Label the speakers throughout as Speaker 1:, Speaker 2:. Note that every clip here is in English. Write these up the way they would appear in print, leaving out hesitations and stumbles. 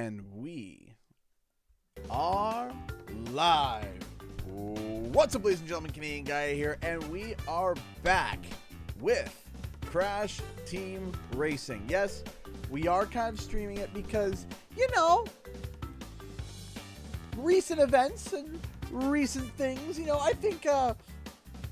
Speaker 1: And we are live. What's up, ladies and gentlemen? Canadian Guy here, and we are back with Crash Team Racing. Yes, we are kind of streaming it because, you know, recent events and recent things. You know, I think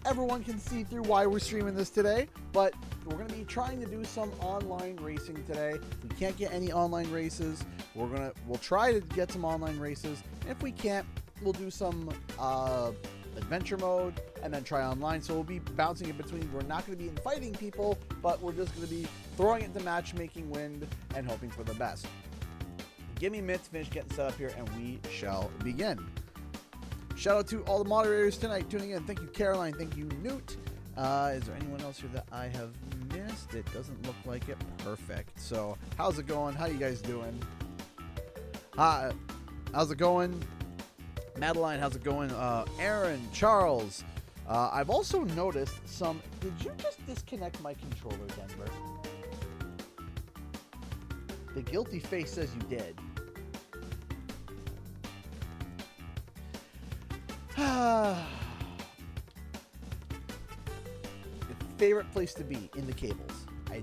Speaker 1: everyone can see through why we're streaming this today, but we're going to be trying to do some online racing today. If we can't get any online races, we'll try to get some online races. And if we can't, we'll do some adventure mode and then try online. So we'll be bouncing in between. We're not going to be inviting people, but we're just going to be throwing it to matchmaking wind and hoping for the best. Give me a minute to finish getting set up here, and we shall begin. Shout out to all the moderators tonight tuning in. Thank you, Caroline. Thank you, Newt. Is there anyone else here that I have missed? It doesn't look like it. Perfect. So, how's it going? How you guys doing? How's it going? Madeline, how's it going? Aaron, Charles. I've also noticed some... Did you just disconnect my controller, Denver? The guilty face says you did. Favorite place to be in the cables. I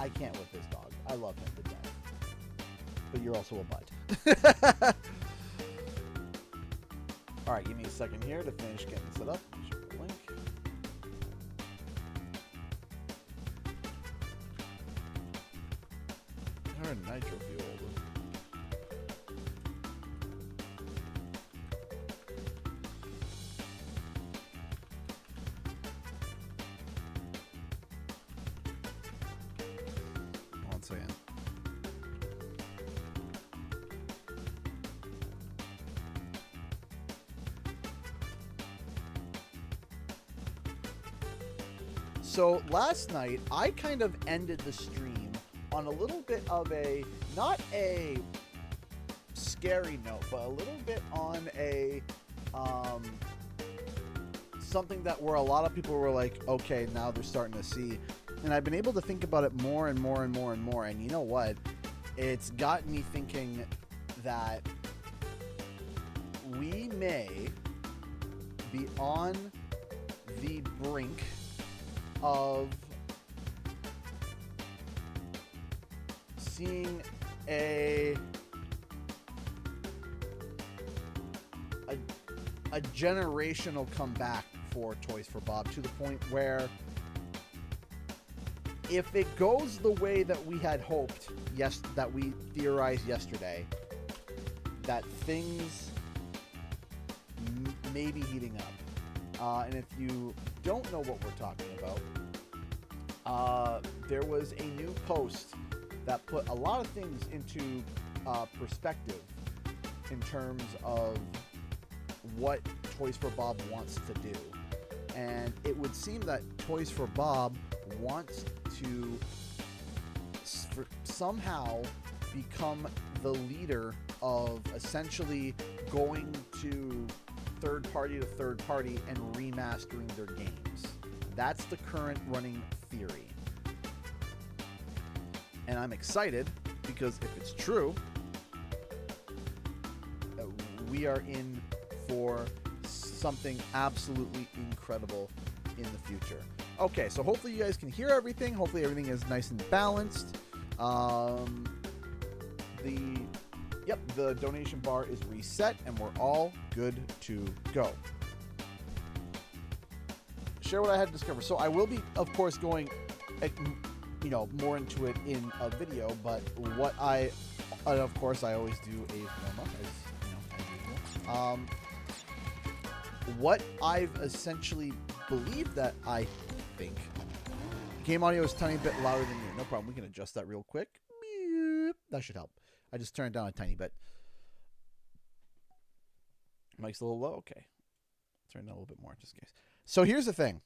Speaker 1: can't with this dog. I love him to death. But you're also a butt. Alright, give me a second here to finish getting set up. Link. I heard Nitro fuel. So last night, I kind of ended the stream on a little bit of a, not a scary note, but a little bit on a, something that where a lot of people were like, okay, now they're starting to see. And I've been able to think about it more and more and more and more. And you know what? It's gotten me thinking that we may be on the brink of seeing a generational comeback for Toys for Bob, to the point where if it goes the way that we had hoped, yes, that we theorized yesterday, that things may be heating up. And if you don't know what we're talking about, there was a new post that put a lot of things into perspective in terms of what Toys for Bob wants to do. And it would seem that Toys for Bob wants to somehow become the leader of essentially going to third party to third party and remastering their games. That's the current running theory. And I'm excited because if it's true, we are in for something absolutely incredible in the future. Okay, so hopefully you guys can hear everything. Hopefully everything is nice and balanced. The donation bar is reset and we're all good to go. Share what I had discovered. So I will be, of course, going, more into it in a video. But what of course, I always do a warm-up, as usual. What I've essentially believed that I think game audio is a tiny bit louder than you. No problem. We can adjust that real quick. That should help. I just turned it down a tiny bit. Mic's a little low. Okay. Turn it down a little bit more just in case. So here's the thing,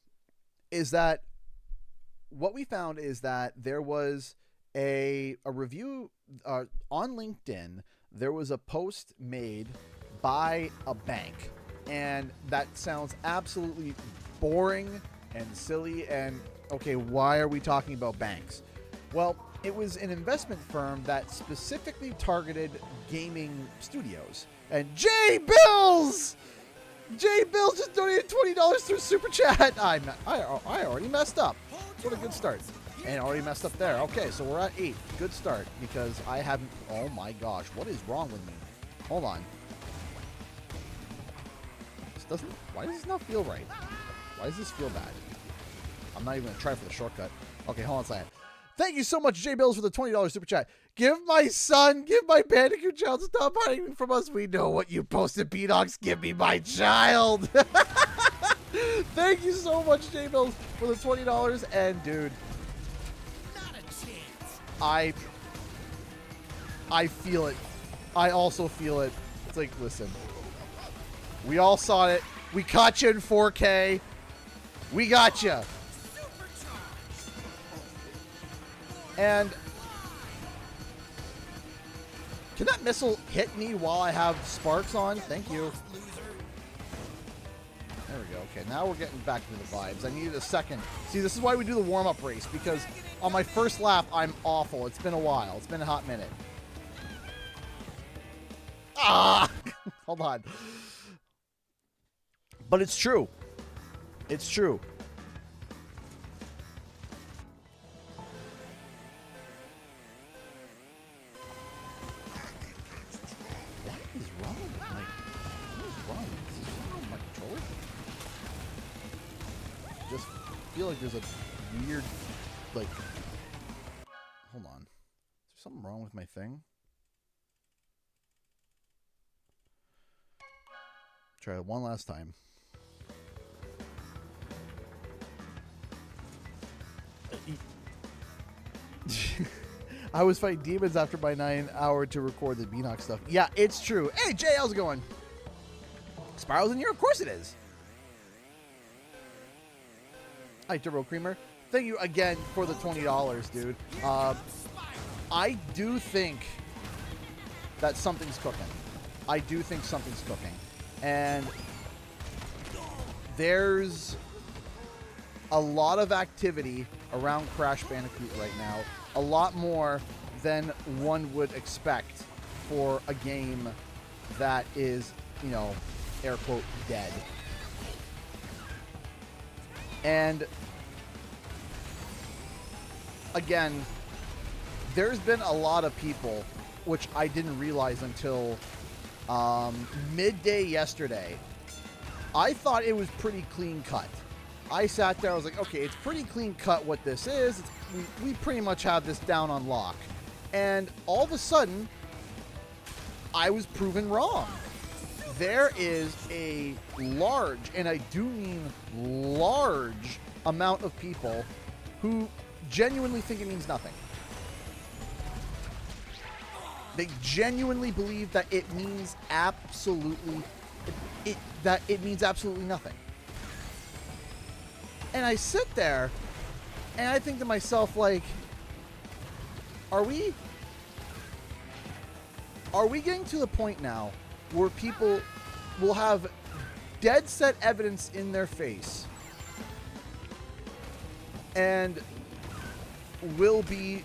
Speaker 1: is that what we found is that there was a review on LinkedIn. There was a post made by a bank, and that sounds absolutely boring and silly. And okay, why are we talking about banks? Well, it was an investment firm that specifically targeted gaming studios. And Jay Bills just donated $20 through Super Chat. I already messed up. What a good start. And already messed up there. Okay, so we're at 8. Good start, because I haven't... Oh my gosh, what is wrong with me? Hold on. This doesn't... Why does this not feel right? Why does this feel bad? I'm not even going to try for the shortcut. Okay, hold on a second. Thank you so much, Jay Bills, for the $20 Super Chat. Give my Bandicoot child, stop hiding from us. We know what you posted, Beanox. Give me my child. Thank you so much, Jay Bills, for the $20. And, dude... I feel it. I also feel it. It's like, listen. We all saw it. We caught you in 4K. We got you. And can that missile hit me while I have sparks on? Thank you. There we go. Okay, now we're getting back to the vibes. I needed a second. See, this is why we do the warm-up race, because on my first lap, I'm awful. It's been a while. It's been a hot minute. Ah! Hold on. But it's true. It's true. What is wrong with my... What is wrong? Is this wrong with my controller? I just feel like there's a weird... Like... Hold on. Is there something wrong with my thing? Try it one last time. I was fighting demons after my 9-hour to record the Beanox stuff. Yeah, it's true. Hey, Jay, how's it going? Spiral's in here? Of course it is. Hi, Turbo Creamer. Thank you again for the $20, dude. I do think that something's cooking. I do think something's cooking. And there's a lot of activity around Crash Bandicoot right now. A lot more than one would expect for a game that is, you know, air quote, dead. And again, there's been a lot of people, which I didn't realize until midday yesterday. I thought it was pretty clean cut. I sat there, I was like, okay, it's pretty clean cut what this is. We pretty much have this down on lock. And all of a sudden, I was proven wrong. There is a large, and I do mean large, amount of people who genuinely think it means nothing. They genuinely believe that it means absolutely, that it means absolutely nothing. And I sit there, and I think to myself, like, are we getting to the point now where people will have dead set evidence in their face and will be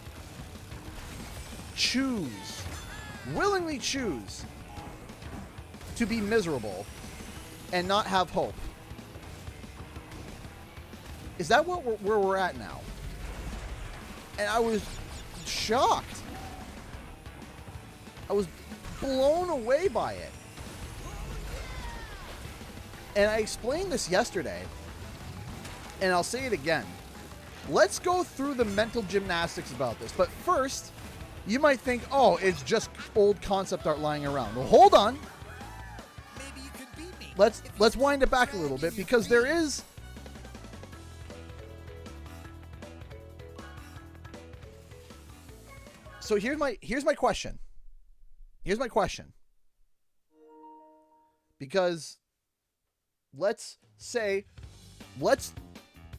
Speaker 1: willingly choose to be miserable and not have hope? Is that where we're at now? And I was shocked. I was blown away by it. And I explained this yesterday, and I'll say it again. Let's go through the mental gymnastics about this. But first, you might think, oh, it's just old concept art lying around. Well, hold on.
Speaker 2: Maybe you could beat me.
Speaker 1: Let's wind it back a little bit, because there is... So here's my question. Here's my question. Because let's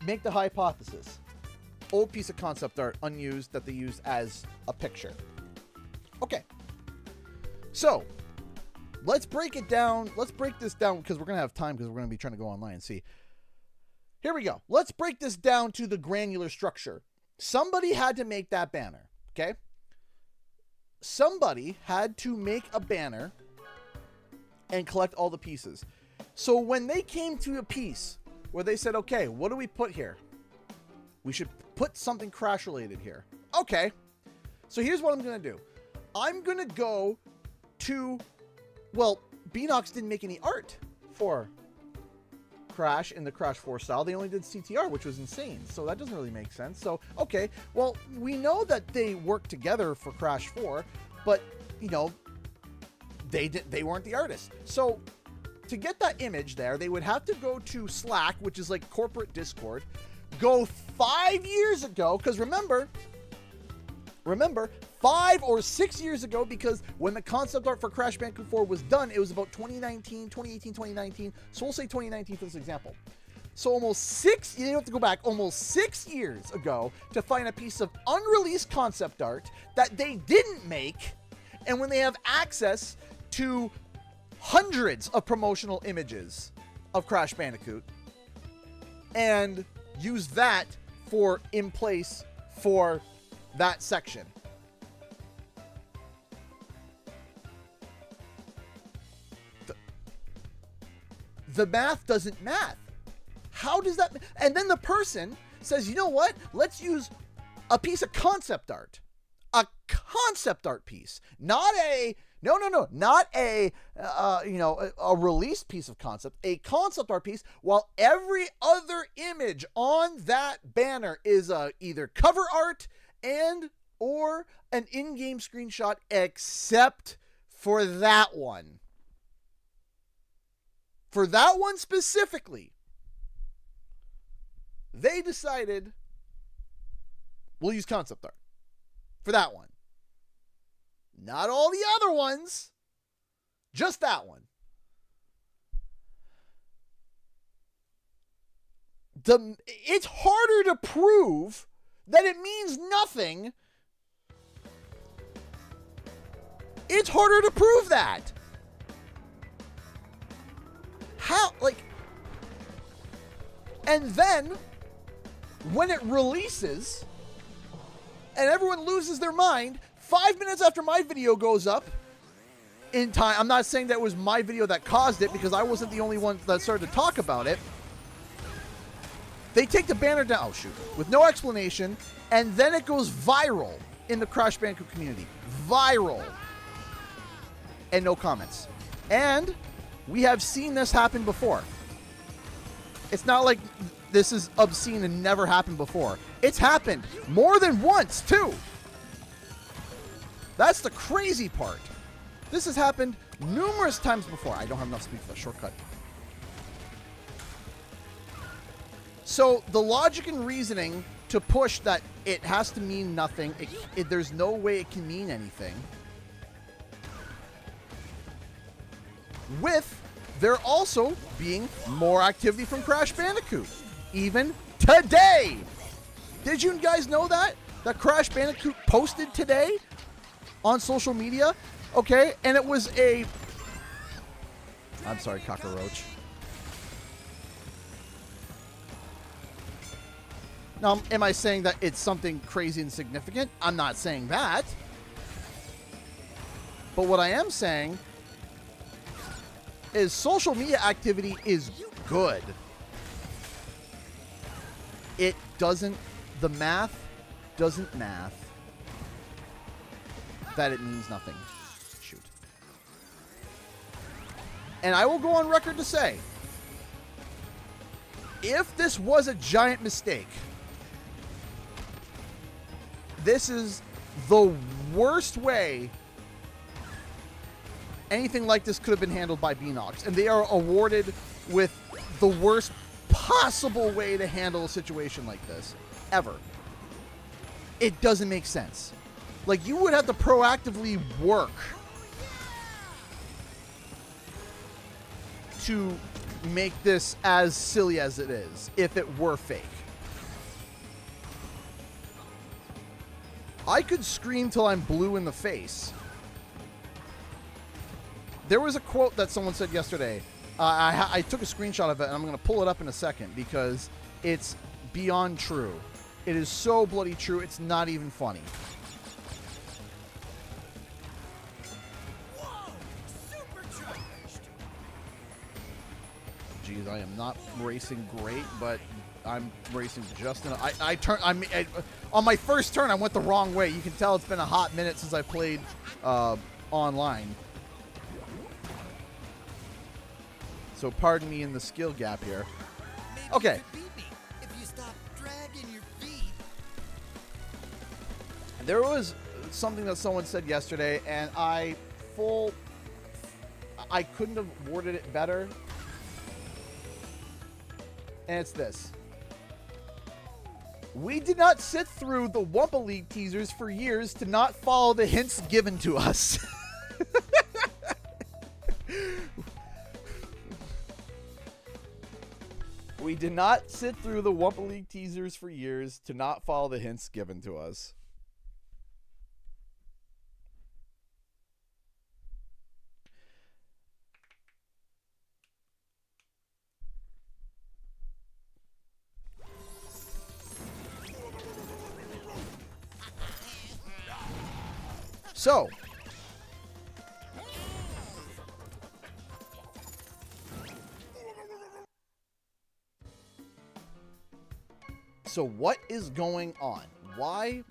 Speaker 1: make the hypothesis. Old piece of concept art unused that they used as a picture. Okay. So let's break it down. Let's break this down, because we're going to have time, because we're going to be trying to go online and see. Here we go. Let's break this down to the granular structure. Somebody had to make that banner. okay? Somebody had to make a banner and collect all the pieces. So when they came to a piece where they said, okay, what do we put here? We should put something Crash related here. Okay. So here's what I'm going to do. I'm going to go to, well, Beanox didn't make any art for Crash in the Crash 4 style. They only did CTR, which was insane. So that doesn't really make sense. So, okay. Well, we know that they worked together for Crash 4, but, you know, they weren't the artists. So to get that image there, they would have to go to Slack, which is like corporate Discord, go 5 years ago, because remember, 5 or 6 years ago, because when the concept art for Crash Bandicoot 4 was done, it was about 2018, 2019. So we'll say 2019 for this example. So almost 6, you have to go back almost 6 years ago to find a piece of unreleased concept art that they didn't make. And when they have access to hundreds of promotional images of Crash Bandicoot and use that for in place for that section. The math doesn't math. How does that? And then the person says, you know what? Let's use a piece of concept art. A concept art piece. Not a, not a, a released piece of concept. A concept art piece, while every other image on that banner is either cover art and or an in-game screenshot, except for that one. For that one specifically, they decided we'll use concept art for that one. Not all the other ones, just that one. It's harder to prove that it means nothing. It's harder to prove that. How, like, and then when it releases and everyone loses their mind, 5 minutes after my video goes up in time, I'm not saying that was my video that caused it because I wasn't the only one that started to talk about it. They take the banner down, oh shoot, with no explanation, and then it goes viral in the Crash Bandicoot community. Viral. And no comments. And we have seen this happen before. It's not like this is obscene and never happened before. It's happened more than once, too. That's the crazy part. This has happened numerous times before. I don't have enough speed for that shortcut. So the logic and reasoning to push that it has to mean nothing, there's no way it can mean anything, with there also being more activity from Crash Bandicoot. Even today. Did you guys know that? That Crash Bandicoot posted today on social media? Okay, and it was a... I'm sorry, cockroach. Now, am I saying that it's something crazy and significant? I'm not saying that. But what I am saying is social media activity is good. It doesn't, the math doesn't math that it means nothing. Shoot. And I will go on record to say, if this was a giant mistake, this is the worst way anything like this could have been handled by Beanox. And they are awarded with the worst possible way to handle a situation like this ever. It doesn't make sense. Like, you would have to proactively work to make this as silly as it is if it were fake. I could scream till I'm blue in the face. There was a quote that someone said yesterday. I took a screenshot of it, and I'm going to pull it up in a second because it's beyond true. It is so bloody true, it's not even funny. geez, I am not racing great, but I'm racing just enough. On my first turn, I went the wrong way. You can tell it's been a hot minute since I played online. So pardon me in the skill gap here.
Speaker 2: Maybe
Speaker 1: Okay.
Speaker 2: you could beat me if you stop dragging your feet.
Speaker 1: There was something that someone said yesterday, and I couldn't have worded it better. And it's this. We did not sit through the Wumpa League teasers for years to not follow the hints given to us. We did not sit through the Wumpa League teasers for years to not follow the hints given to us. So what is going on? Why?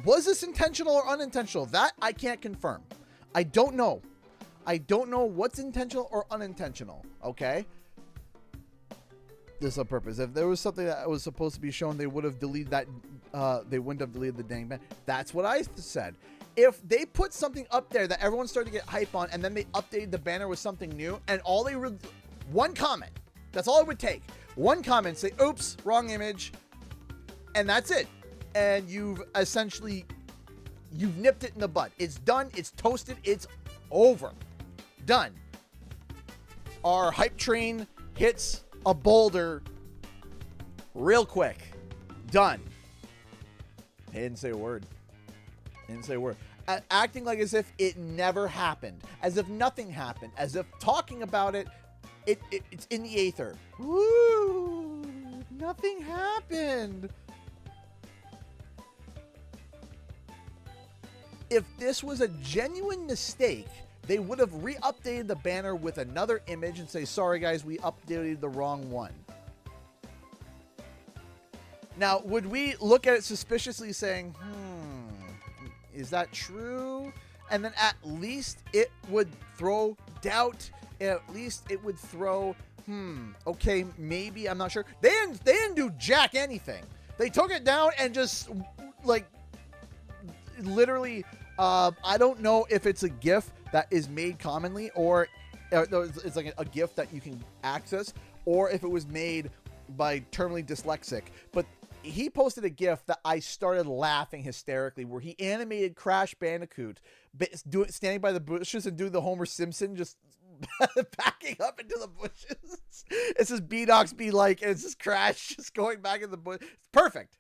Speaker 1: Was this intentional or unintentional? That I can't confirm. I don't know. I don't know what's intentional or unintentional, okay? This on purpose. If there was something that was supposed to be shown, they would have deleted that. They wouldn't have deleted the dang banner. That's what I said. If they put something up there that everyone started to get hype on, and then they updated the banner with something new, and all they were, one comment. That's all it would take. One comment, say, oops, wrong image. And that's it. And you've essentially, you've nipped it in the bud. It's done. It's toasted. It's over. Done. Our hype train hits a boulder real quick. Done. He didn't say a word. Didn't say a word. Acting like as if it never happened. As if nothing happened. As if talking about it, it's in the aether. Woo! Nothing happened. If this was a genuine mistake, they would have re-updated the banner with another image and say, sorry guys, we updated the wrong one. Now, would we look at it suspiciously saying, is that true? And then at least it would throw doubt. At least it would throw, okay, maybe, I'm not sure. They didn't do jack anything. They took it down and just, like, literally, I don't know if it's a GIF that is made commonly, or it's like a GIF that you can access, or if it was made by terminally dyslexic. But he posted a GIF that I started laughing hysterically, where he animated Crash Bandicoot standing by the bushes and doing the Homer Simpson, just backing up into the bushes. It's just B-Docs be like, and it's just Crash just going back in the bush. It's perfect.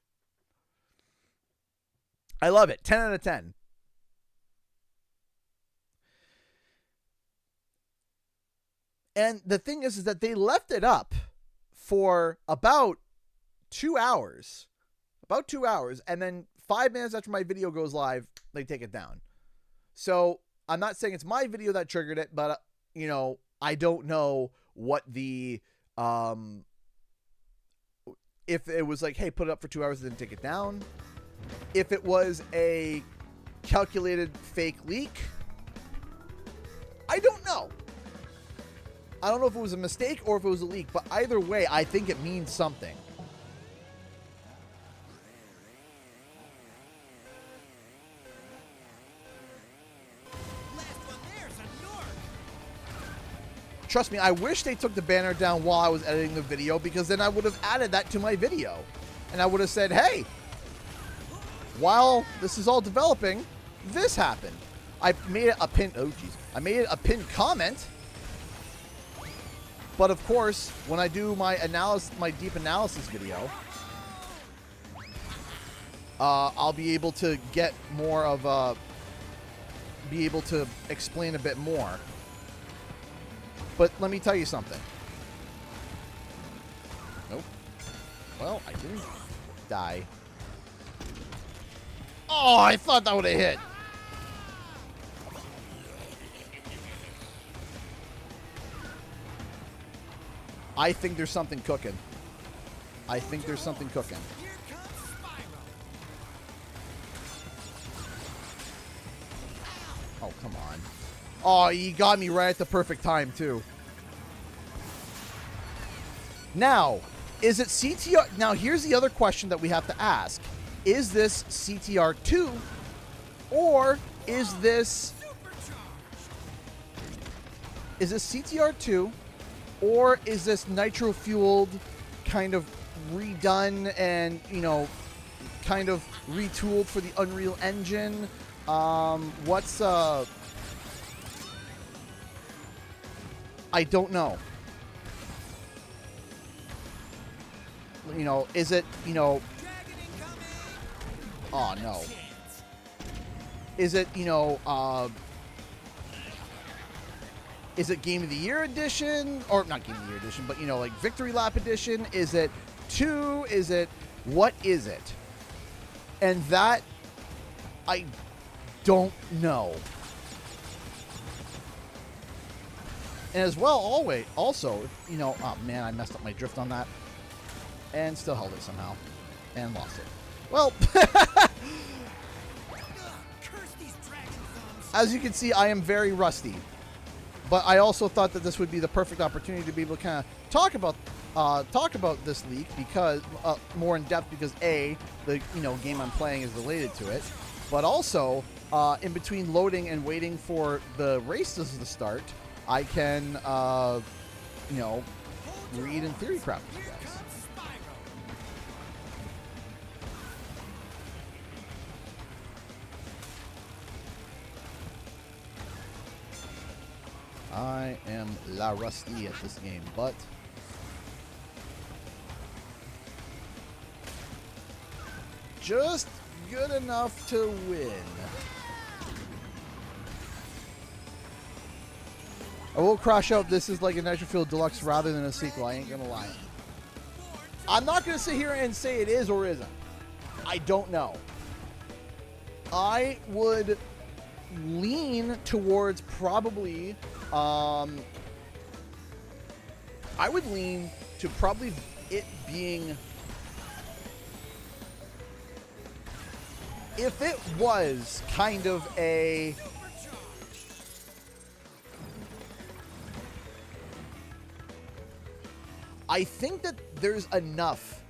Speaker 1: I love it. 10 out of 10. And the thing is that they left it up for about 2 hours. About 2 hours. And then 5 minutes after my video goes live, they take it down. So I'm not saying it's my video that triggered it, but, you know, I don't know what the, if it was like, hey, put it up for 2 hours and then take it down. If it was a calculated fake leak, I don't know. I don't know if it was a mistake or if it was a leak, but either way, I think it means something.
Speaker 2: Last one there's a Nork.
Speaker 1: Trust me, I wish they took the banner down while I was editing the video, because then I would have added that to my video. And I would have said, hey, while this is all developing, this happened. I made it a pin. Oh, jeez. I made it a pinned comment. But of course, when I do my analysis, my deep analysis video, I'll be able to get more of a, be able to explain a bit more. But let me tell you something. Nope. Well, I didn't die. Oh, I thought that would have hit. I think there's something cooking. I think there's something cooking.
Speaker 2: Here comes Spyro.
Speaker 1: Oh, come on. Oh, he got me right at the perfect time, too. Now, is it CTR? Now, here's the other question that we have to ask. Is this CTR 2 or is this CTR 2 or is this nitro fueled, kind of redone and, you know, kind of retooled for the Unreal Engine? I don't know. You know, is it, you know, oh no. Is it, you know, is it Game of the Year edition? Or not Game of the Year edition, but, you know, like Victory Lap edition? Is it 2? Is it, what is it? And that, I don't know. And as well, always, also, you know, oh man, I messed up my drift on that. And still held it somehow. And lost it. Well, as you can see, I am very rusty. But I also thought that this would be the perfect opportunity to be able to kind of talk about this leak because more in depth because A, the game I'm playing is related to it, but also in between loading and waiting for the races to start, I can read and theory crap with you guys. I am la rusty at this game, but just good enough to win. I will crash out. This is like a Nitro Fuel Deluxe rather than a sequel. I ain't gonna lie. I'm not gonna sit here and say it is or isn't. I don't know. I would lean towards probably I would lean to probably it being, if it was kind of a I think that there's enough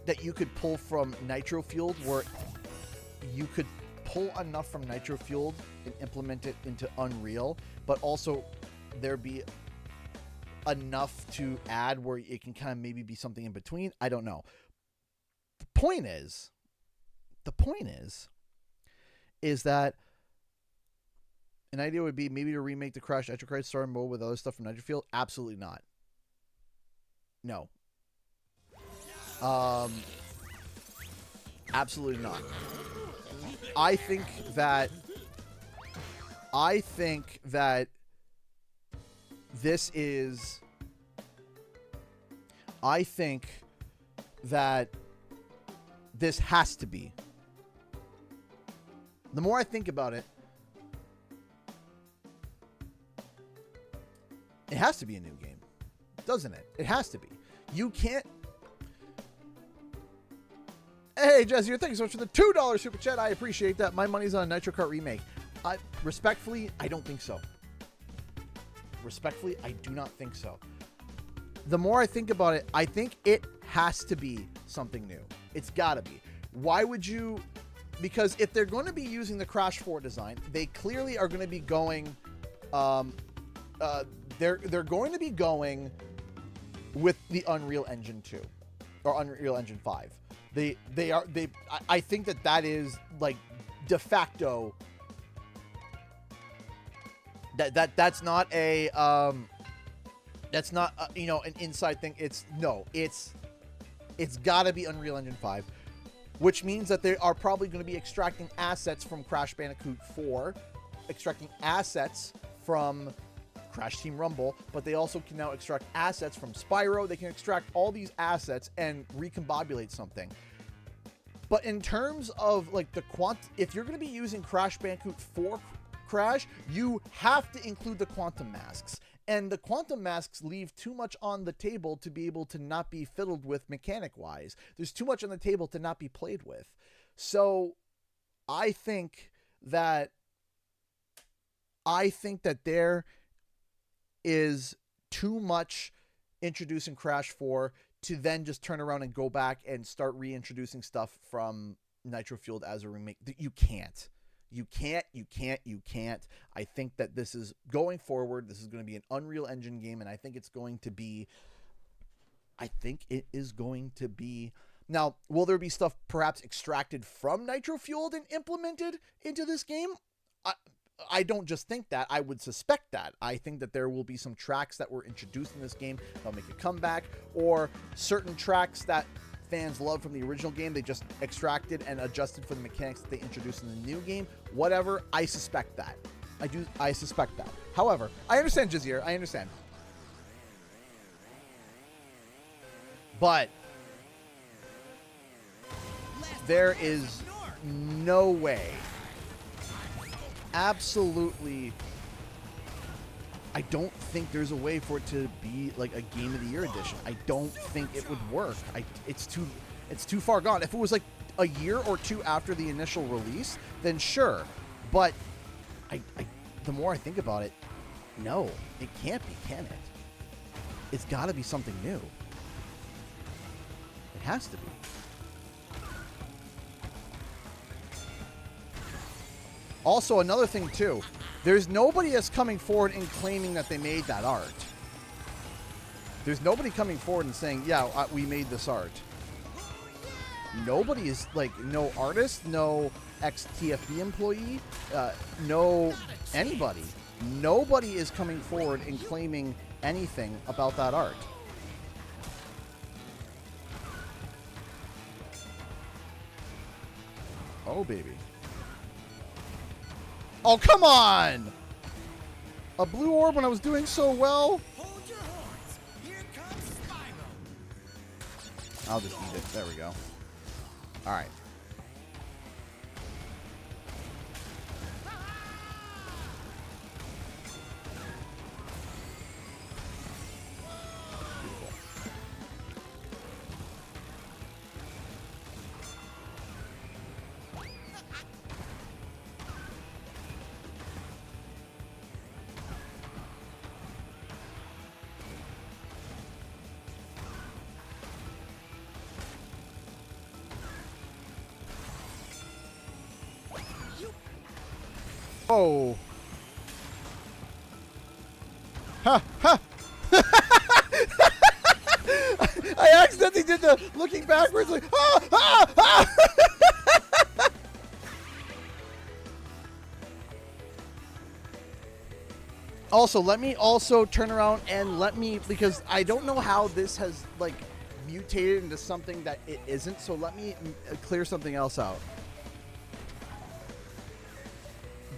Speaker 1: that you could pull from Nitro Fueled where you could pull enough from Nitro Fueled and implement it into Unreal, but also there'd be enough to add where it can kind of maybe be something in between. I don't know. The point is that an idea would be maybe to remake the Crash Nitro Kart story mode with other stuff from Nitro Fueled. Absolutely not. No. Absolutely not. I think that this is, I think that this has to be. The more I think about it, it has to be a new game, doesn't it? It has to be. You can't. Hey, Jesse, thank you so much for the $2 super chat. I appreciate that. My money's on a Nitro Kart remake. Respectfully, I don't think so. Respectfully, I do not think so. The more I think about it, I think it has to be something new. It's got to be. Why would you? Because if they're going to be using the Crash 4 design, they clearly are going to be going. They're going to be going with the Unreal Engine 2 or Unreal Engine 5. I think that is like de facto. That's not a that's not an inside thing. It's got to be Unreal Engine 5, which means that they are probably going to be extracting assets from Crash Bandicoot 4, extracting assets from Crash Team Rumble, but they also can now extract assets from Spyro. They can extract all these assets and recombobulate something. But in terms of like the if you're going to be using Crash Bandicoot 4 Crash, you have to include the quantum masks. And the quantum masks leave too much on the table to be able to not be fiddled with mechanic-wise. There's too much on the table to not be played with. So I think that there is too much introduce and Crash 4 to then just turn around and go back and start reintroducing stuff from Nitro Fueled as a remake. You can't. You can't. I think that this is going forward. This is going to be an Unreal Engine game, and I think it is going to be. Now, will there be stuff perhaps extracted from Nitro Fueled and implemented into this game? I don't just think that. I would suspect that. I think that there will be some tracks that were introduced in this game that'll make a comeback, or certain tracks that fans love from the original game they just extracted and adjusted for the mechanics that they introduced in the new game. Whatever, I suspect that. I suspect that. However, I understand, Jazeer. I understand. But there is no way, absolutely, I don't think there's a way for it to be like a Game of the Year edition. I don't think it would work. It's too far gone. If it was like a year or two after the initial release, then sure. But the more I think about it, no, it can't be, can it? It's got to be something new. It has to be. Also, another thing too, there's nobody that's coming forward and claiming that they made that art. There's nobody coming forward and saying, yeah, we made this art. Nobody is, like, no artist, no ex-TFB employee, no anybody. Nobody is coming forward and claiming anything about that art. Oh, baby. Oh, come on! A blue orb when I was doing so well?
Speaker 2: Hold your horns. Here comes Spyro.
Speaker 1: I'll just eat it. There we go. Alright. Oh. Ha ha. I accidentally did the looking backwards like ah, ah, ah. Also, let me also turn around and because I don't know how this has like mutated into something that it isn't, so let me clear something else out.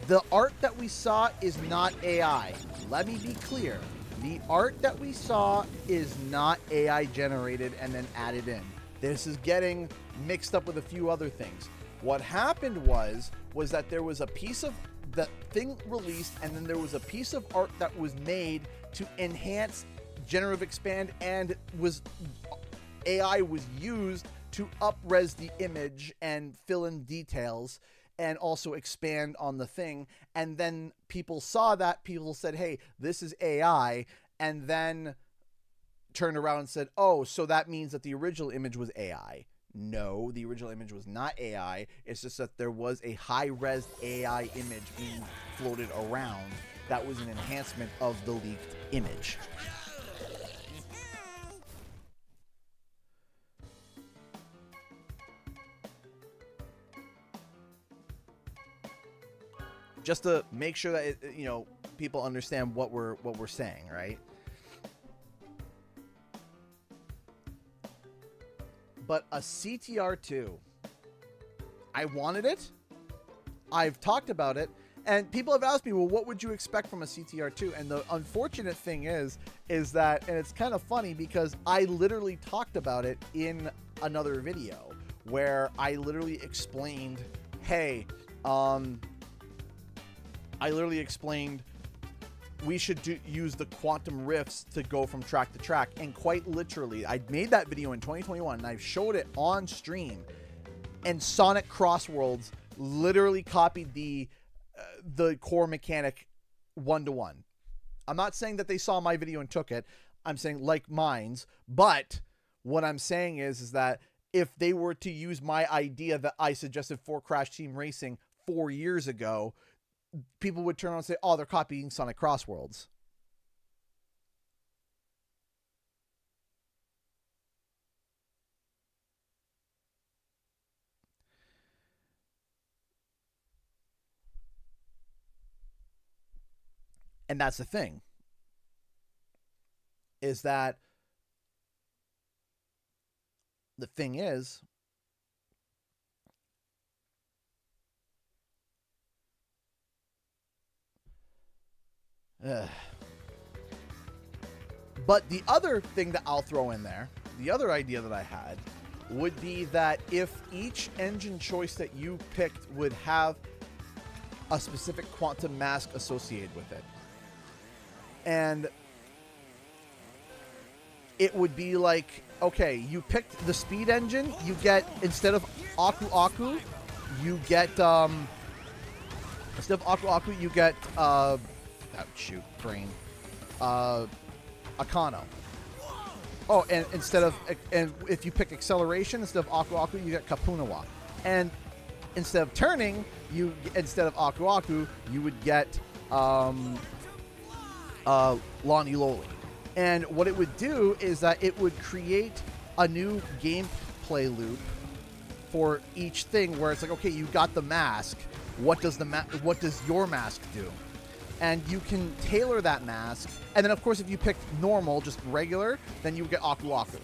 Speaker 1: The art that we saw is not AI. Let me be clear. The art that we saw is not AI generated and then added in. This is getting mixed up with a few other things. What happened was that there was a piece of the thing released, and then there was a piece of art that was made to enhance generative expand, and AI was used to up-res the image and fill in details and also expand on the thing. And then people saw that, people said, hey, this is AI, and then turned around and said, oh, so that means that the original image was AI. No, the original image was not AI. It's just that there was a high-res AI image being floated around that was an enhancement of the leaked image. Just to make sure that people understand what we're saying, right? But a CTR 2, I wanted it. I've talked about it, and people have asked me, well, what would you expect from a CTR 2? And the unfortunate thing is that, and it's kind of funny because I literally talked about it in another video where I literally explained, hey, we should use the quantum rifts to go from track to track. And quite literally, I made that video in 2021 and I showed it on stream. And Sonic Crossworlds literally copied the core mechanic 1-to-1. I'm not saying that they saw my video and took it. I'm saying like mine's. But what I'm saying is that if they were to use my idea that I suggested for Crash Team Racing 4 years ago, people would turn around and say, oh, they're copying Sonic Crossworlds. And that's the thing, is that the thing is, but the other thing that I'll throw in there, the other idea that I had, would be that if each engine choice that you picked would have a specific quantum mask associated with it. And it would be like, okay, you picked the speed engine, you get, instead of Aku Aku, you get, instead of Aku Aku, you get, shoot, brain, Akano. Oh, and instead of, and if you pick acceleration, instead of Aku Aku, you get Kapunawa. And instead of turning, instead of Aku Aku, you would get, Lani Loli. And what it would do is that it would create a new gameplay loop for each thing where it's like, okay, you got the mask. What does your mask do? And you can tailor that mask. And then, of course, if you pick normal, just regular, then you would get Aku Aku.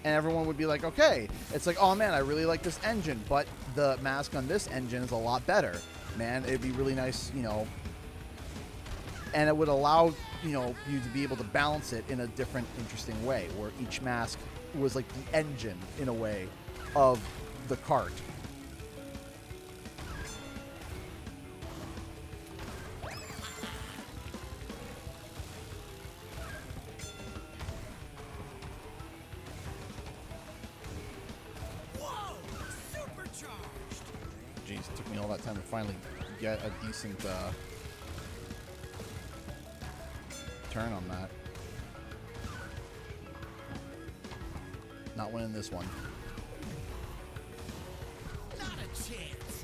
Speaker 1: And everyone would be like, okay, it's like, oh man, I really like this engine, but the mask on this engine is a lot better. Man, it'd be really nice, you know, and it would allow, you know, you to be able to balance it in a different, interesting way, where each mask was like the engine, in a way, of the kart.
Speaker 2: Whoa! Supercharged!
Speaker 1: Jeez, it took me all that time to finally get a decent turn on that. Not winning this one.
Speaker 2: Not a chance.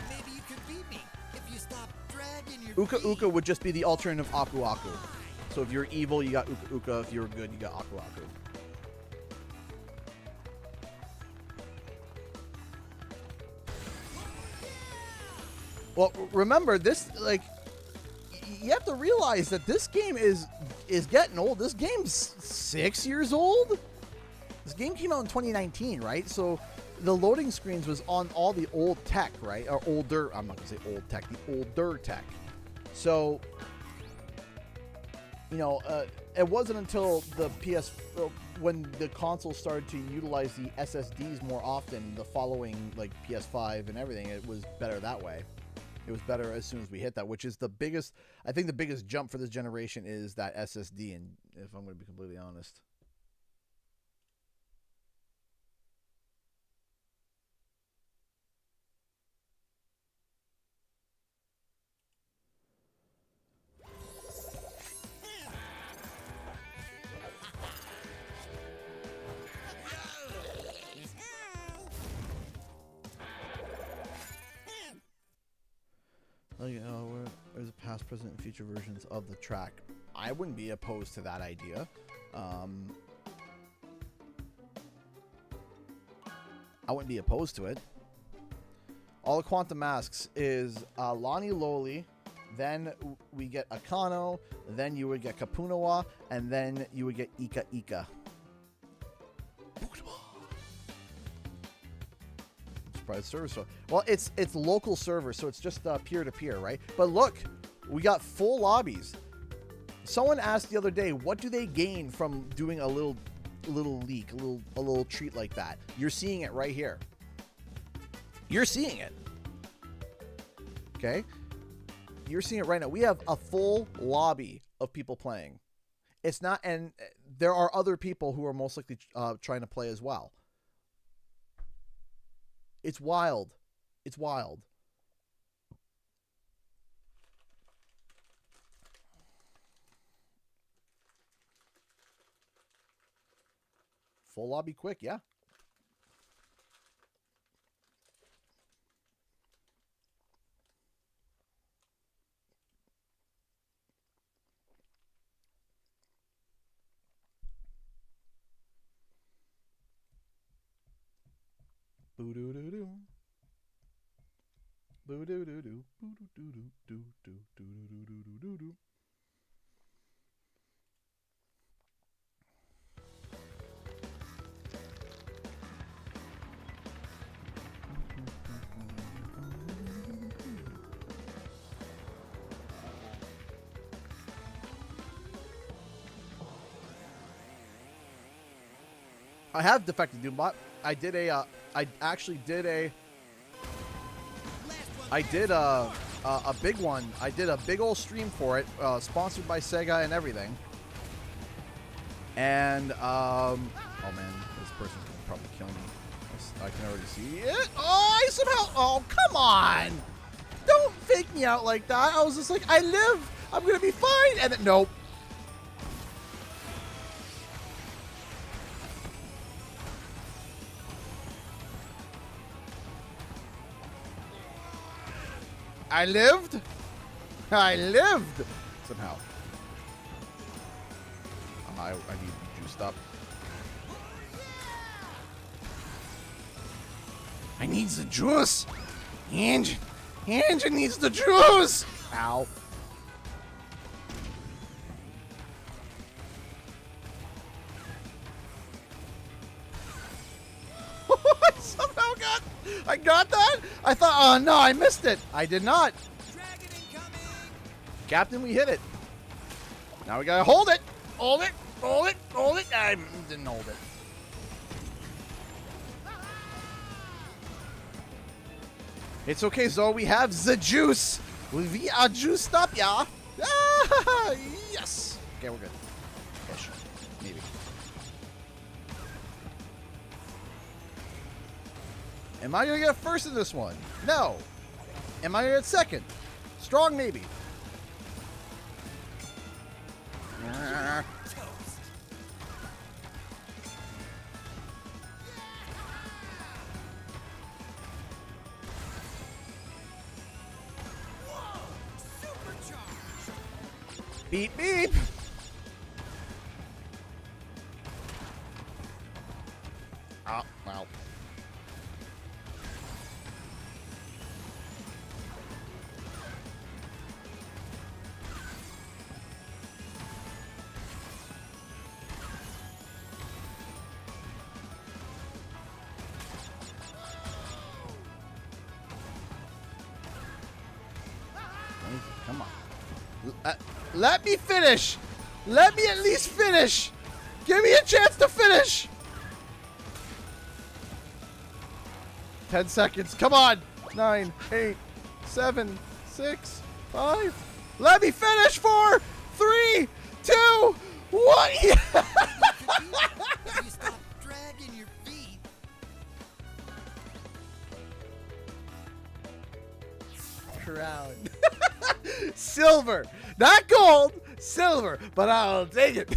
Speaker 2: Maybe you could beat me if you stop dragging your
Speaker 1: Uka
Speaker 2: feet.
Speaker 1: Uka would just be the alternative Aku Aku. So if you're evil, you got Uka Uka. If you're good, you got Aku Aku. Well, remember this, like, you have to realize that this game is getting old. This game's 6 years old. This game came out in 2019, right? So the loading screens was on all the old tech, right? Or older, I'm not gonna say old tech, the older tech. So, you know, it wasn't until the when the console started to utilize the SSDs more often, the following, like, PS5 and everything, it was better that way. It was better as soon as we hit that, which is the biggest, I think the biggest jump for this generation is that SSD, and if I'm going to be completely honest. You know, there's past, present, and future versions of the track. I wouldn't be opposed to that idea. I wouldn't be opposed to it. All the quantum masks is Lani Loli, then we get Akano, then you would get Kapunawa, and then you would get Ika Ika. Surprise service. Well, it's local servers, so it's just peer-to-peer, right? But look, we got full lobbies. Someone asked the other day, what do they gain from doing a little leak, a little treat like that? You're seeing it right here. You're seeing it. Okay? You're seeing it right now. We have a full lobby of people playing. It's not, and there are other people who are most likely trying to play as well. It's wild. It's wild. Full lobby quick, yeah. Boo-doo-doo-doo. Boo-doo-doo-doo. Boo-doo-doo-doo-doo-doo-doo-doo-doo-doo-doo. I have defected Doombot. I did a, I actually did a, I did a big one. I did a big old stream for it, sponsored by Sega and everything. And, oh man, this person's gonna probably kill me. I can already see it. Oh, I somehow, oh, come on. Don't fake me out like that. I was just like, I live. I'm gonna be fine. And then, nope. I lived. I lived somehow. I need to be juiced up. I need the juice. Angel needs the juice. Ow. I got that? I thought, oh no, I missed it. I did not.
Speaker 2: Dragon incoming.
Speaker 1: Captain, we hit it. Now we gotta hold it. Hold it. Hold it. Hold it. I didn't hold it. It's okay, Zoe. We have the juice. We are juiced up, yeah. Ah, yes. Okay, we're good. Ish. Maybe. Am I gonna get first in this one? No. Am I gonna get second? Strong, maybe. Beep, beep. Oh, wow. Come on. Let me finish. Let me at least finish. Give me a chance to finish. 10 seconds. Come on. 9, 8, 7, 6, 5. Let me finish. 4, 3, 2, 1.
Speaker 2: You stop dragging your feet.
Speaker 1: Crown. Silver. Not gold. Silver. But I'll take it.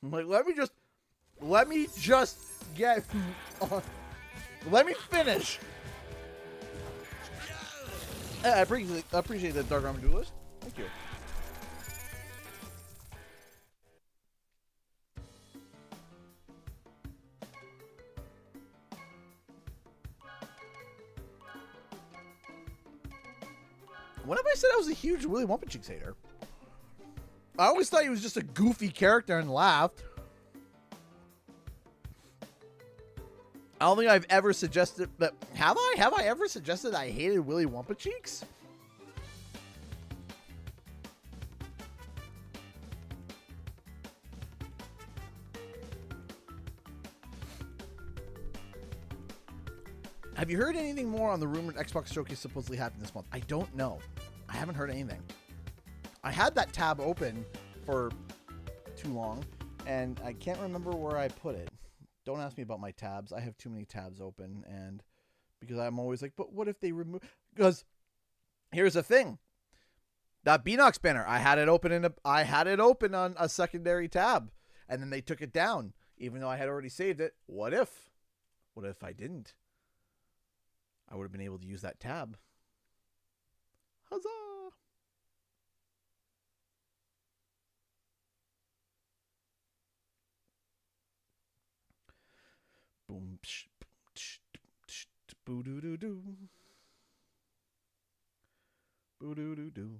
Speaker 1: I'm like, let me just get let me finish. I appreciate that, Dark Armor Duelist. Thank you. When have I said I was a huge Willy Wonka Cheeks hater? I always thought he was just a goofy character and laughed. I don't think I've ever suggested that. Have I? Have I ever suggested I hated Willy Wonka Cheeks? Have you heard anything more on the rumored Xbox Showcase supposedly happening this month? I don't know. I haven't heard anything. I had that tab open for too long, and I can't remember where I put it. Don't ask me about my tabs. I have too many tabs open, and because I'm always like, but what if they remove? Because here's the thing: that Beanox banner, I had it open on a secondary tab, and then they took it down, even though I had already saved it. What if? What if I didn't? I would have been able to use that tab. Huzzah! Boom, psh, psh, psh, boo doo doo doo. Boo doo doo doo.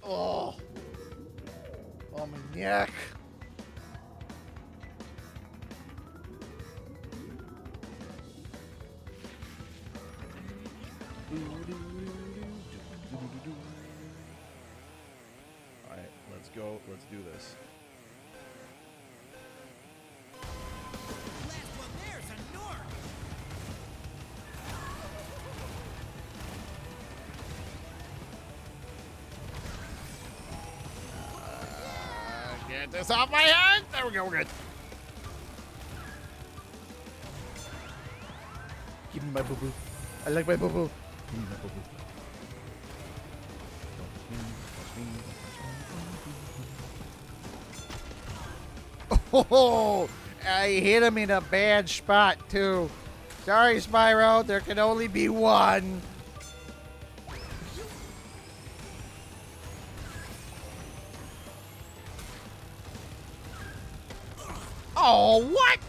Speaker 1: Oh, oh my neck. All right, let's go. Let's do this.
Speaker 2: Last one there's a Nork.
Speaker 1: Get this off my hand. There we go. We're good. Give me my boo boo. I like my boo boo. Give me my boo boo. Oh, I hit him in a bad spot too. Sorry, Spyro. There can only be one. Oh, what?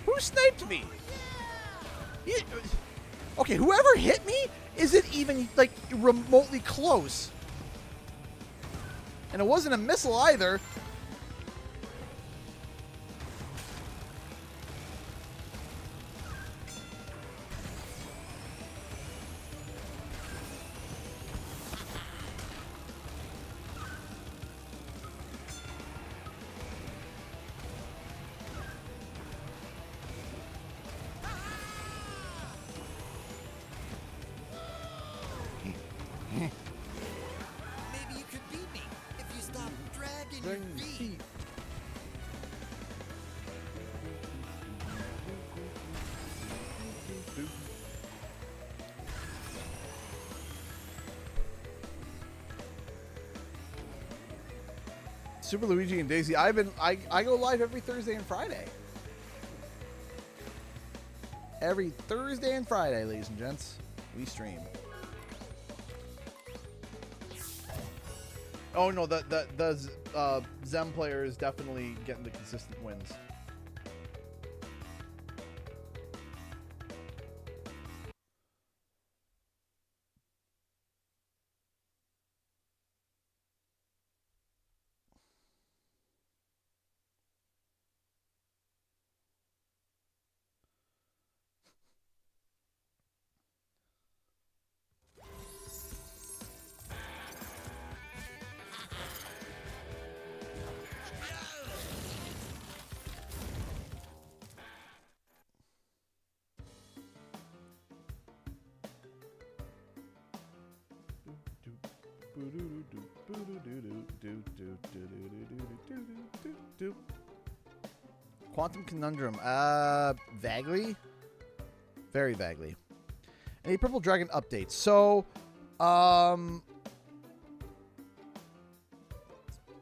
Speaker 1: Who sniped me? Okay, whoever hit me isn't even, like, remotely close. And it wasn't a missile either.
Speaker 2: Maybe you could beat me if you stop dragging your feet.
Speaker 1: Super Luigi and Daisy. I go live every Thursday and Friday. Every Thursday and Friday, ladies and gents, we stream. Oh no, the Zem player is definitely getting the consistent wins. Quantum Conundrum. Vaguely? Very vaguely. Any Purple Dragon updates. So,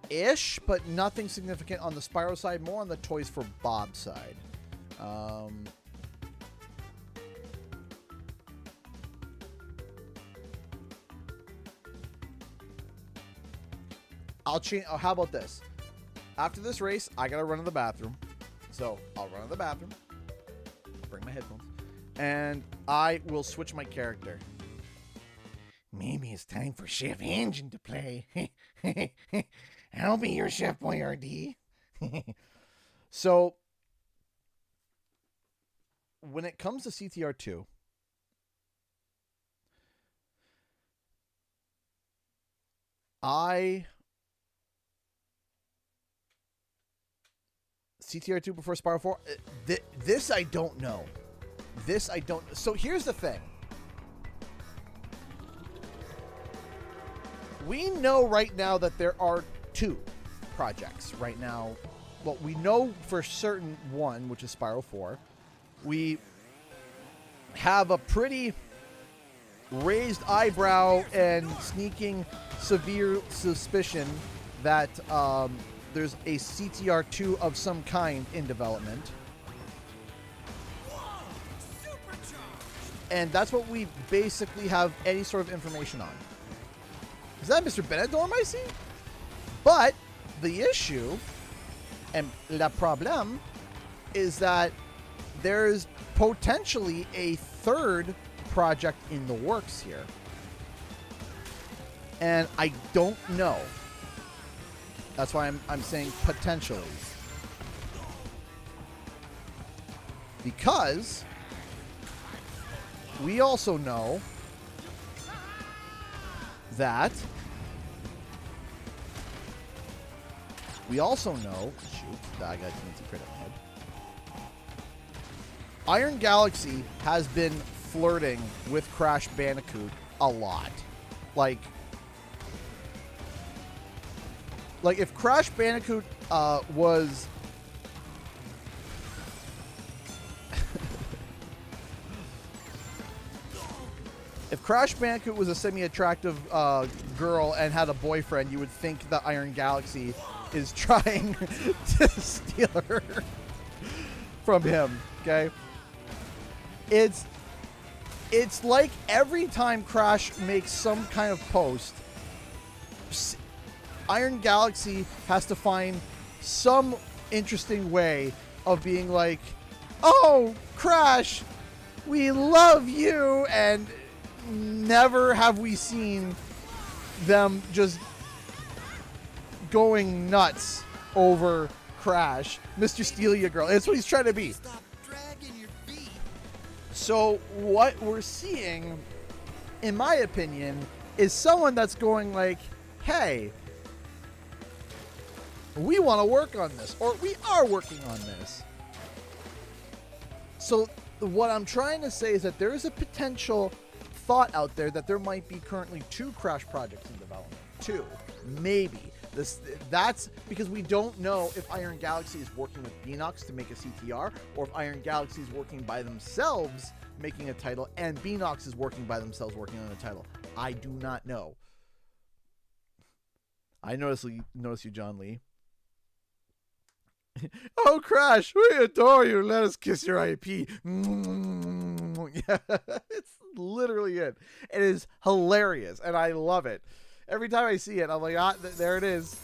Speaker 1: ish, but nothing significant on the Spyro side. More on the Toys for Bob side. I'll change. Oh, how about this? after this race, I gotta run to the bathroom. So I'll run to the bathroom, bring my headphones, and I will switch my character. Maybe it's time for Chef Engine to play. I'll be your Chef Boyardee. So, when it comes to CTR 2, CTR 2 before Spiral 4, this I don't know. So here's the thing. We know right now that there are 2 projects right now. Well, we know for certain one, which is Spiral 4. We have a pretty raised eyebrow and sneaking severe suspicion that there's a CTR 2 of some kind in development. And that's what we basically have any sort of information on. Is that Mr. Benidorm I see? But the issue, and la problème, is that there's potentially a 3rd project in the works here. And I don't know. That's why I'm saying potentially. Because we also know that shoot, I got a TNT crit on my head. Iron Galaxy has been flirting with Crash Bandicoot a lot. Like if Crash Bandicoot was if Crash Bandicoot was a semi-attractive girl and had a boyfriend, you would think that Iron Galaxy is trying to steal her from him, okay? It's like every time Crash makes some kind of post, Iron Galaxy has to find some interesting way of being like, oh, Crash, we love you, and never have we seen them just going nuts over Crash. Mr. Stelia Girl. It's what he's trying to be.
Speaker 2: Stop dragging your feet.
Speaker 1: So what we're seeing, in my opinion, is someone that's going like, hey, we want to work on this, or we are working on this. So what I'm trying to say is that there is a potential thought out there that there might be currently 2 Crash projects in development. 2, maybe. That's because we don't know if Iron Galaxy is working with Beanox to make a CTR, or if Iron Galaxy is working by themselves making a title, and Beanox is working by themselves working on a title. I do not know. I notice you, John Lee. Oh, Crash, we adore you. Let us kiss your IP. Yeah, it's literally it. It is hilarious, and I love it. Every time I see it, I'm like, there it is.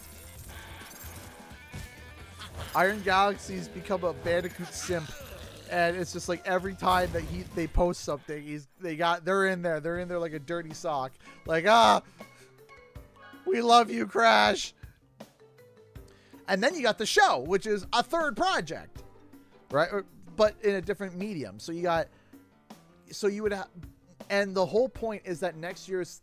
Speaker 1: Iron Galaxy's become a Bandicoot simp, and it's just like every time that they post something, they're in there like a dirty sock. Like, we love you, Crash. And then you got the show, which is a 3rd project, right? But in a different medium. So you would have, and the whole point is that next year's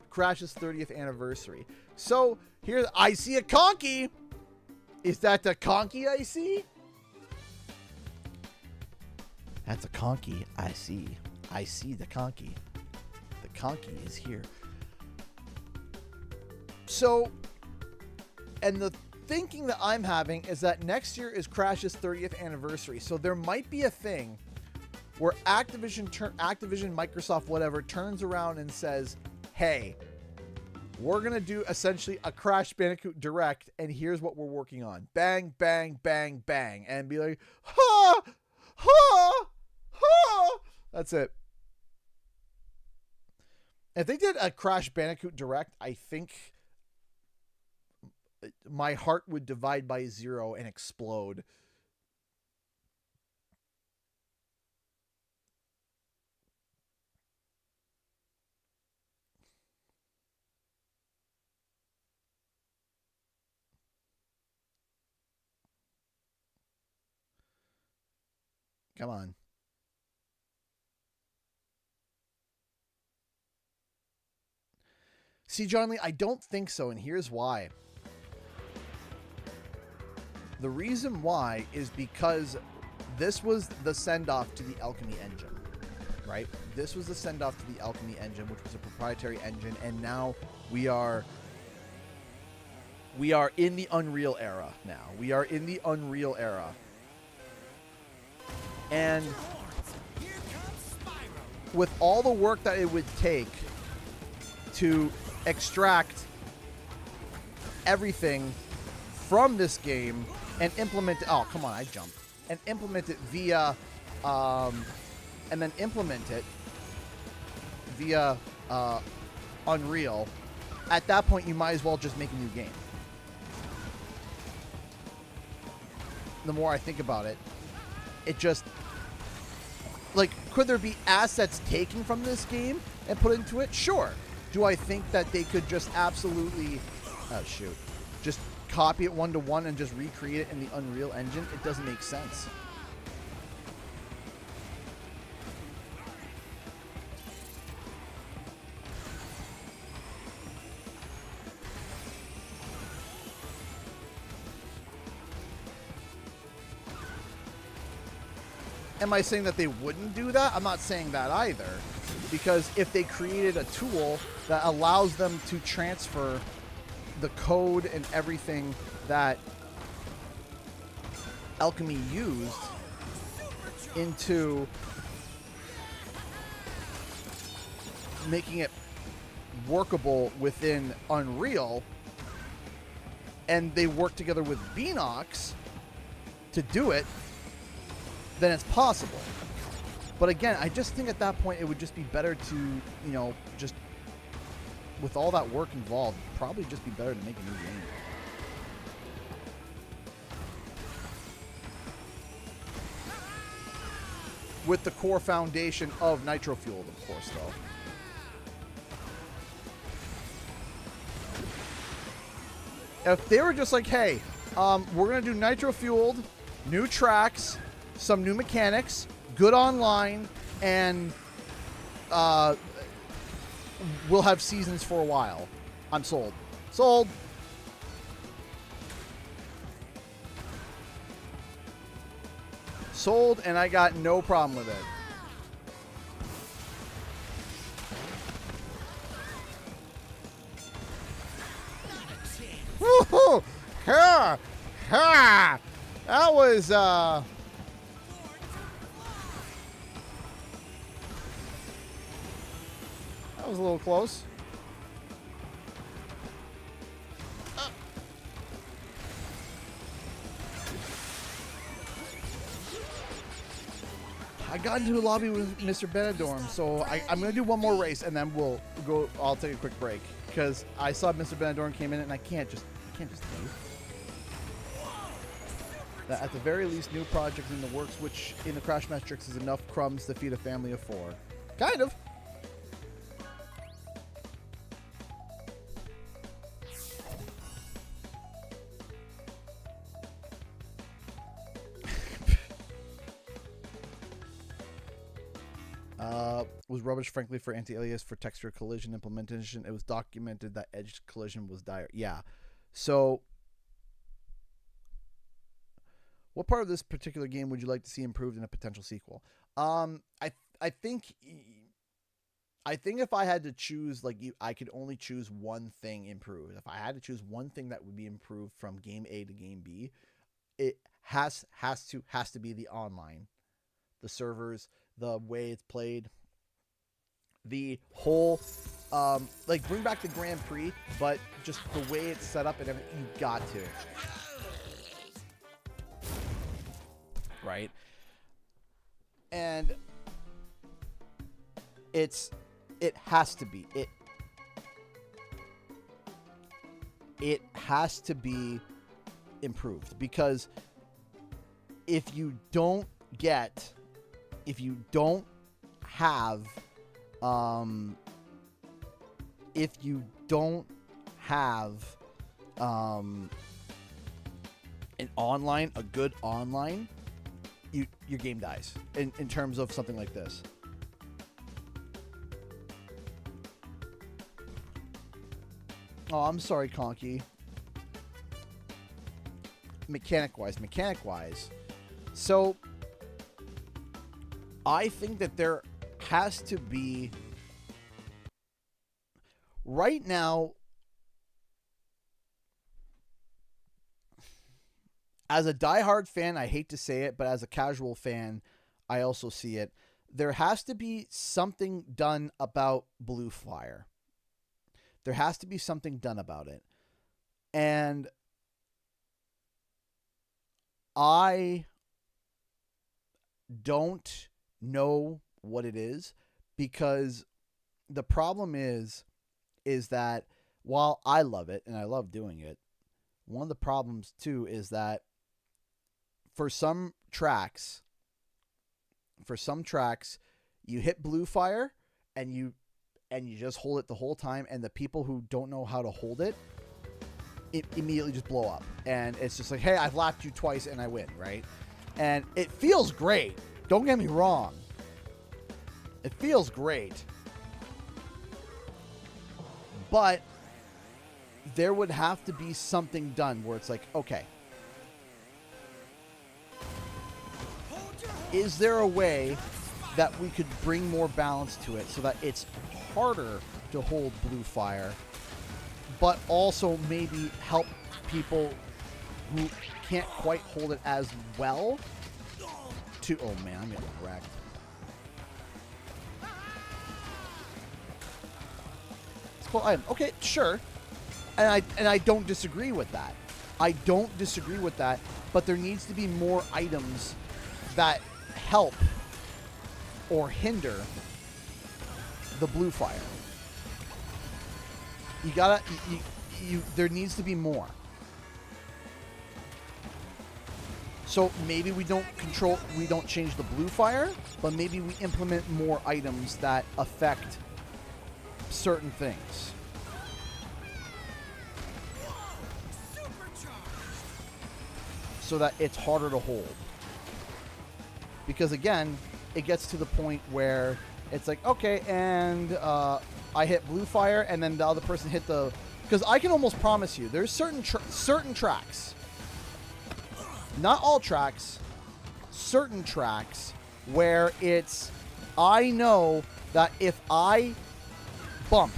Speaker 1: Crash's 30th anniversary. So here, I see a conky. Is that the conky I see? That's a conky I see. I see the conky. The conky is here. So, and the thinking that I'm having is that next year is Crash's 30th anniversary. So there might be a thing where Activision, Microsoft, whatever, turns around and says, hey, we're going to do essentially a Crash Bandicoot Direct, and here's what we're working on. Bang, bang, bang, bang. And be like, ha, ha, ha. That's it. If they did a Crash Bandicoot Direct, I think my heart would divide by 0 and explode. Come on. See, John Lee, I don't think so, and here's why. The reason why is because this was the send-off to the Alchemy engine, right? This was the send-off to the Alchemy engine, which was a proprietary engine, and now we are in the Unreal era now. We are in the Unreal era. And with all the work that it would take to extract everything from this game and implement it. Oh, come on, I jumped. And implement it via, and then implement it via Unreal. At that point, you might as well just make a new game. The more I think about it, it just, like, could there be assets taken from this game and put into it? Sure. Do I think that they could just absolutely, just copy it one-to-one and just recreate it in the Unreal Engine? It doesn't make sense. Am I saying that they wouldn't do that? I'm not saying that either. Because if they created a tool that allows them to transfer the code and everything that Alchemy used into making it workable within Unreal, and they work together with Beanox to do it, then it's possible. But again, I just think at that point it would just be better to, you know, just with all that work involved, probably just be better to make a new game. With the core foundation of Nitro Fueled, of course, though. If they were just like, hey, we're going to do Nitro Fueled, new tracks, some new mechanics, good online, and we'll have seasons for a while, I'm sold. Sold. Sold, and I got no problem with it. Woo-hoo! Ha! Ha! That was, that was a little close. I got into a lobby with Mr. Benidorm, so I'm going to do one more race, and then we'll go. I'll take a quick break, because I saw Mr. Benidorm came in, and I can't just leave. That at the very least, new projects in the works, which in the Crash metrics is enough crumbs to feed a family of 4. Kind of. Was rubbish, frankly, for anti-alias for texture collision implementation. It was documented that edge collision was dire. Yeah. So, what part of this particular game would you like to see improved in a potential sequel? I think if I had to choose, like, I could only choose one thing improved. If I had to choose one thing that would be improved from game A to game B, it has to be the online, the servers, the way it's played. The whole, like, bring back the Grand Prix, but just the way it's set up and everything, you got to. Right? And it has to be. it has to be improved, because if you don't have a good online, your game dies in terms of something like this. Oh, I'm sorry, Conky. Mechanic-wise. So, I think that there has to be... Right now, as a diehard fan, I hate to say it, but as a casual fan, I also see it. There has to be something done about Blue Fire. There has to be something done about it. And I don't know what it is, because the problem is that while I love it and I love doing it, one of the problems too is that for some tracks, you hit Blue Fire and you just hold it the whole time, and the people who don't know how to hold it immediately just blow up. And it's just like, hey, I've lapped you twice and I win, right? And it feels great. Don't get me wrong. It feels great. But there would have to be something done where it's like, okay, is there a way that we could bring more balance to it so that it's harder to hold Blue Fire, but also maybe help people who can't quite hold it as well to... Oh man, I'm getting wrecked. Okay, sure. And I don't disagree with that. But there needs to be more items that help or hinder the Blue Fire. There needs to be more. So maybe we don't change the Blue Fire, but maybe we implement more items that affect certain things. So that it's harder to hold. Because again, it gets to the point where it's like, okay, and I hit Blue Fire, and then the other person hit the... Because I can almost promise you, there's certain tracks, not all tracks, certain tracks, where it's... I know that if I bump,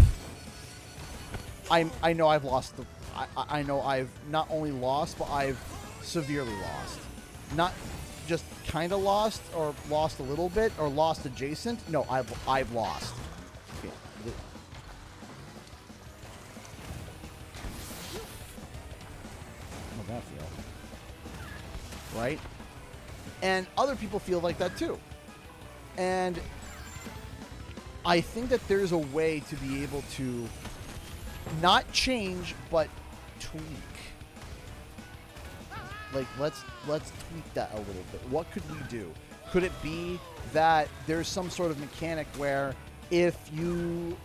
Speaker 1: I know I've lost the... I know I've not only lost, but I've severely lost. Not just kind of lost, or lost a little bit, or lost adjacent. No, I've lost. Okay. How's that feel? Right? And other people feel like that too. And I think that there's a way to be able to not change, but tweak. Like, let's tweak that a little bit. What could we do? Could it be that there's some sort of mechanic where if you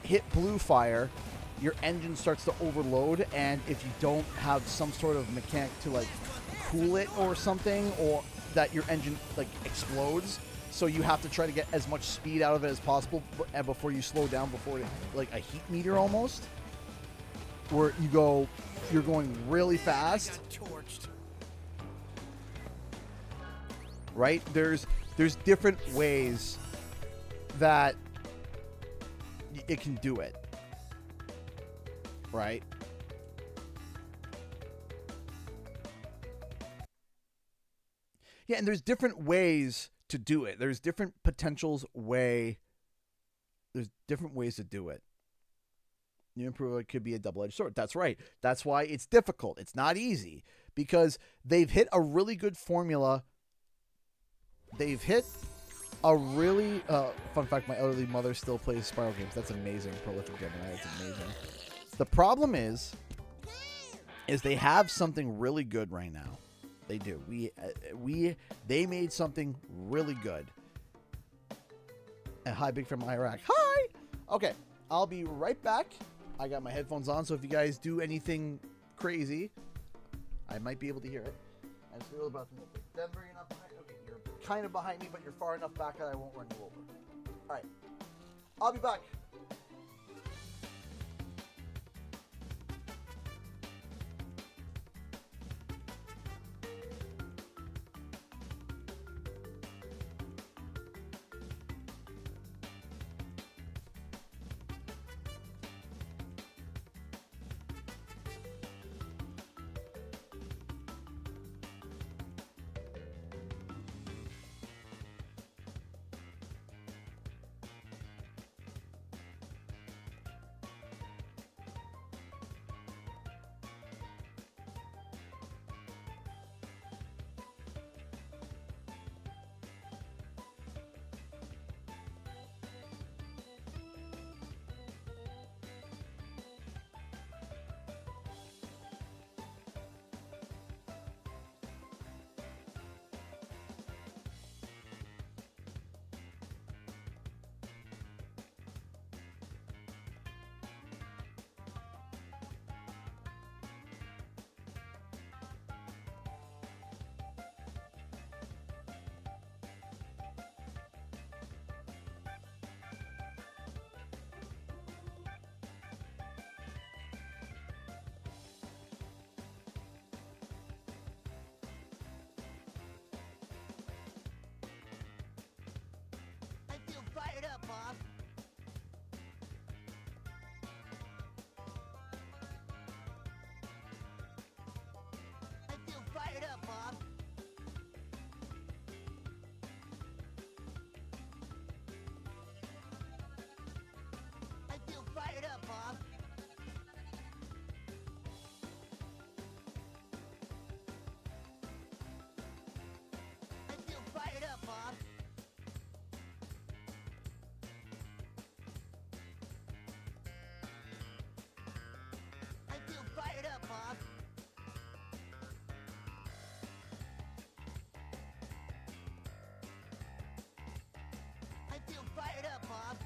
Speaker 1: hit Blue Fire, your engine starts to overload, and if you don't have some sort of mechanic to like cool it or something, or that your engine like explodes, so you have to try to get as much speed out of it as possible before you slow down, before it, like a heat meter almost, where you're going really fast, right? There's different ways that it can do it, right? Yeah, and there's different ways to do it. There's different there's different ways to do it. New Imperfect could be a double-edged sword. That's right. That's why it's difficult. It's not easy, because they've hit a really good formula. They've hit a really... fun fact, my elderly mother still plays Spiral games. That's amazing. Prolific Gemini. That's amazing. The problem is they have something really good right now. They do. They made something really good. Hi, Big from Iraq. Hi. Okay, I'll be right back. I got my headphones on, so if you guys do anything crazy, I might be able to hear it. I'm just going to go to the bathroom. Denver, you're not behind. Okay, you're kind of behind me, but you're far enough back that I won't run you over. All right, I'll be back.
Speaker 2: Fired up, Bob. I feel fired up, Bob. I feel fired up, Bob. I feel fired up, Bob. Fired up, Bob. I feel fired up, Bob.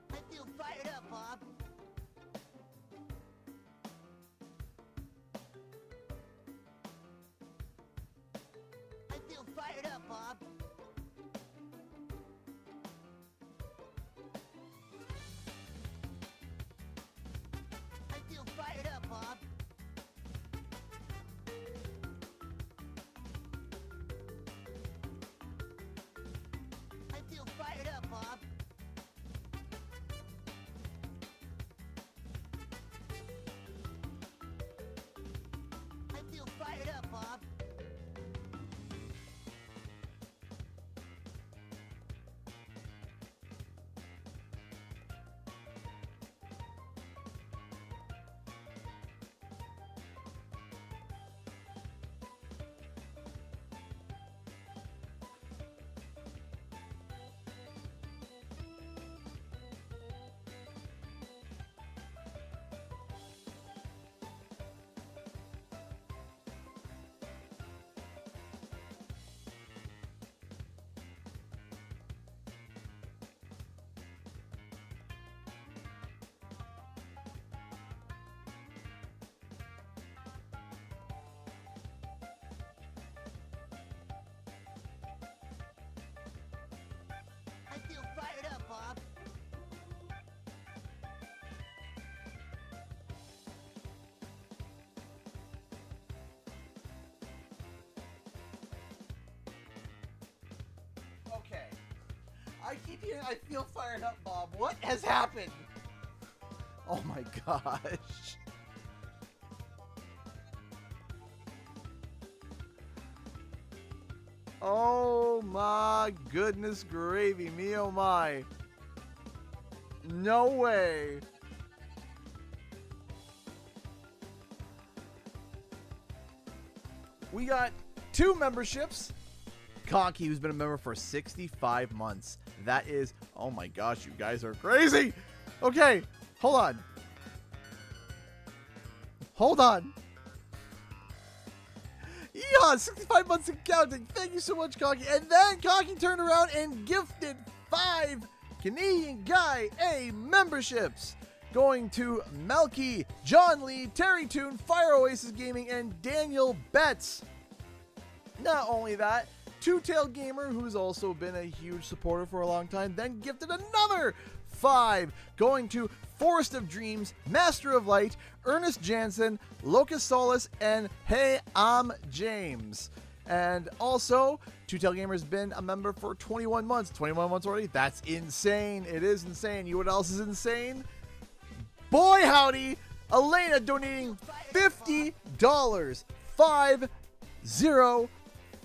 Speaker 2: I feel fired up, Bob. I feel fired up, Bob. I feel fired up, Bob. I feel fired up, Bob. I feel fired up, Bob.
Speaker 1: I keep hearing, I feel fired up, Bob. What has happened? Oh my gosh. Oh my goodness gravy, me oh my. No way. We got 2 memberships. Conky, who's been a member for 65 months. That is, oh my gosh, you guys are crazy. Okay, hold on. Hold on. Yeah, 65 months and counting. Thank you so much, Conky. And then Conky turned around and gifted 5 Canadian Guy A memberships. Going to Melky, John Lee, Terry Toon, Fire Oasis Gaming, and Daniel Betts. Not only that, Two Tail Gamer, who's also been a huge supporter for a long time, then gifted another 5, going to Forest of Dreams, Master of Light, Ernest Jansen, Locust Solace, and Hey, I'm James. And also, Two Tail Gamer's been a member for 21 months. 21 months already? That's insane. It is insane. You know what else is insane? Boy howdy, Elena donating $50.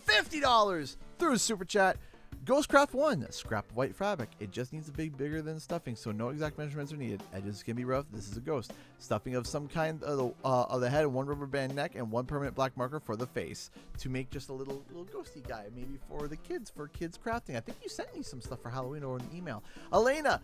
Speaker 1: $50 through Super Chat. Ghostcraft 1, scrap of white fabric. It just needs to be bigger than stuffing, so no exact measurements are needed. Edges can be rough. This is a ghost. Stuffing of some kind of the head, 1 rubber band neck, and 1 permanent black marker for the face to make just a little ghosty guy, maybe for the kids, for kids crafting. I think you sent me some stuff for Halloween over an email. Elena,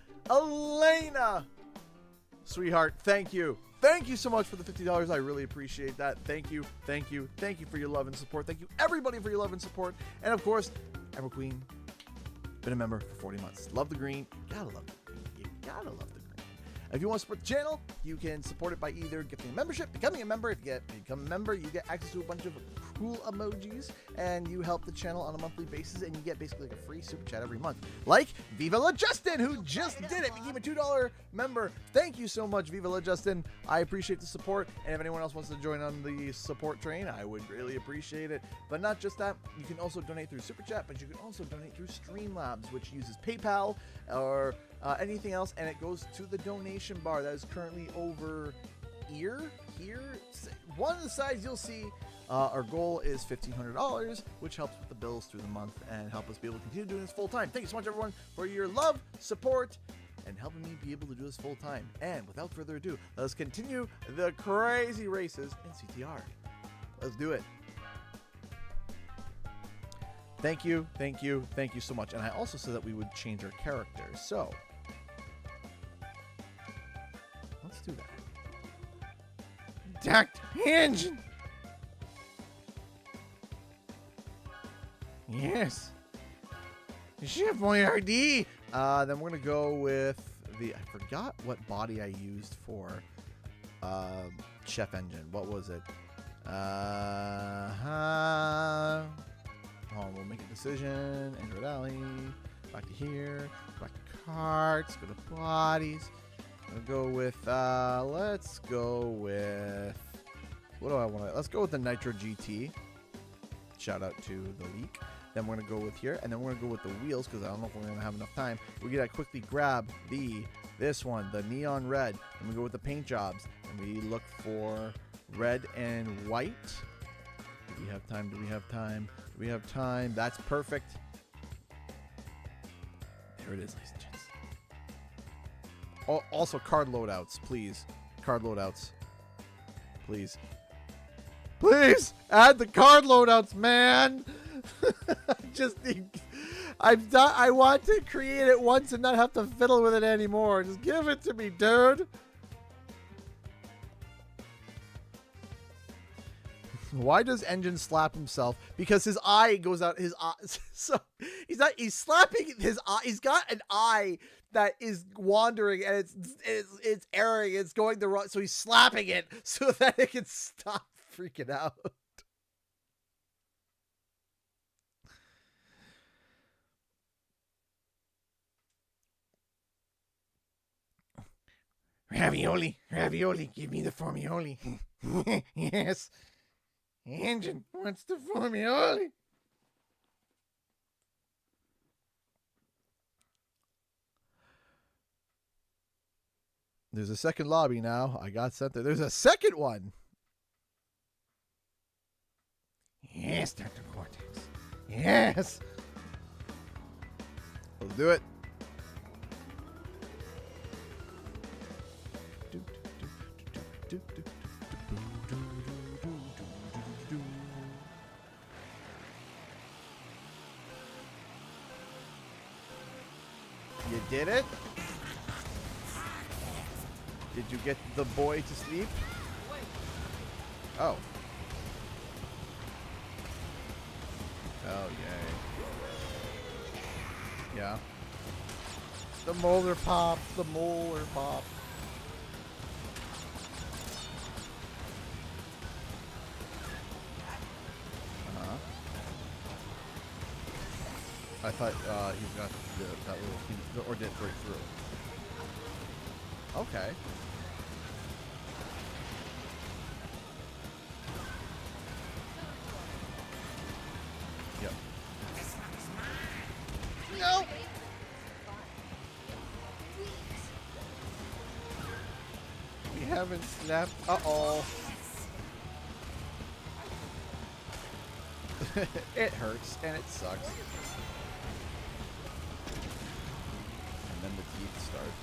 Speaker 1: sweetheart, thank you. Thank you so much for the $50. I really appreciate that. Thank you, thank you, thank you for your love and support. Thank you, everybody, for your love and support. And of course, Emerald Queen, been a member for 40 months. Love the green. Gotta love the green. You gotta love the green. If you want to support the channel, you can support it by either gifting a membership, becoming a member. If you become a member, you get access to a bunch of cool emojis, and you help the channel on a monthly basis, and you get basically like a free super chat every month. Like Viva La Justin, who just did it, became a $2 member. Thank you so much, Viva La Justin. I appreciate the support, and if anyone else wants to join on the support train, I would really appreciate it. But not just that, you can also donate through super chat, but you can also donate through Streamlabs, which uses PayPal or anything else, and it goes to the donation bar that is currently over here. One of the sides you'll see. Our goal is $1,500, which helps with the bills through the month and help us be able to continue doing this full time. Thank you so much, everyone, for your love, support, and helping me be able to do this full time. And without further ado, let's continue the crazy races in CTR. Let's do it. Thank you, thank you, thank you so much. And I also said that we would change our characters, so let's do that. Duct engine. Yes. Chef Boyardee. Then we're gonna go with the. I forgot what body I used for Chef Engine. What was it? Hold on, we'll make a decision. Android Alley. Back to here. Back to carts. Go to bodies. I'm gonna go with. Let's go with. What do I want? Let's go with the Nitro GT. Shout out to the leak. Then we're going to go with here, and then we're going to go with the wheels, because I don't know if we're going to have enough time. We're going to quickly grab this one, the neon red, and we go with the paint jobs, and we look for red and white. Do we have time? Do we have time? Do we have time? That's perfect. There it is, ladies and gents. Oh, also, card loadouts, please. Card loadouts. Please. Please! Add the card loadouts, man! I want to create it once and not have to fiddle with it anymore. Just give it to me, dude. Why does Engine slap himself? Because his eye goes out. His eye. So he's slapping his eye. He's got an eye that is wandering and it's erring. It's going the wrong. So he's slapping it so that it can stop freaking out. Ravioli, give me the formioli. Yes. Engine wants the formioli. There's a second lobby now. I got sent there. There's a second one. Yes, Dr. Cortex. Yes. Let's do it. You did it? Did you get the boy to sleep? Oh. Oh, yay. Yeah. The molar pops, the molar pop. I thought he's got that little, or did it break through? Okay. Yep. No. We haven't snapped. Uh-oh. It hurts and it sucks. And then the teeth start.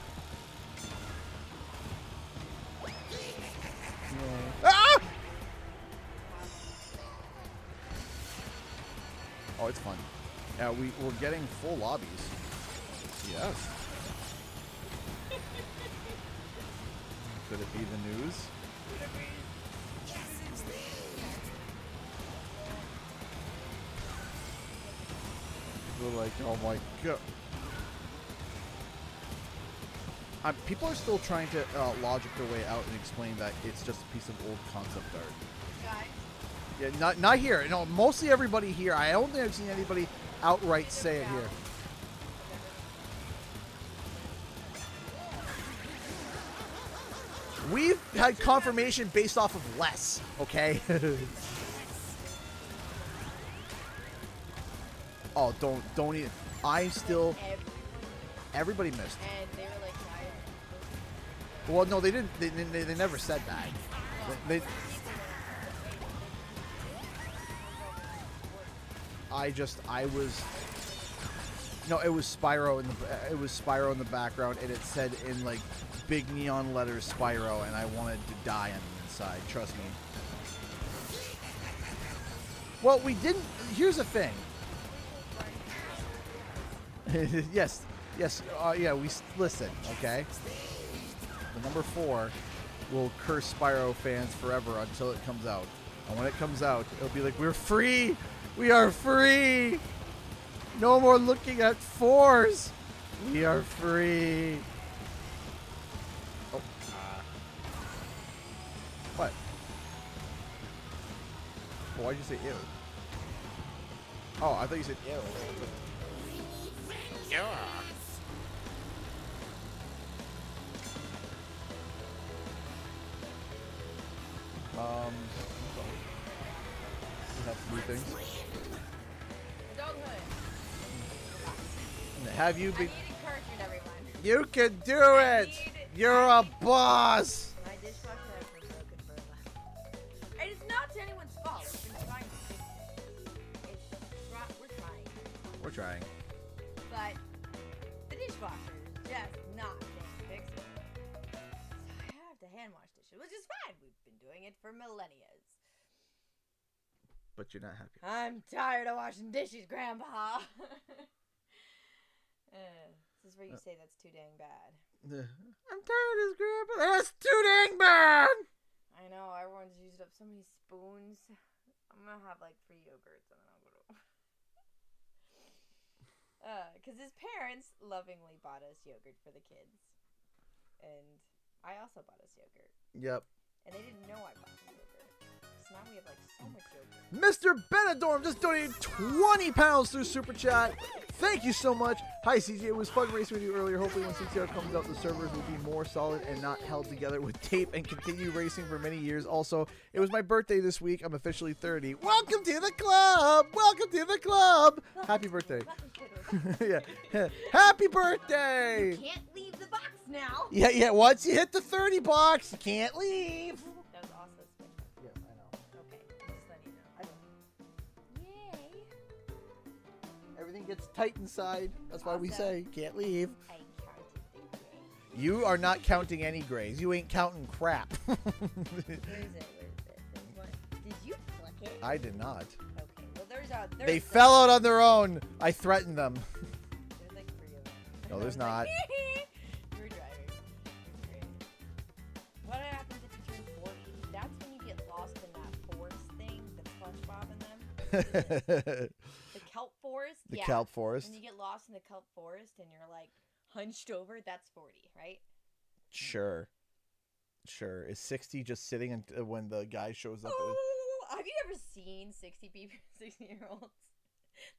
Speaker 1: Yeah. Ah! Oh, it's fun. Yeah, we're getting full lobbies. Yes. Could it be the news? People are like, oh my god. People are still trying to logic their way out and explain that it's just a piece of old concept art. Guys. Yeah, not here. No, mostly everybody here. I don't think I've seen anybody outright say it here. We've had confirmation based off of less, okay? Oh, don't even. I still. Everybody missed.
Speaker 3: And they were like, why?
Speaker 1: Well, no, they didn't. They never said that. They I was. No, it was Spyro in the background, and it said in like big neon letters Spyro, and I wanted to die on the inside. Trust me. Well, we didn't. Here's the thing. Yes. Yeah. We listen. Okay. The number 4 will curse Spyro fans forever until it comes out, and when it comes out, it'll be like, we're free. We are free. No more looking at 4s. We are free. Oh. What? Well, why'd you say ew? Oh, I thought you said ew. Yeah. We have 3 things. Have you been?
Speaker 3: I need encouragement, everyone.
Speaker 1: You can do it. You're a boss.
Speaker 3: My dishwasher has been broken for a while. And it's not anyone's fault. We've been trying to fix it. We're trying.
Speaker 1: We're trying.
Speaker 3: But the dishwasher is just not being fixed. So I have to hand wash dishes, which is fine. We've been doing it for millennia.
Speaker 1: But you're not happy.
Speaker 3: I'm tired of washing dishes, Grandpa. This is where you say that's too dang bad.
Speaker 1: I'm tired of this, Grandpa. That's too dang bad.
Speaker 3: I know, everyone's used up so many spoons. I'm gonna have like 3 yogurts and then I'll go to... Because his parents lovingly bought us yogurt for the kids. And I also bought us yogurt.
Speaker 1: Yep.
Speaker 3: And they didn't know I bought the yogurt. So now we have like so much yogurt.
Speaker 1: Mr. Benadorm just donated 20 pounds through Super Chat. Thank you so much. Hi, CJ. It was fun racing with you earlier. Hopefully when CTR comes out, the servers will be more solid and not held together with tape and continue racing for many years. Also, it was my birthday this week. I'm officially 30. Welcome to the club. Welcome to the club. Happy birthday. Yeah. Happy birthday.
Speaker 3: You can't leave the box now.
Speaker 1: Yeah, yeah. Once you hit the 30 box, you can't leave.
Speaker 3: That was also a switch.
Speaker 1: Yeah, I know.
Speaker 3: Okay, I'm just letting you know. Yay.
Speaker 1: Everything gets tight inside. That's why we
Speaker 3: Awesome.
Speaker 1: say can't leave.
Speaker 3: I counted the gray.
Speaker 1: You are not counting any grays. You ain't counting crap.
Speaker 3: Where is it? Where is it? There's one. Did you click it?
Speaker 1: I did not.
Speaker 3: Okay, well there's a.
Speaker 1: They fell out on their own. I threatened them.
Speaker 3: There's like 3 of them.
Speaker 1: No, there's
Speaker 3: I was
Speaker 1: not.
Speaker 3: like, you were driving. It's great. What happens if you turn 40? That's when you get lost in that forest thing, the SpongeBob in them. The kelp forest?
Speaker 1: The
Speaker 3: Yeah.
Speaker 1: kelp forest.
Speaker 3: When you get lost in the kelp forest and you're like hunched over, that's 40, right?
Speaker 1: Sure. Sure. Is 60 just sitting when the guy shows up?
Speaker 3: Oh, have you ever seen 60 people, 60-year-olds?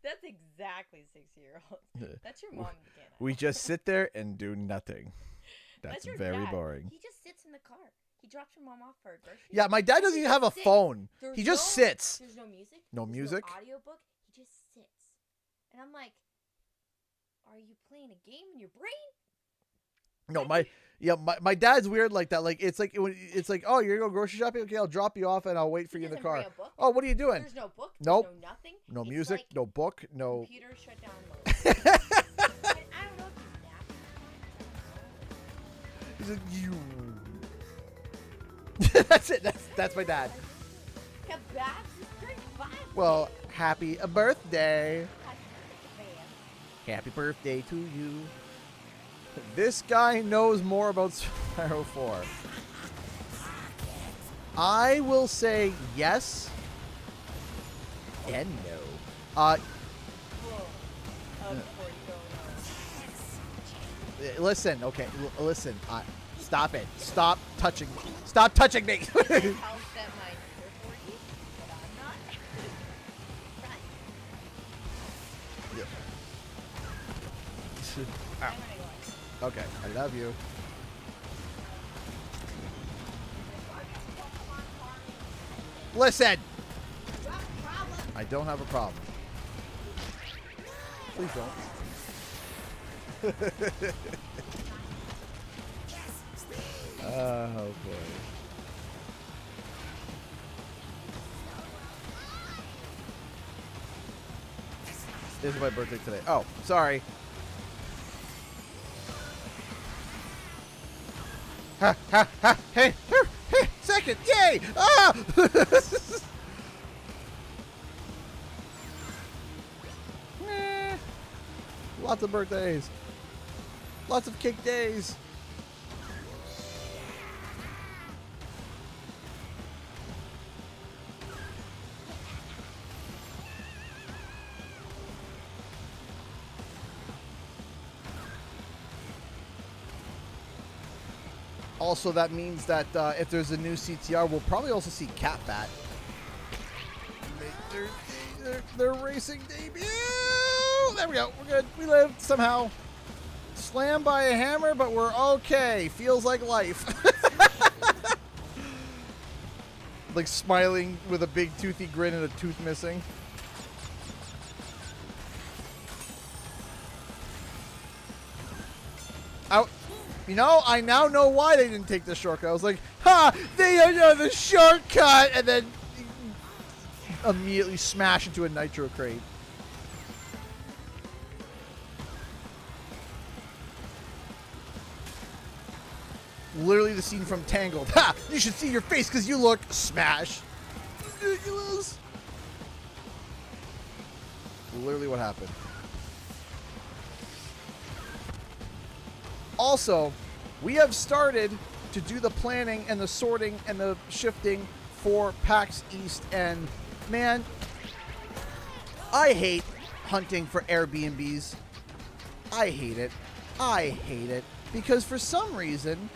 Speaker 3: That's exactly 60-year-olds. That's your mom in the can.
Speaker 1: We just sit there and do nothing. That's
Speaker 3: your
Speaker 1: very
Speaker 3: dad.
Speaker 1: boring.
Speaker 3: He just sits in the car. He drops your mom off for a grocery.
Speaker 1: Yeah, my dad doesn't even have a
Speaker 3: Sits.
Speaker 1: phone.
Speaker 3: There's
Speaker 1: He just
Speaker 3: no-
Speaker 1: sits.
Speaker 3: There's no music.
Speaker 1: No
Speaker 3: There's
Speaker 1: music?
Speaker 3: No audiobook. He just sits. And I'm like, are you playing a game in your brain?
Speaker 1: No, my dad's weird like that. Like it's like oh, you're gonna go grocery shopping. Okay, I'll drop you off and I'll wait for
Speaker 3: He
Speaker 1: you in the
Speaker 3: doesn't
Speaker 1: car.
Speaker 3: bring a book.
Speaker 1: Oh, what are you doing?
Speaker 3: There's no book.
Speaker 1: Nope.
Speaker 3: There's no nothing.
Speaker 1: No
Speaker 3: It's
Speaker 1: music,
Speaker 3: like
Speaker 1: no book, no.
Speaker 3: computer shut down mode. I don't know if he's napping.
Speaker 1: He's like, you. That's it. That's my dad.
Speaker 3: Come back. He's 35.
Speaker 1: Well, happy birthday.
Speaker 3: Man.
Speaker 1: Happy birthday to you. This guy knows more about Spyro 4. I will say yes and no.
Speaker 3: Whoa.
Speaker 1: Listen, okay, listen. Stop it. Stop touching me. Stop touching me.
Speaker 3: It helps that my Nitro 40, but I'm not. Right. I'm gonna go.
Speaker 1: Okay, I love you. Listen, I don't have a problem. Please don't. Oh boy. This is my birthday today. Oh, sorry. Ha ha ha! Hey, hey, second! Yay! Ah! Meh. Lots of birthdays. Lots of cake days. Also, that means that if there's a new CTR, we'll probably also see Catbat. Their racing debut! There we go. We're good. We lived somehow. Slammed by a hammer, but we're okay. Feels like life. Like smiling with a big toothy grin and a tooth missing. Out. You know, I now know why they didn't take the shortcut. I was like, ha! They don't know the shortcut! And then immediately smash into a Nitro crate. Literally the scene from Tangled. Ha! You should see your face because you look smash. Ridiculous. Literally what happened. Also, we have started to do the planning and the sorting and the shifting for PAX East. And man, I hate hunting for Airbnbs. I hate it. I hate it. Because for some reason,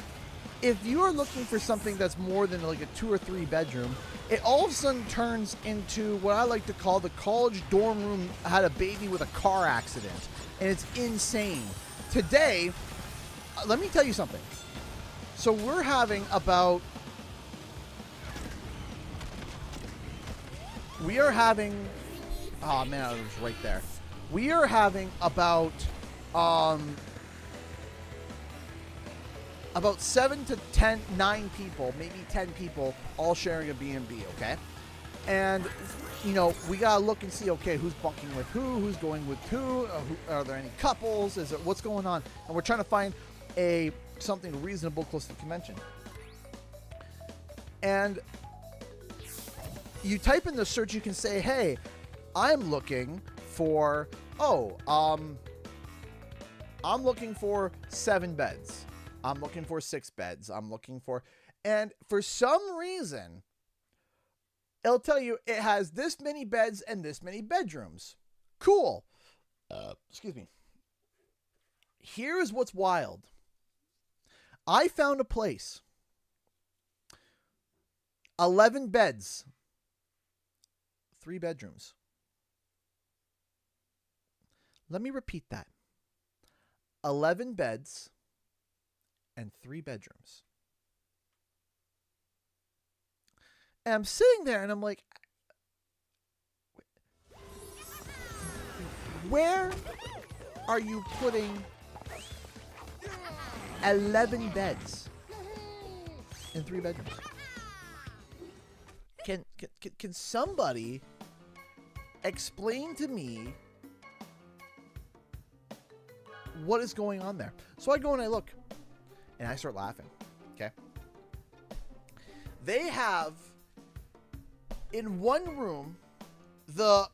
Speaker 1: if you are looking for something that's more than like a 2 or 3 bedroom, it all of a sudden turns into what I like to call the college dorm room had a baby with a car accident. And it's insane. Today, let me tell you something. So we're having about... We are having... Oh man, it was right there. We are having about... about 7 to 10, 9 people, maybe 10 people, all sharing a B&B, okay? And, you know, we got to look and see, okay, who's bunking with who's going with who, are there any couples, what's going on? And we're trying to find something reasonable close to the convention. And you type in the search, you can say, hey, I'm looking for, I'm looking for 7 beds. I'm looking for 6 beds. I'm looking for, and for some reason, it'll tell you it has this many beds and this many bedrooms. Cool. Excuse me. Here's what's wild. I found a place. 11 beds. 3 bedrooms. Let me repeat that. 11 beds and 3 bedrooms. And I'm sitting there and I'm like, where are you putting 11 beds and 3 bedrooms? Can somebody explain to me what is going on there? So I go and I look and I start laughing. Okay. They have in one room the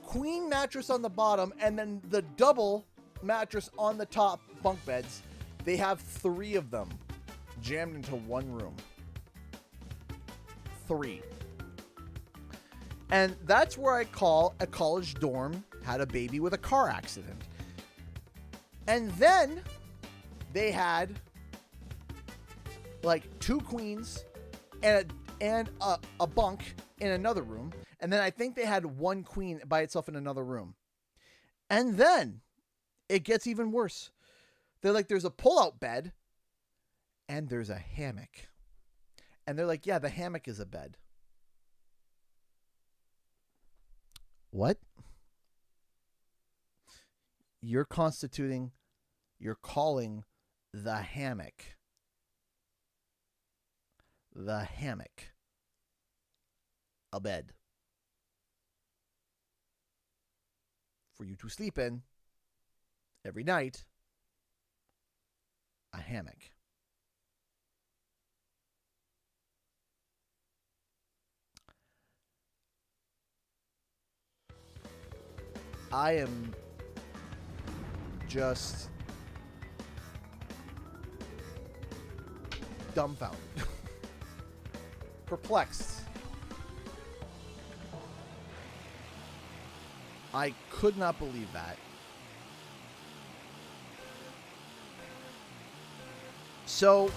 Speaker 1: queen mattress on the bottom and then the double mattress on the top bunk beds. They have 3 of them jammed into one room. 3. And that's where I call a college dorm had a baby with a car accident. And then they had like 2 queens and a bunk in another room. And then I think they had 1 queen by itself in another room. And then it gets even worse. They're like, there's a pull-out bed and there's a hammock. And they're like, yeah, the hammock is a bed. What? You're calling the hammock a bed for you to sleep in every night. A hammock. I am just dumbfounded. Perplexed. I could not believe that. So,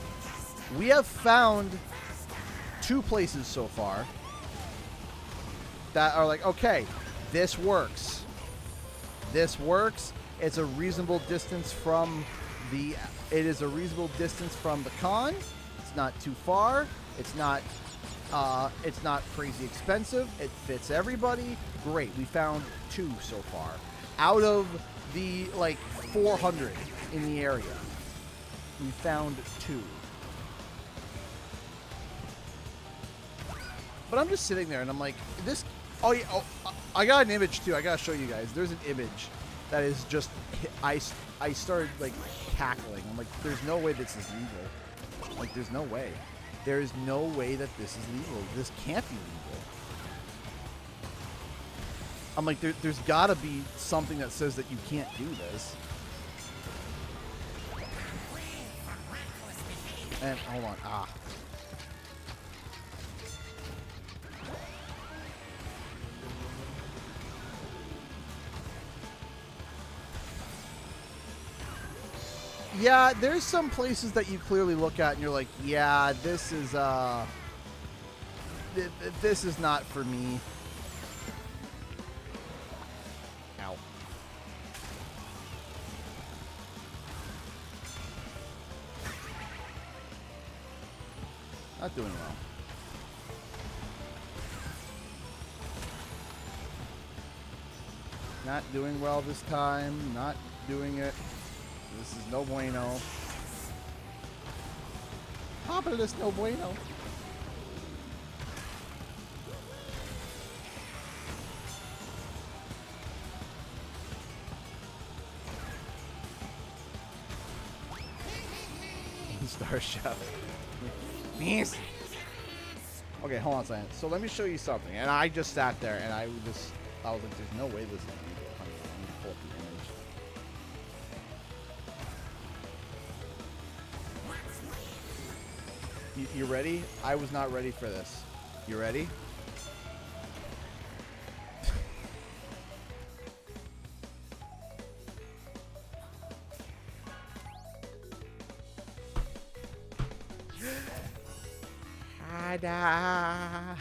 Speaker 1: we have found 2 places so far that are like, okay, this works. This works. It's a reasonable distance from the con. It's not too far. It's not crazy expensive. It fits everybody. Great. We found 2 so far out of the like 400 in the area. We found 2. But I'm just sitting there and I'm like, this. Oh yeah. Oh, I got an image too. I gotta show you guys. There's an image that is just. I started like cackling. I'm like, there's no way this is legal. Like, there's no way. There is no way that this is legal. This can't be legal. I'm like, there's got to be something that says that you can't do this. And hold on. Yeah, there's some places that you clearly look at and you're like, yeah, this is not for me. Ow. Not doing well. Not doing well this time. Not doing it. This is no bueno. Populous no bueno. Star Chef. Yes. Okay, hold on a second. So let me show you something. And I just sat there and I was like, there's no way this is going to be 100. I'm going to pull up the image. You ready? I was not ready for this. You ready? Ta-da!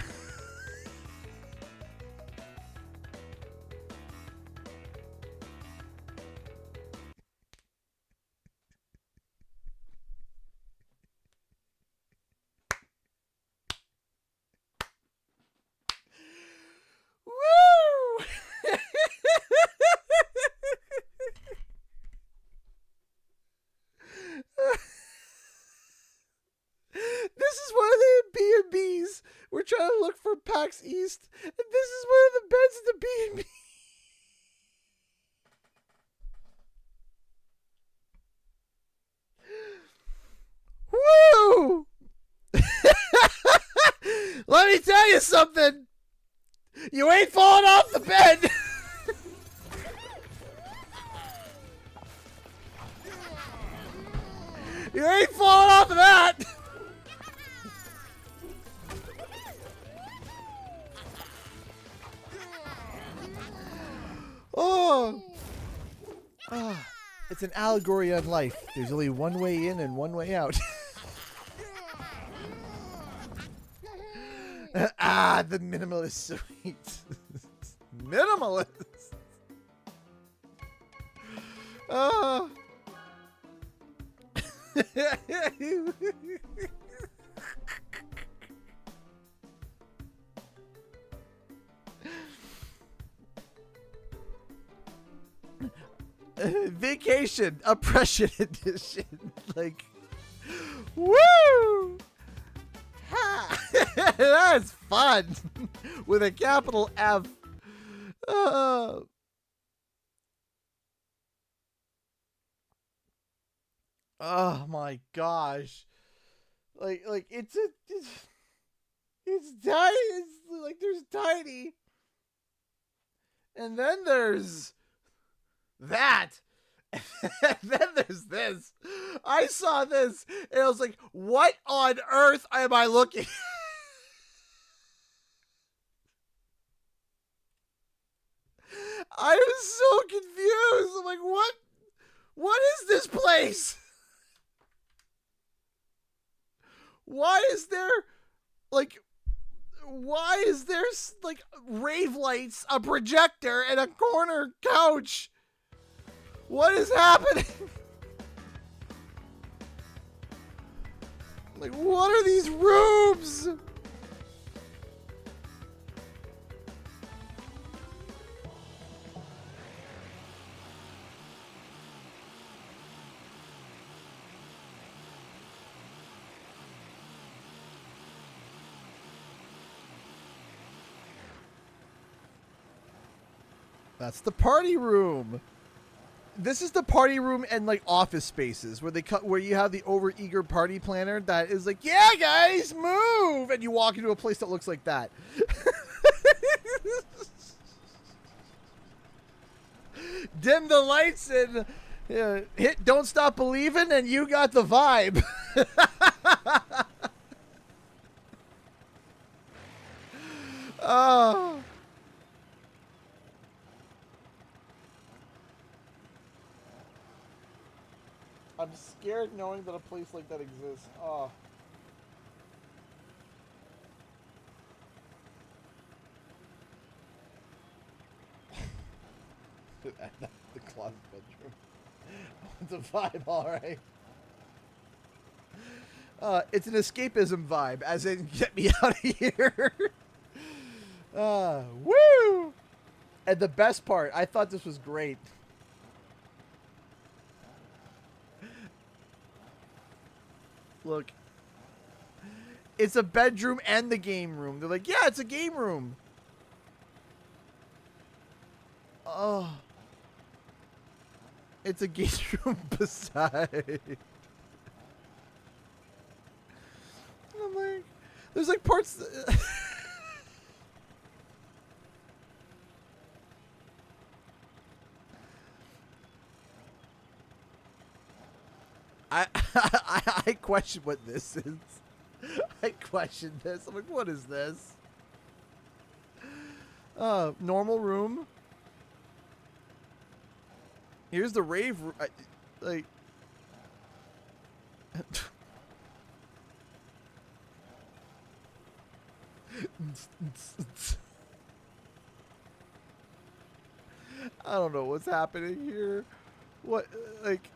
Speaker 1: Woo! This is one of the B&Bs. We're trying to look for PAX East, and this is one of the beds in the B&B. Woo! Let me tell you something. You ain't falling off the bed. You ain't falling off of that. Oh. It's an allegory on life. There's only one way in and one way out. The minimalist sweet. Minimalist. Oh. Vacation Oppression Edition. Like, woo! Ha! That's fun. With a capital F. Oh my gosh. Like it's tiny. It's like there's tiny. And then there's that. And then there's this. I saw this and I was like, what on earth am I looking at? I was so confused. I'm like, what is this place? Why is there like rave lights, a projector, and a corner couch? What is happening? Like, what are these rooms? That's the party room. This is the party room and like office spaces where you have the overeager party planner that is like, yeah, guys, move, and you walk into a place that looks like that. Dim the lights and hit "Don't Stop Believing," and you got the vibe. Oh. I'm scared knowing that a place like that exists. Oh. The closet bedroom. It's a vibe, alright. It's an escapism vibe, as in, get me out of here. Woo! And the best part, I thought this was great. Look. It's a bedroom and the game room. They're like, yeah, it's a game room. Oh. It's a game room beside. I'm like, there's like parts. I question what this is. I question this. I'm like, what is this? Normal room. Here's the rave. Like. I don't know what's happening here. What, like.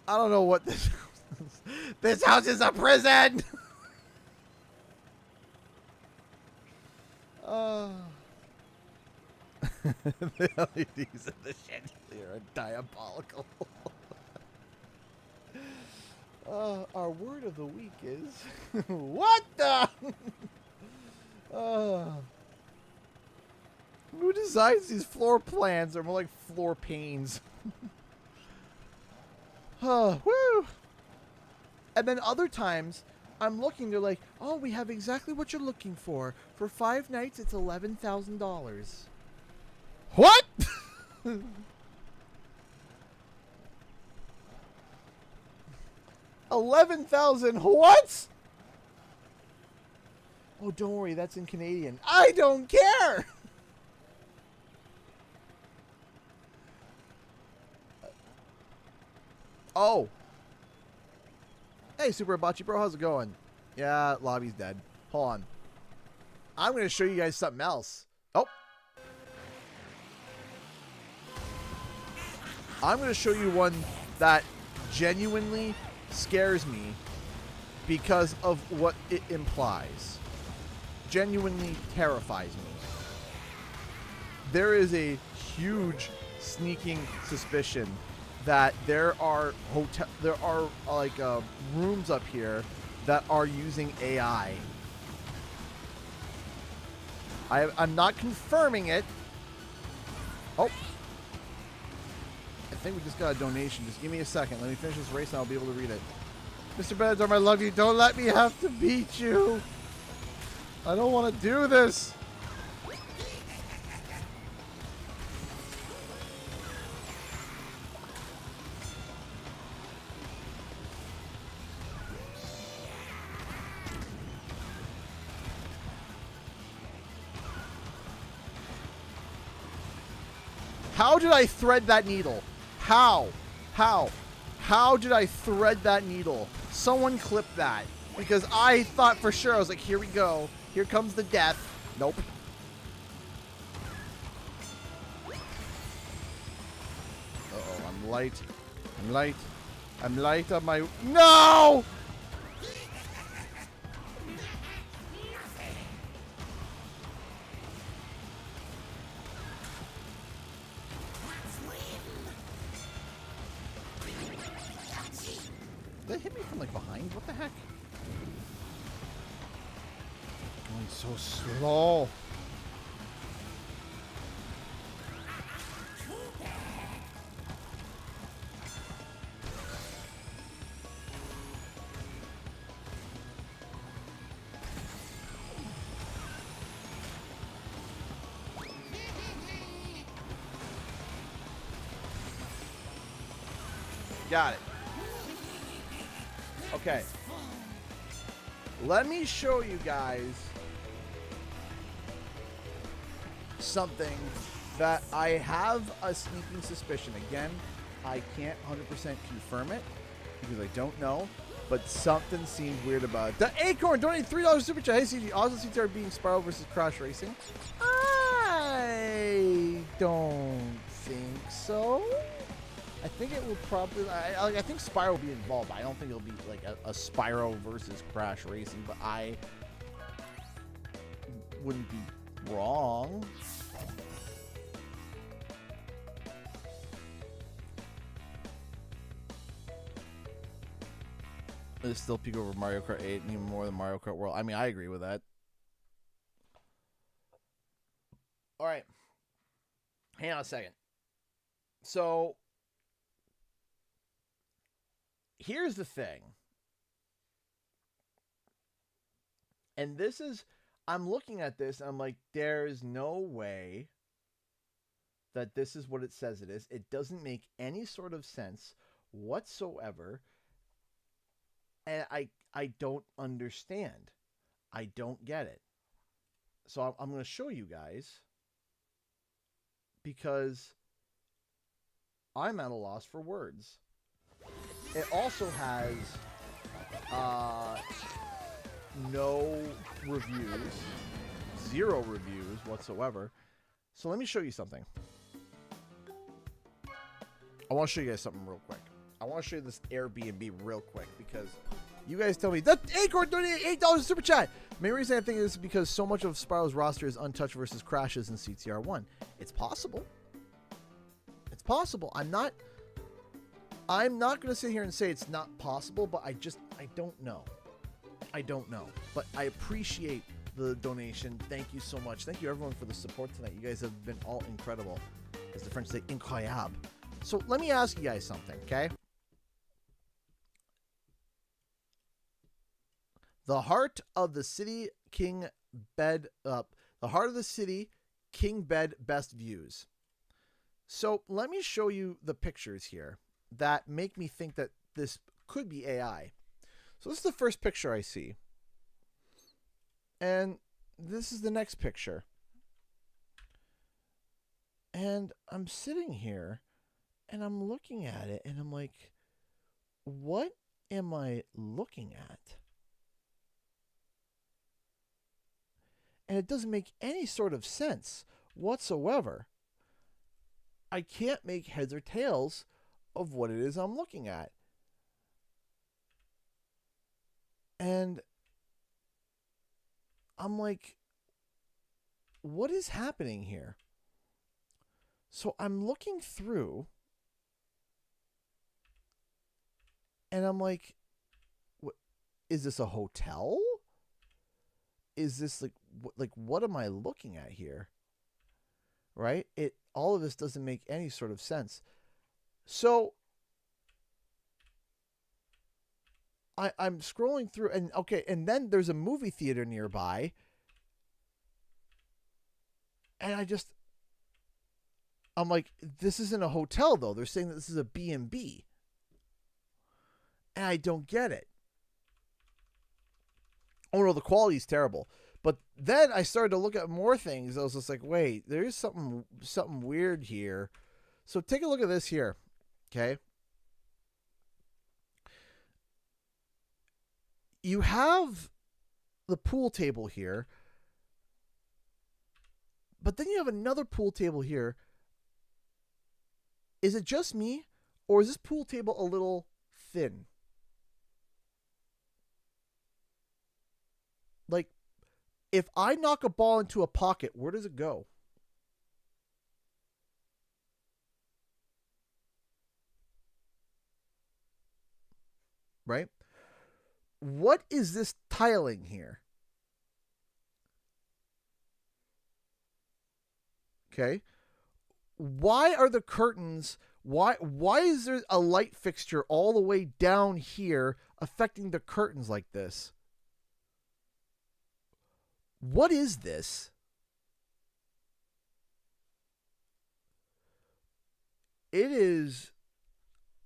Speaker 1: I don't know what this. This house is a prison. The LEDs in the chandelier are diabolical. Our word of the week is what the? Who designs these floor plans? They're more like floor panes. Woo! And then other times, I'm looking, they're like, oh, we have exactly what you're looking for. For 5 nights, it's $11,000. What? $11,000 what? Oh, don't worry, that's in Canadian. I don't care! Oh. Hey, Super Hibachi Bro, how's it going? Yeah, lobby's dead. Hold on. I'm going to show you guys something else. Oh. I'm going to show you one that genuinely scares me because of what it implies. Genuinely terrifies me. There is a huge sneaking suspicion that there are rooms up here that are using AI. I'm not confirming it. Oh. I think we just got a donation. Just give me a second. Let me finish this race and I'll be able to read it. Mr. Benadorm, I love you. Don't let me have to beat you. I don't want to do this. How did I thread that needle? How? How did I thread that needle? Someone clip that. Because I thought for sure, I was like, here we go. Here comes the death. Nope. Uh-oh, I'm light. I'm light. I'm light on my... No! Did that hit me from like behind? What the heck? Going so slow. Got it. Okay. Let me show you guys something that I have a sneaking suspicion. Again, I can't 100% confirm it because I don't know, but something seems weird about it. The Acorn donated $3 super chat. Hey, CG, also CTR being Spiral versus Crash Racing. I don't think so. I think it will probably. I think Spyro will be involved. I don't think it'll be like a Spyro versus Crash Racing, but I wouldn't be wrong. It's still peak over Mario Kart 8 and even more than Mario Kart World. I mean, I agree with that. All right. Hang on a second. So, here's the thing. And this is, I'm looking at this, and I'm like, there's no way that this is what it says it is. It doesn't make any sort of sense whatsoever. And I don't understand. I don't get it. So I'm going to show you guys, because I'm at a loss for words. It also has no reviews, 0 reviews whatsoever. So let me show you something. I want to show you guys something real quick. I want to show you this Airbnb real quick, because you guys tell me that Acorn donated $8 super chat. The main reason I think is because so much of Spiral's roster is untouched versus crashes in CTR 1. It's possible. It's possible. I'm not going to sit here and say it's not possible, but I don't know. I don't know. But I appreciate the donation. Thank you so much. Thank you everyone for the support tonight. You guys have been all incredible. As the French say, incroyable. So let me ask you guys something, okay? The heart of the city, king bed up. The heart of the city, king bed, best views. So let me show you the pictures here that make me think that this could be AI. So this is the first picture I see. And this is the next picture. And I'm sitting here and I'm looking at it and I'm like, what am I looking at? And it doesn't make any sort of sense whatsoever. I can't make heads or tails of what it is I'm looking at. And I'm like, what is happening here? So I'm looking through and I'm like, what, is this a hotel? Is this like what am I looking at here? Right? All of this doesn't make any sort of sense. So I'm scrolling through and okay, and then there's a movie theater nearby. And I'm like, this isn't a hotel though. They're saying that this is a B&B. And I don't get it. Oh no, the quality's terrible. But then I started to look at more things. I was just like, wait, there's something weird here. So take a look at this here. Okay. You have the pool table here. But then you have another pool table here. Is it just me? Or is this pool table a little thin? Like, if I knock a ball into a pocket, where does it go? Right? What is this tiling here? Okay. Why are the curtains... Why is there a light fixture all the way down here affecting the curtains like this? What is this? It is,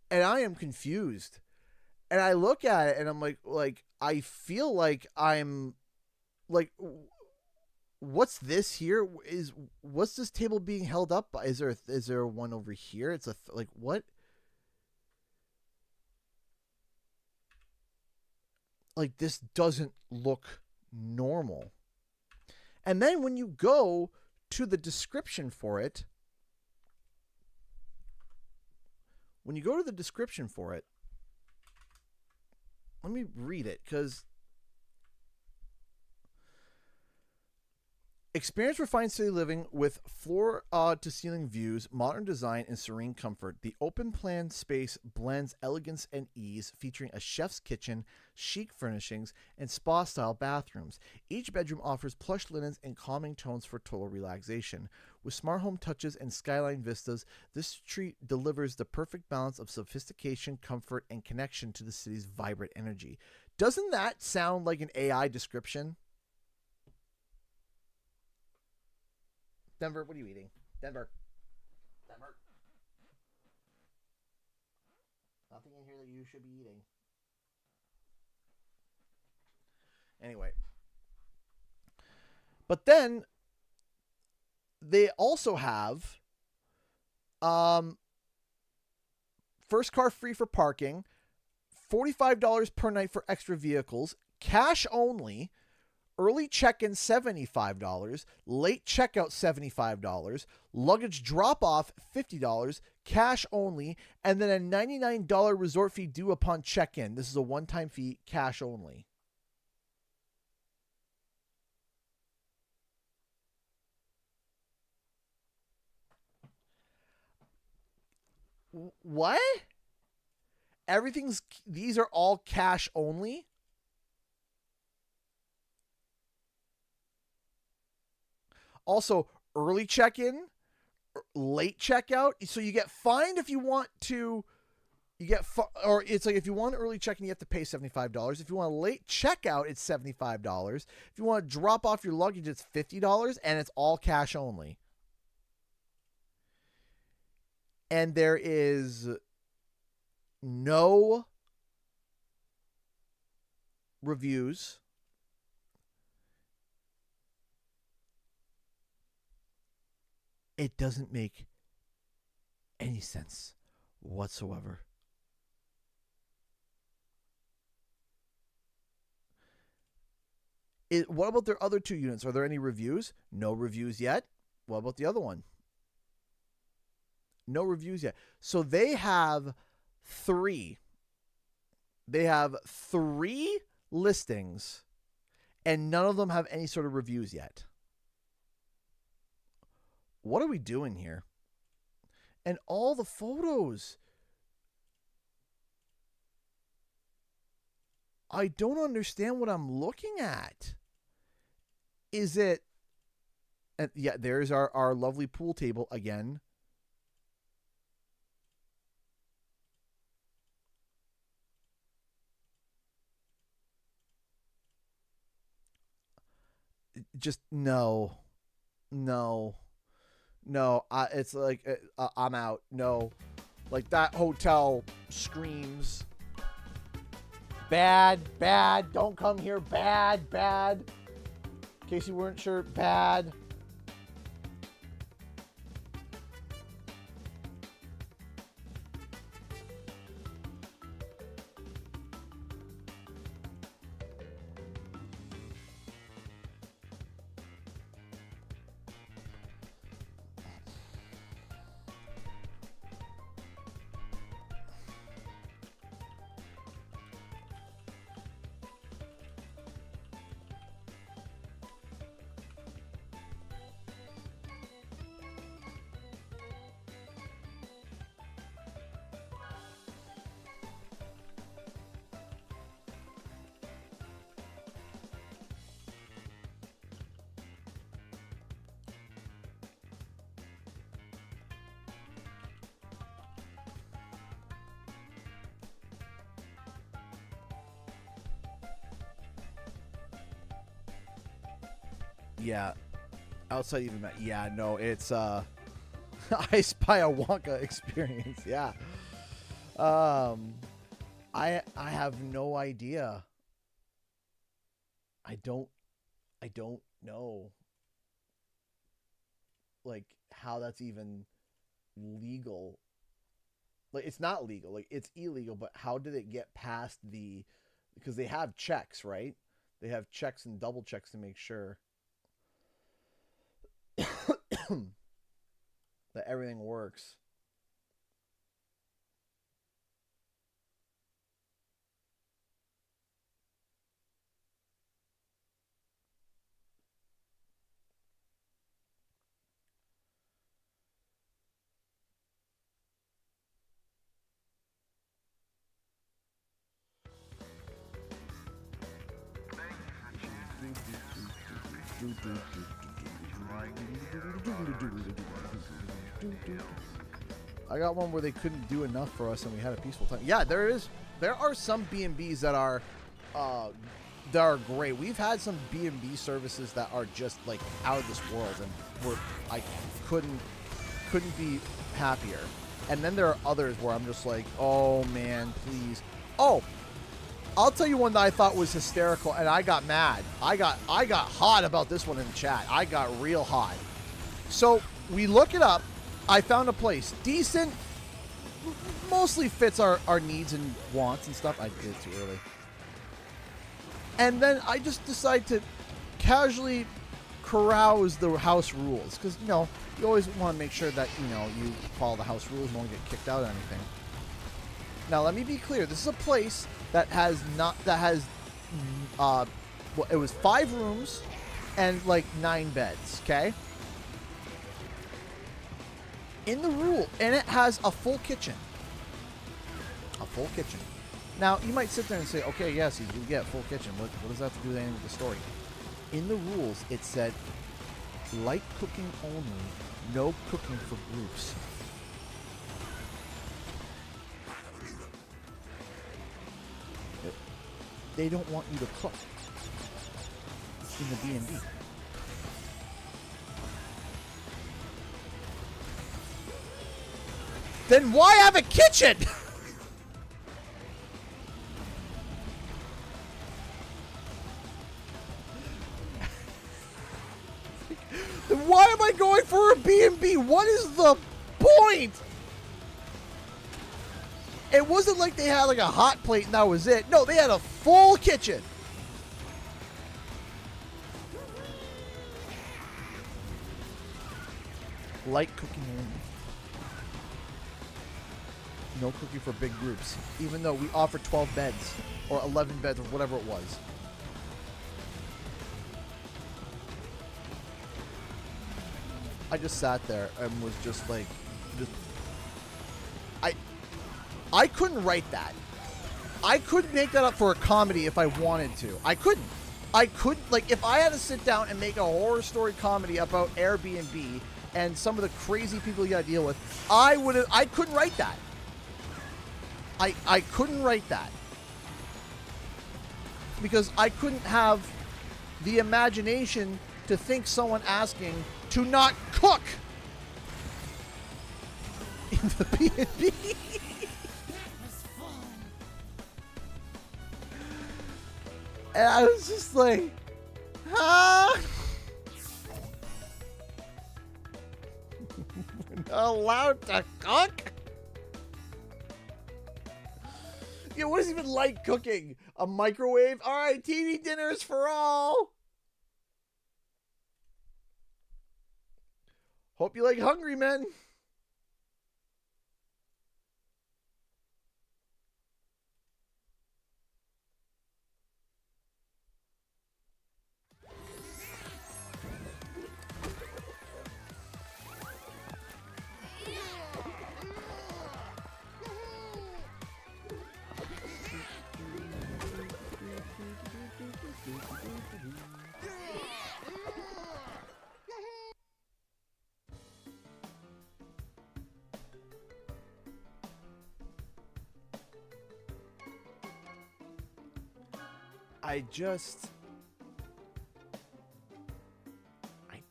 Speaker 1: and I am confused. And I look at it and I'm like I feel like I'm like, what's this here? What's this table being held up by? Is there one over here? It's like what? Like this doesn't look normal. And then when you go to the description for it, let me read it because Experience refined city living with floor-to-ceiling views, modern design, and serene comfort. The open-plan space blends elegance and ease, featuring a chef's kitchen, chic furnishings, and spa-style bathrooms. Each bedroom offers plush linens and calming tones for total relaxation. With smart home touches and skyline vistas, this treat delivers the perfect balance of sophistication, comfort, and connection to the city's vibrant energy. Doesn't that sound like an AI description? Denver, what are you eating? Denver. Nothing in here that you should be eating. Anyway. But then they also have first car free for parking, $45 per night for extra vehicles, cash only. Early check-in $75, late checkout $75, luggage drop-off $50, cash only, and then a $99 resort fee due upon check-in. This is a one-time fee, cash only. What? These are all cash only? Also, early check-in, late checkout. So you get fined if you want to. Or it's like if you want early check-in, you have to pay $75. If you want a late checkout, it's $75. If you want to drop off your luggage, it's $50, and it's all cash only. And there is no reviews. It doesn't make any sense whatsoever. What about their other two units? Are there any reviews? No reviews yet. What about the other one? No reviews yet. So they have three. They have 3 listings, and none of them have any sort of reviews yet. What are we doing here? And all the photos. I don't understand what I'm looking at. Is it... And yeah, there's our lovely pool table again. Just no. It's like I'm out. No, like that hotel screams bad. Don't come here. Bad. In case you weren't sure, bad. Yeah. Outside even that. Yeah, no, it's I Spy a Wonka experience. Yeah. I have no idea. I don't know like how that's even legal. Like it's not legal. Like it's illegal, but how did it get past because they have checks, right? They have checks and double checks to make sure that everything works. I got one where they couldn't do enough for us and we had a peaceful time. Yeah, there is. There are some B&Bs that are great. We've had some B&B services that are just like out of this world, and I couldn't be happier. And then there are others where I'm just like, oh man, please. Oh, I'll tell you one that I thought was hysterical, and I got mad. I got hot about this one in the chat. I got real hot. So we look it up. I found a place decent, mostly fits our needs and wants and stuff. I did it too early. And then I just decide to casually carouse the house rules, because you know you always want to make sure that you follow the house rules and won't get kicked out or anything. Now let me be clear. This is a place that has well, it was 5 rooms and like 9 beds. Okay. In the rule, and it has a full kitchen. A full kitchen. Now, you might sit there and say, okay, yes, you do get full kitchen. What does that have to do with anything with the story? In the rules, it said, light cooking only, no cooking for groups. They don't want you to cook in the B&B. Then why have a kitchen? Then why am I going for a B&B? What is the point? It wasn't like they had like a hot plate and that was it. No, they had a full kitchen. Light cooking only. No cooking for big groups, even though we offered 12 beds or 11 beds or whatever it was. I just sat there and was just like, I couldn't write that. I couldn't make that up for a comedy if I wanted to. I couldn't. Like, if I had to sit down and make a horror story comedy about Airbnb and some of the crazy people you gotta deal with, I couldn't write that. I couldn't write that because I couldn't have the imagination to think someone asking to not cook in the B&B. And I was just like, huh? We're not allowed to cook? Yeah, what is even light cooking? A microwave? Alright, TV dinners for all. Hope you like Hungry Men. I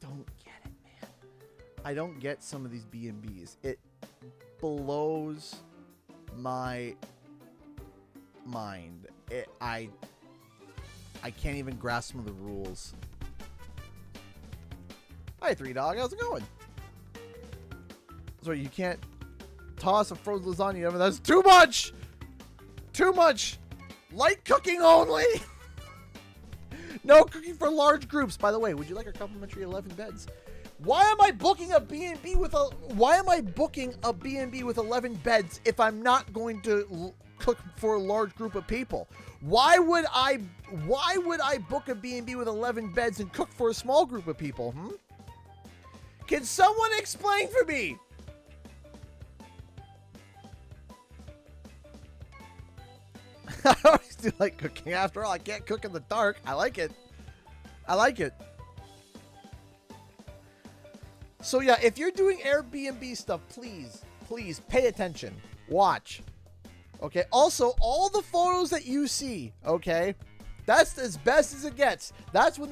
Speaker 1: don't get it, man. I don't get some of these B&Bs. It blows my mind. I can't even grasp some of the rules. Hi, 3Dog. How's it going? Sorry, you can't toss a frozen lasagna in the oven. That's too much! Too much! Light cooking only! No cooking for large groups. By the way, would you like our complimentary 11 beds? Why am I booking a B&B with 11 beds if I'm not going to cook for a large group of people? Why would I book a B&B with 11 beds and cook for a small group of people? Can someone explain for me? I always do like cooking. After all, I can't cook in the dark. I like it. I like it. So yeah, if you're doing Airbnb stuff, please pay attention. Watch. Okay. Also, all the photos that you see, okay, that's as best as it gets. That's when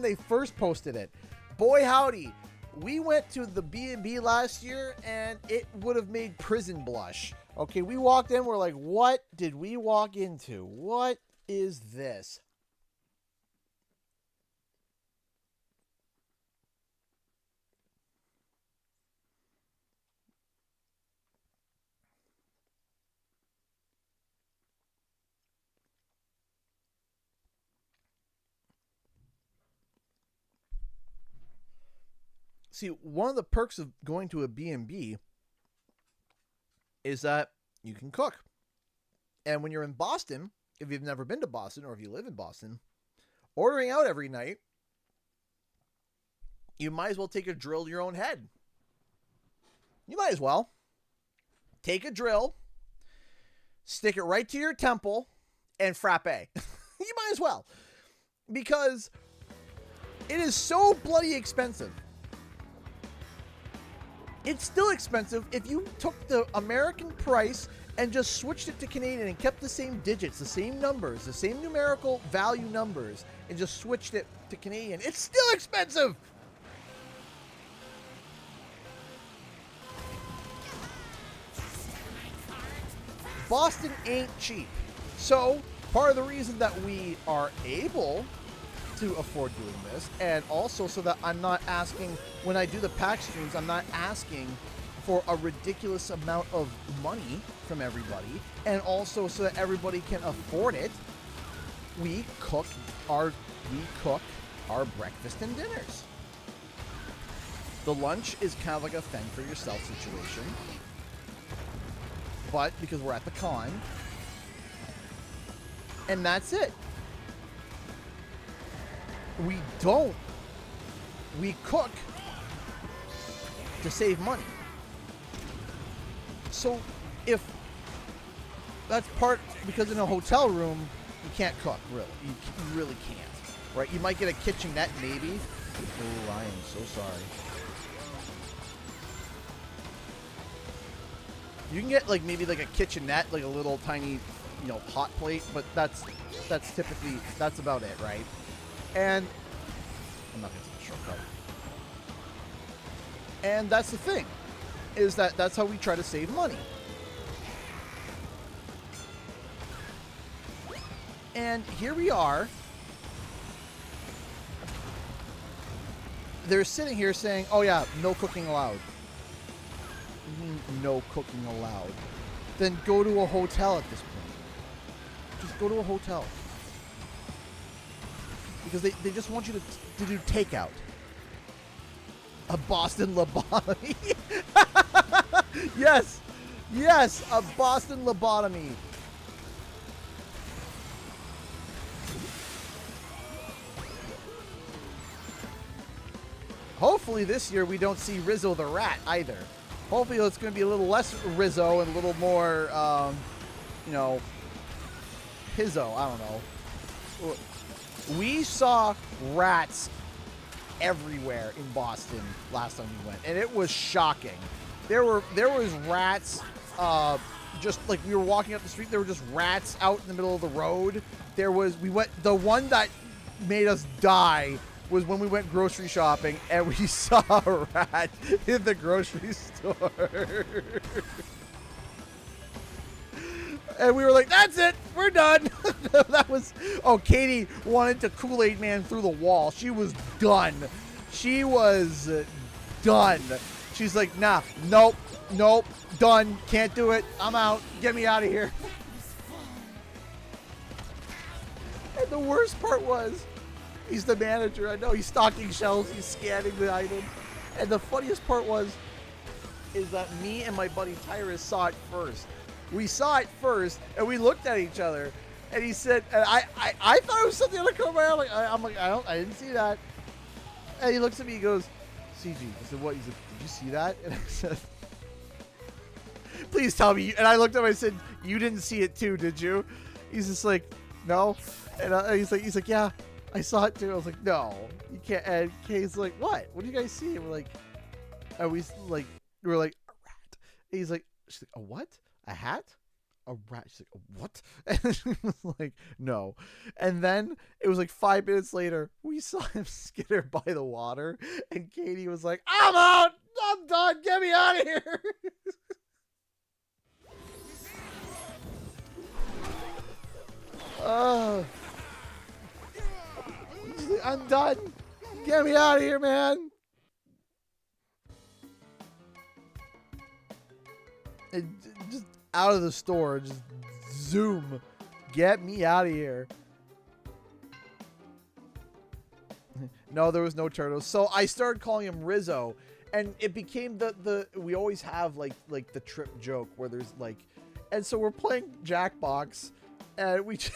Speaker 1: they first posted it. Boy howdy, we went to the B&B last year and it would have made prison blush. Okay, we walked in, we're like, what did we walk into? What is this? See, one of the perks of going to a B&B is that you can cook. And when you're in Boston, if you've never been to Boston or if you live in Boston, ordering out every night, you might as well take a drill to your own head. You might as well take a drill, stick it right to your temple, and frappe. You might as well. Because it is so bloody expensive. It's still expensive if you took the American price and just switched it to Canadian and kept the same digits, the same numbers, the same numerical value numbers, and just switched it to Canadian. It's still expensive. Boston ain't cheap. So part of the reason that we are able to afford doing this, and also so that I'm not asking, when I do the pack streams, I'm not asking for a ridiculous amount of money from everybody, and also so that everybody can afford it, we cook our breakfast and dinners. The lunch is kind of like a fend for yourself situation, but because we're at the con, and that's it. We cook to save money. So if that's part, because in a hotel room, you can't cook, really. You really can't, right? You might get a kitchenette, maybe. Oh, I am so sorry. You can get like maybe like a kitchenette, like a little tiny, hot plate, but that's typically, that's about it, right? And I'm not going to take a shortcut. And that's the thing, is that that's how we try to save money. And here we are. They're sitting here saying, oh yeah, no cooking allowed. No cooking allowed. Then go to a hotel at this point. Just go to a hotel. Because they just want you to do takeout. A Boston lobotomy. Yes. Yes, a Boston lobotomy. Hopefully this year we don't see Rizzo the Rat either. Hopefully it's going to be a little less Rizzo and a little more, Pizzo. I don't know. We saw rats everywhere in Boston last time we went, and it was shocking. There was rats, just like we were walking up the street. There were just rats out in the middle of the road. The one that made us die was when we went grocery shopping and we saw a rat in the grocery store. And we were like, that's it, we're done. Katie wanted to Kool-Aid Man through the wall. She was done. She was done. She's like, nah, nope, done, can't do it, I'm out, get me out of here. And the worst part was, he's the manager, I know, he's stocking shelves, he's scanning the items. And the funniest part is that me and my buddy Tyrus saw it first. We saw it first, and we looked at each other, and he said, and I thought it was something on the corner of my eye. I'm like, I didn't see that. And he looks at me, he goes, CG. I said, what? He's like, did you see that? And I said, please tell me. And I looked at him, I said, you didn't see it too, did you? He's just like, no. And he's like, yeah. I saw it too. I was like, no, you can't. And Kay's like, what? What do you guys see? And we're like, we're like, a rat. And he's like, she's like, a what? A hat? A rat? She's like, a what? And she was like, no. And then it was like 5 minutes later, we saw him skitter by the water, and Katie was like, I'm out. I'm done. Get me out of here. I'm done. Get me out of here, man. And just out of the store. Just zoom. Get me out of here. No, there was no turtles. So I started calling him Rizzo. And it became the we always have like the trip joke where there's like, and so we're playing Jackbox, and we're playing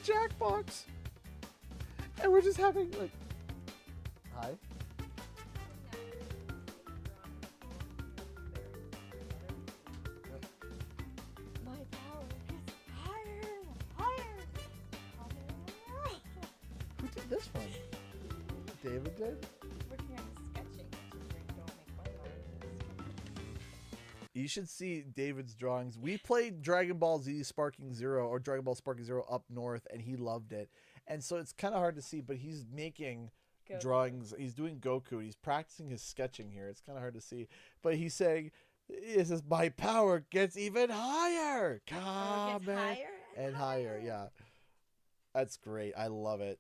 Speaker 1: Jackbox, and we're just having like, hi.
Speaker 3: My power is higher, higher.
Speaker 1: Who did this one? David did.
Speaker 3: Working on the sketching, which is where you don't make fun of it.
Speaker 1: You should see David's drawings. We played Dragon Ball Z Sparking Zero or Dragon Ball Sparking Zero up north, and he loved it. And so it's kind of hard to see, but he's making
Speaker 3: Goku.
Speaker 1: drawings. He's doing Goku. He's practicing his sketching here. It's kind of hard to see, but he's saying, "It says my power gets even higher,
Speaker 3: Gets higher
Speaker 1: and higher." Yeah, that's great. I love it.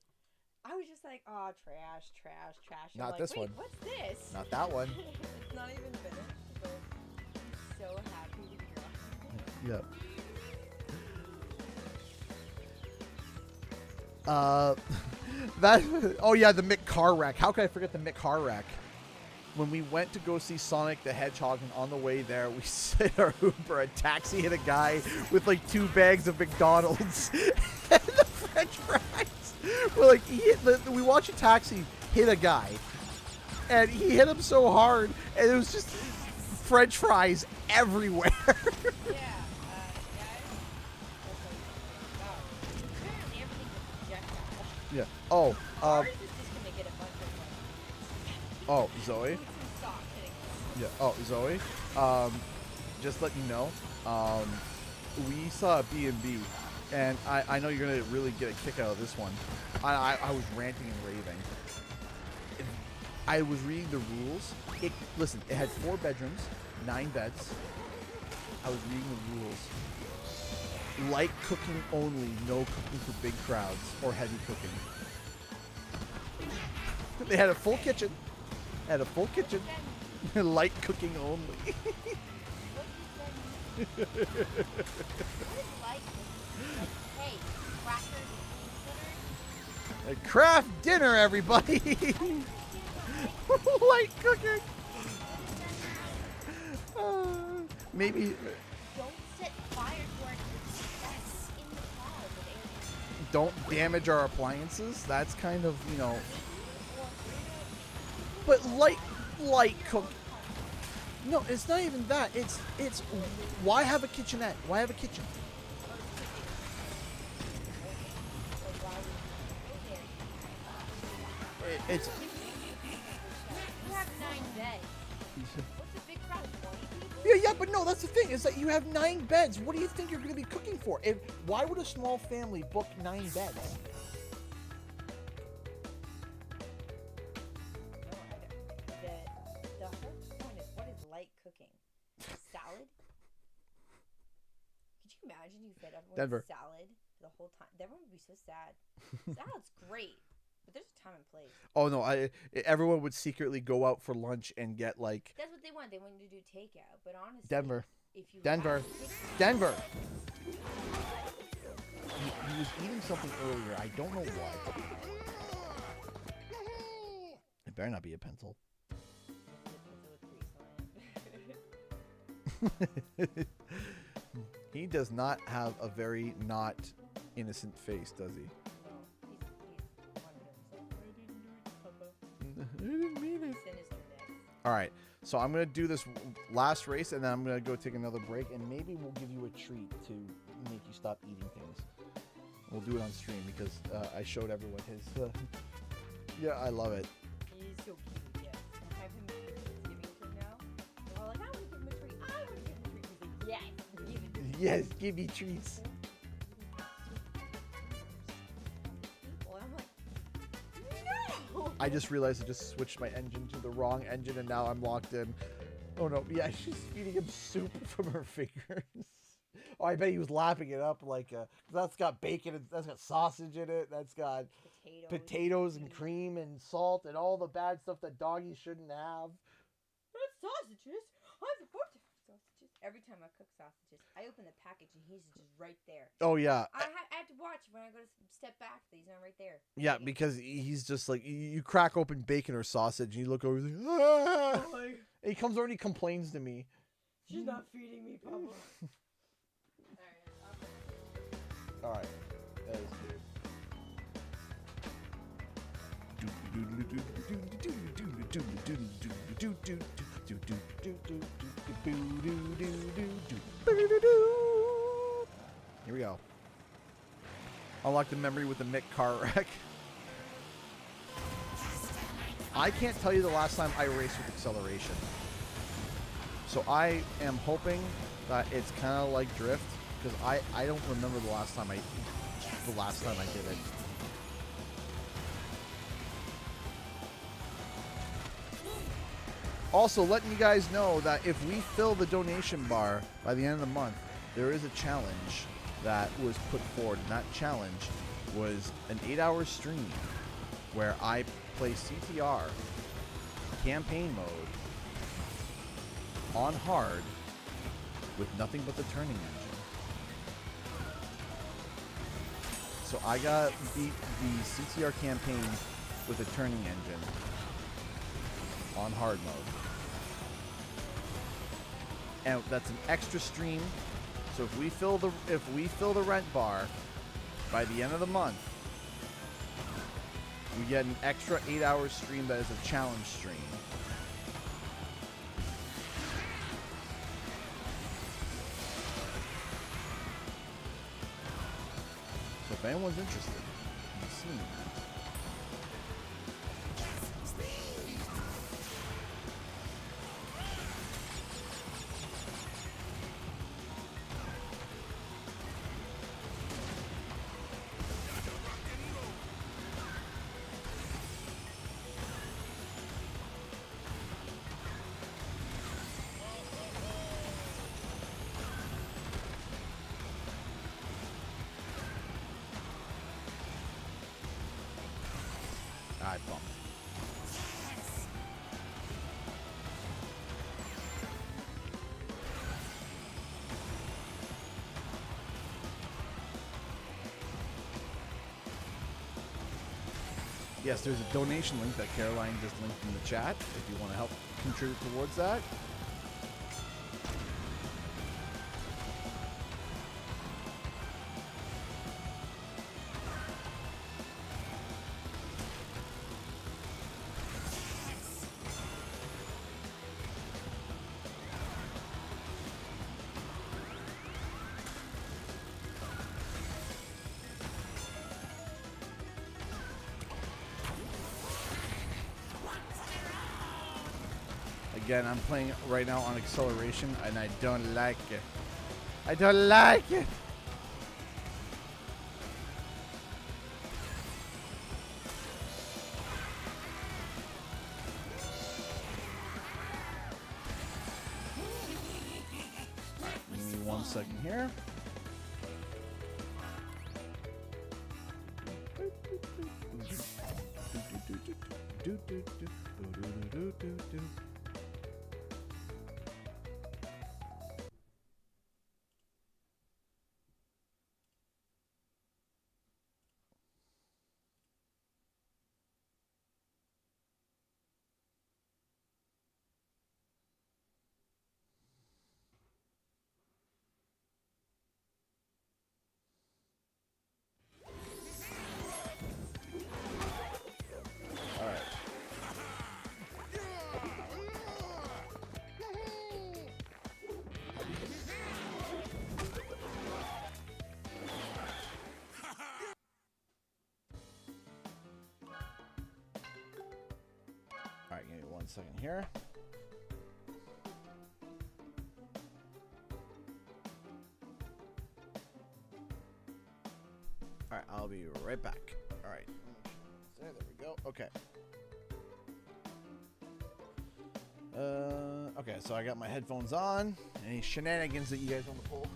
Speaker 3: I was just like, oh, trash, trash, trash. I'm
Speaker 1: Not
Speaker 3: like,
Speaker 1: this
Speaker 3: wait,
Speaker 1: one.
Speaker 3: What's this?
Speaker 1: Not that one.
Speaker 3: It's not even finished, but I'm so happy to be
Speaker 1: Yeah. That. Oh yeah, the Mick car wreck. How could I forget the Mick car wreck? When we went to go see Sonic the Hedgehog, and on the way there, we hit our Uber. A taxi hit a guy with like 2 bags of McDonald's and the French fries. We're like, we watched a taxi hit a guy, and he hit him so hard, and it was just French fries everywhere.
Speaker 3: Yeah, apparently everything's a projectile.
Speaker 1: Yeah. Oh.
Speaker 3: Ours is just gonna get a bunch of
Speaker 1: Oh, Zoe.
Speaker 3: boots and socks hitting us.
Speaker 1: Yeah. Oh, Zoe. Just let you know. We saw a B&B, and I know you're gonna really get a kick out of this one. I was ranting and raving. I was reading the rules. Listen, it had 4 bedrooms, 9 beds. I was reading the rules. Light cooking only, no cooking for big crowds or heavy cooking. They had a full kitchen. Light cooking only.
Speaker 3: What is like? Hey, crackers and
Speaker 1: Craft dinner, everybody. Light cooking. Maybe.
Speaker 3: don't set fire to our success in the pod with air.
Speaker 1: Don't damage our appliances. That's kind of, you know. But light cook. No, it's not even that. It's why have a kitchenette? Why have a kitchen? It's
Speaker 3: You have 9 beds. What's a big crowd? 20 people?
Speaker 1: yeah, but no, that's the thing. Is that you have 9 beds. What do you think you're going to be cooking for? Why would a small family book 9 beds?
Speaker 3: No, I don't. The whole point is, what is light cooking? Salad? Could you imagine you fed everyone
Speaker 1: Denver.
Speaker 3: salad the whole time? Everyone would be so sad. Salad's great, but there's a time and place.
Speaker 1: Oh no, everyone would secretly go out for lunch and get like
Speaker 3: That's what they want. They want you to do takeout, but honestly,
Speaker 1: Denver.
Speaker 3: if you
Speaker 1: Denver.
Speaker 3: have takeout-
Speaker 1: Denver. He was eating something earlier. I don't know what. It better not be a pencil. He does not have a very not innocent face, does he? I didn't mean it. All right, so I'm gonna do this last race, and then I'm gonna go take another break, and maybe we'll give you a treat to make you stop eating things. We'll do it on stream because I showed everyone his. Yeah, I love it.
Speaker 3: He's so cute, yes. And I have him giving to him now. They're all like, I want to give him a treat. I want to give him a treat. He's like, yes, give it to me.
Speaker 1: Yes, give me treats.
Speaker 3: Well, I'm like, no!
Speaker 1: I just realized I just switched my engine to the wrong engine and now I'm locked in. Oh no, yeah, she's feeding him soup from her fingers. Oh, I bet he was lapping it up like, that's got bacon, and that's got sausage in it, that's got potatoes and cream and salt and all the bad stuff that doggies shouldn't have.
Speaker 3: That's sausages. I'm supposed to have sausages. Every time I cook sausages, I open the package and he's just right there.
Speaker 1: Oh yeah.
Speaker 3: I have to watch when I go to step back that he's not right there.
Speaker 1: Yeah, because he's just like, you crack open bacon or sausage and you look over and he's like, ah! And he comes over and he complains to me.
Speaker 3: She's not feeding me, Papa.
Speaker 1: Alright, that is Here we go. Unlock the memory with the Meka car wreck. I can't tell you the last time I raced with acceleration. So I am hoping that it's kind of like drift, because I don't remember the last time I did it. Also, letting you guys know that if we fill the donation bar by the end of the month, there is a challenge that was put forward, and that challenge was an 8-hour stream where I play CTR campaign mode on hard with nothing but the turning engine. So I got beat the CTR campaign with a turning engine on hard mode. And that's an extra stream. So if we fill the rent bar by the end of the month, we get an extra 8-hour stream that is a challenge stream. So if anyone's interested in seeing that. I bumped. Yes, there's a donation link that Caroline just linked in the chat if you want to help contribute towards that. Again, I'm playing right now on acceleration, and I don't like it. I don't like it! Alright, give me 1 second here. second here. All right, I'll be right back. All right. There we go. Okay. Okay, so I got my headphones on. Any shenanigans that you guys want to pull?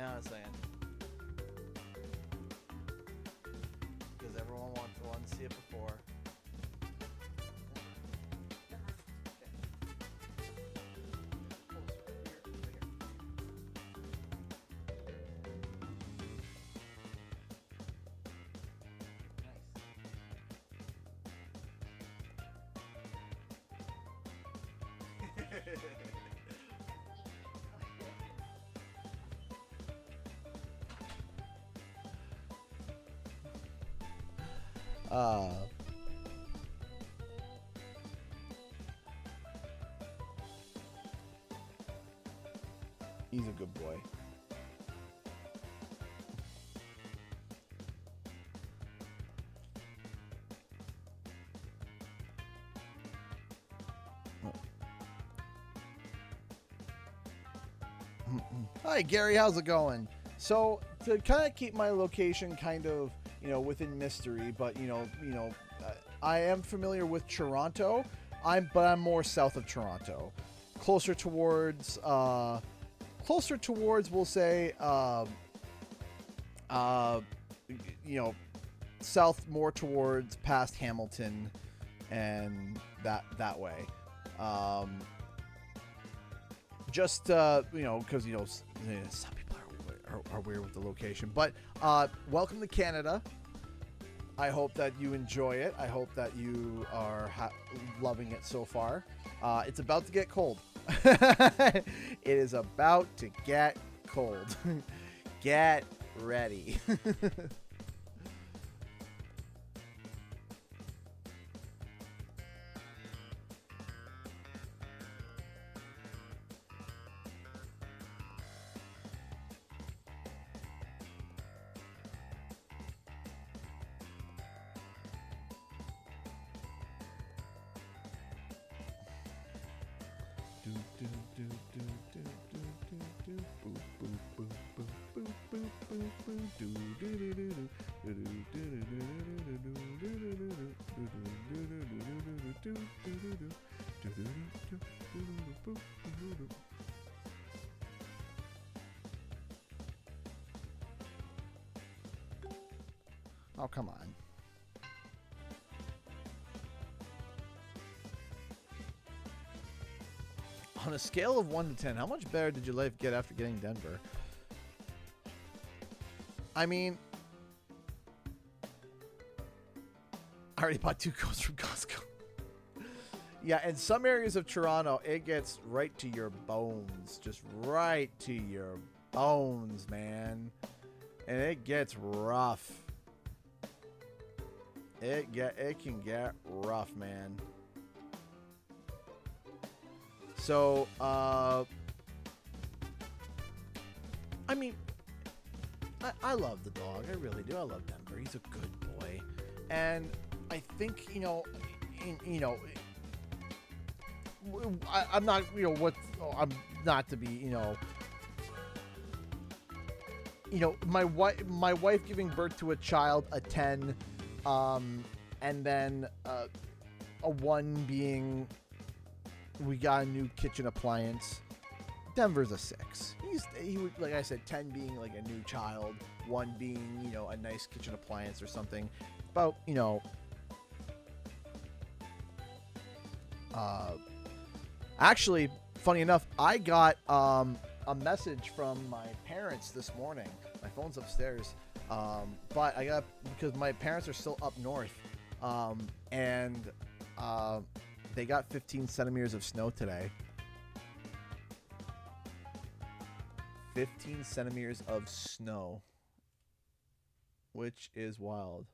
Speaker 1: Hang on a second. Because everyone wants to see it before. He's a good boy. Hi Gary, how's it going? So to kind of keep my location kind of, within mystery, but I am familiar with Toronto. But I'm more south of Toronto, closer towards we'll say south, more towards past Hamilton and that way. Just because some people are weird with the location, but welcome to Canada. I hope that you enjoy it. I hope that you are loving it so far. It's about to get cold. It is about to get cold. Get ready. Oh, come on. On a scale of 1 to 10, how much better did your life get after getting Denver? I mean, I already bought 2 coats from Costco. Yeah, in some areas of Toronto, it gets right to your bones. Just right to your bones, man. And it gets rough. It can get rough, man. So, I mean, I love the dog. I really do. I love Denver. He's a good boy. And I think, I'm not, I'm not to be, my wife giving birth to a child, a 10, and then a 1 being, we got a new kitchen appliance. Denver's a 6. He would, like I said, 10 being like a new child, 1 being, a nice kitchen appliance or something. About, actually, funny enough, I got a message from my parents this morning. My phone's upstairs, but I got, because my parents are still up north, and they got 15 centimeters of snow today. 15 centimeters of snow, which is wild.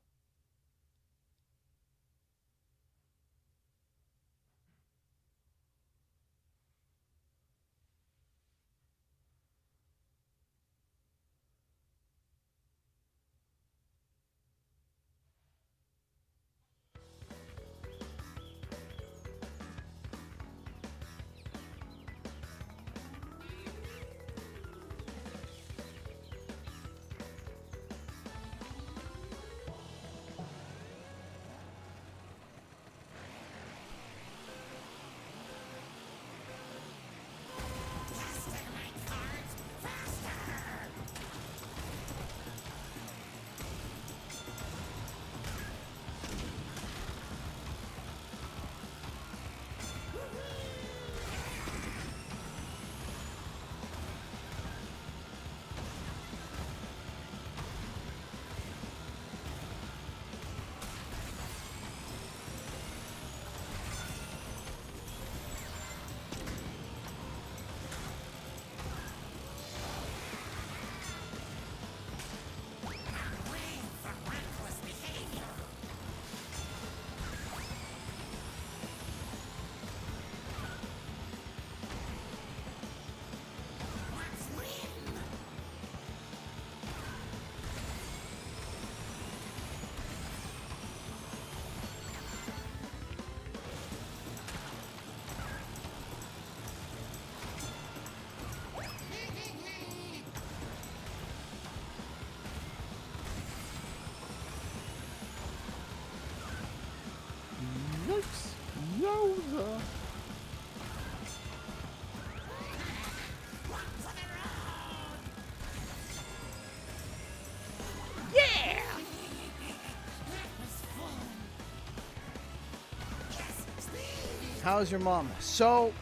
Speaker 1: How's your mom? So,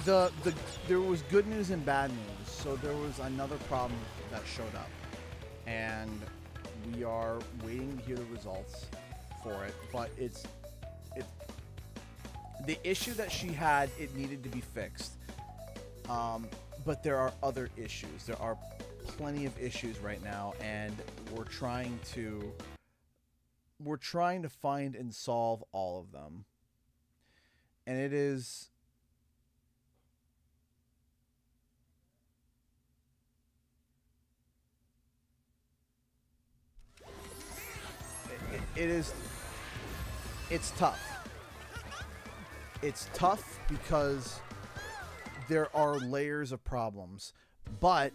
Speaker 1: there was good news and bad news. So there was another problem that showed up, and we are waiting to hear the results for it. But the issue that she had, it needed to be fixed. But there are other issues. There are plenty of issues right now, and we're trying to find and solve all of them. And it is it's tough. It's tough because there are layers of problems. But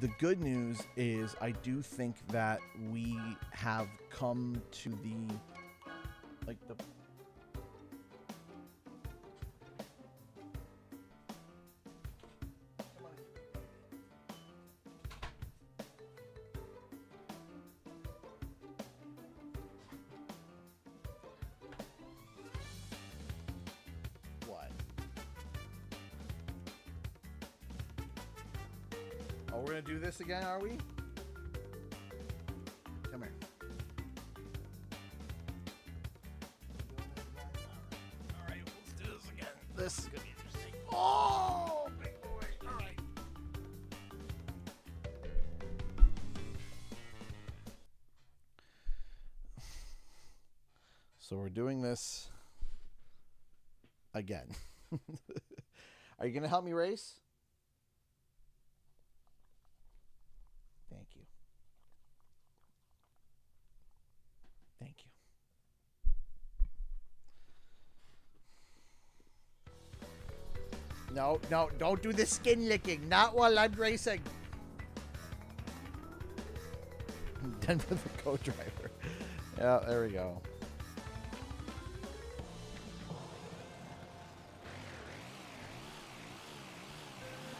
Speaker 1: the good news is I do think that we have come to the what? Oh, we're gonna do this again, are we? Come here. All right, let's do this again. This is gonna be interesting. Oh, big boy. All right. So we're doing this again. Are you gonna help me race? Thank you. Thank you. No, no, don't do the skin licking. Not while I'm racing. Done with the co-driver. Yeah, there we go.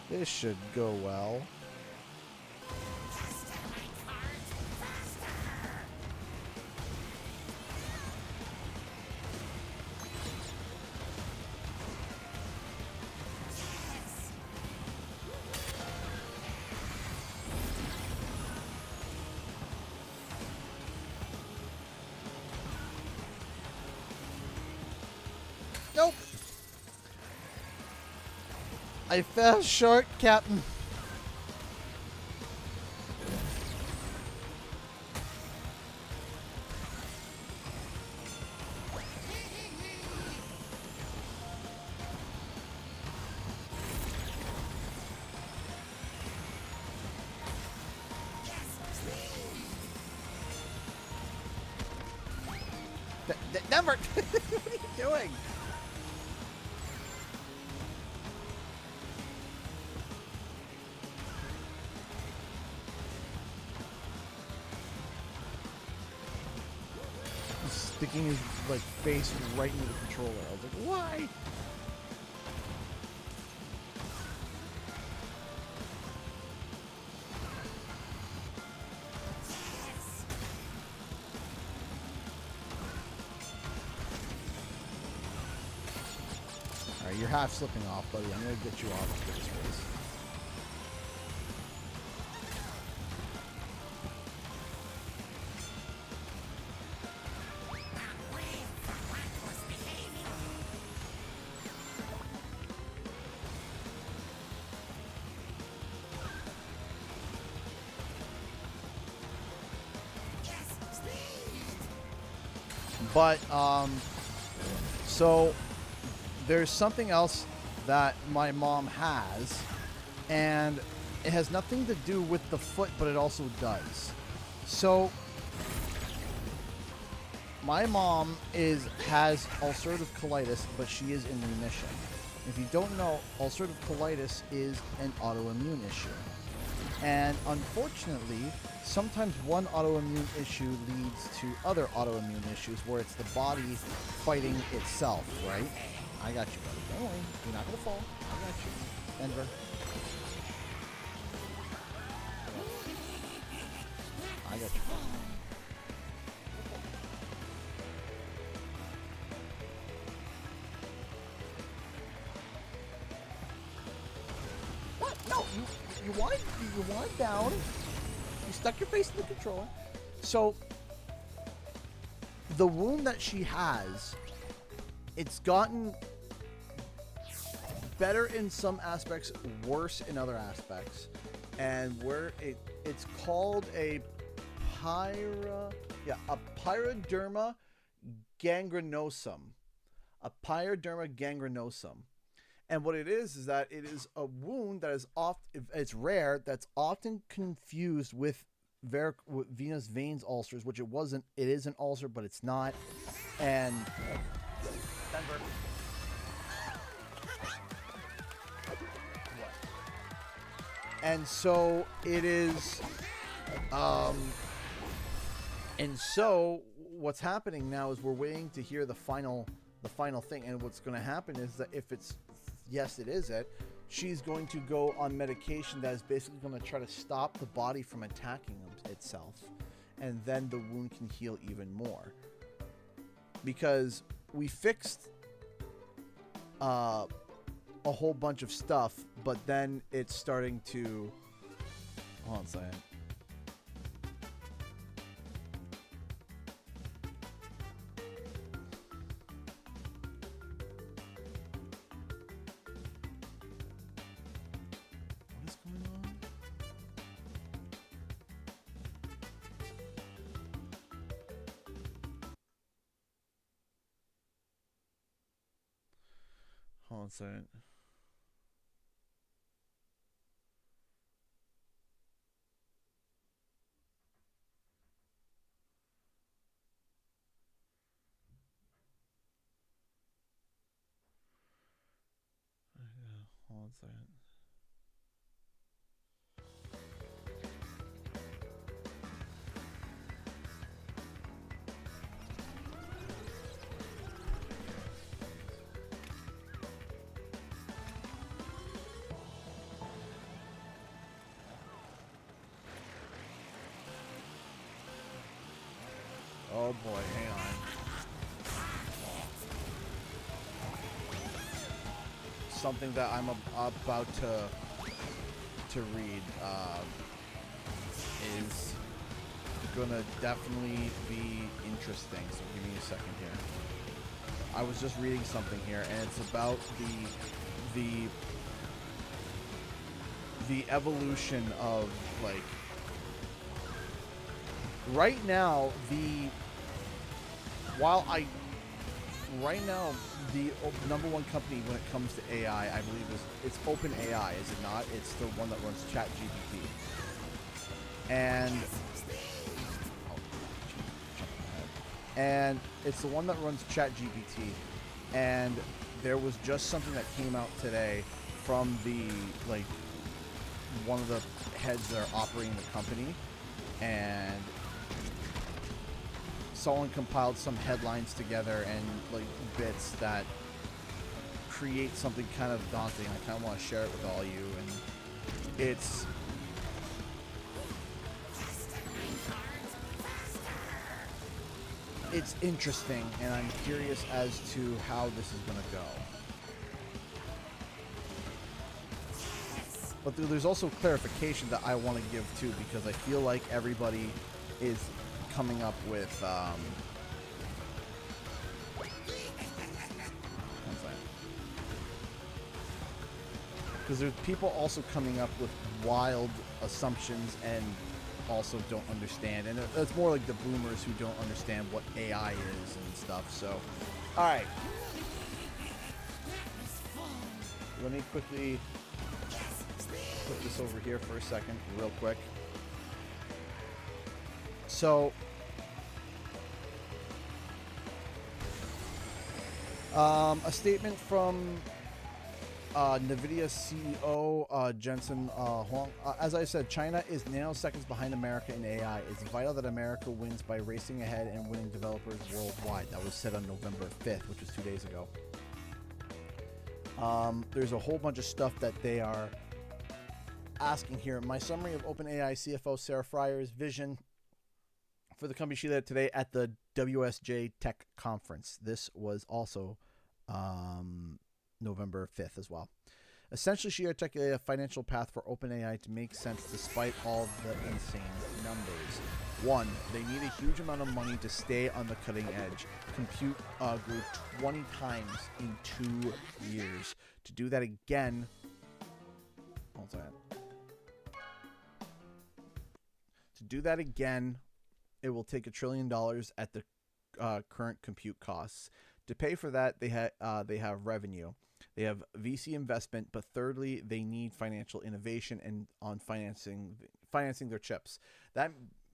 Speaker 1: This should go well. Nope. I fell short, Captain. Never. What are you doing? He's sticking his face right into the controller. I was like, why? Alright, you're half slipping off, buddy. I'm gonna get you off of this race. But, so there's something else that my mom has, and it has nothing to do with the foot, but it also does. So my mom has ulcerative colitis, but she is in remission. If you don't know, ulcerative colitis is an autoimmune issue. And unfortunately, sometimes one autoimmune issue leads to other autoimmune issues where it's the body fighting itself, right? I got you, buddy. Don't worry. You're not going to fall. I got you. Denver. I got you. you want down. You stuck your face in the controller. So the wound that she has, it's gotten better in some aspects, worse in other aspects. And it's called a pyoderma gangrenosum. A pyoderma gangrenosum. And what it is that it is a wound that is it's rare, that's often confused with venous veins ulcers, which it wasn't. It is an ulcer, but it's not. And Denver. And so it is, and so what's happening now is we're waiting to hear the final thing. And what's going to happen is that if it's, yes, it is it, she's going to go on medication that is basically going to try to stop the body from attacking itself. And then the wound can heal even more. Because we fixed a whole bunch of stuff, but then it's starting to... Hold on a second. What is going on? Hold on a second. Hold on a second. Oh boy, hang on. Something that I'm about to read is gonna definitely be interesting. So give me a second here. I was just reading something here, and it's about the evolution of, like, right now the number one company when it comes to AI, I believe it's OpenAI, is it not? It's the one that runs ChatGPT. And it's the one that runs ChatGPT. And there was just something that came out today from one of the heads that are operating the company, and someone compiled some headlines together and like bits that create something kind of daunting. I kind of want to share it with all you, and it's interesting, and I'm curious as to how this is going to go. But there's also clarification that I want to give too, because I feel like everybody is coming up with because there's people also coming up with wild assumptions and also don't understand, and it's more like the boomers who don't understand what AI is and stuff. So all right, let me quickly put this over here for a second real quick. So a statement from NVIDIA CEO Jensen Huang. As I said, China is nanoseconds behind America in AI. It's vital that America wins by racing ahead and winning developers worldwide. That was said on November 5th, which was 2 days ago. There's a whole bunch of stuff that they are asking here. My summary of OpenAI CFO Sarah Fryer's vision for the company she led today at the WSJ Tech Conference. This was also November 5th as well. Essentially, she articulated a financial path for OpenAI to make sense despite all the insane numbers. 1, they need a huge amount of money to stay on the cutting edge. Compute grew 20 times in 2 years. To do that again, hold on. To do that again, it will take $1 trillion at the current compute costs. To pay for that, they have revenue. They have VC investment, but thirdly, they need financial innovation and on financing their chips. That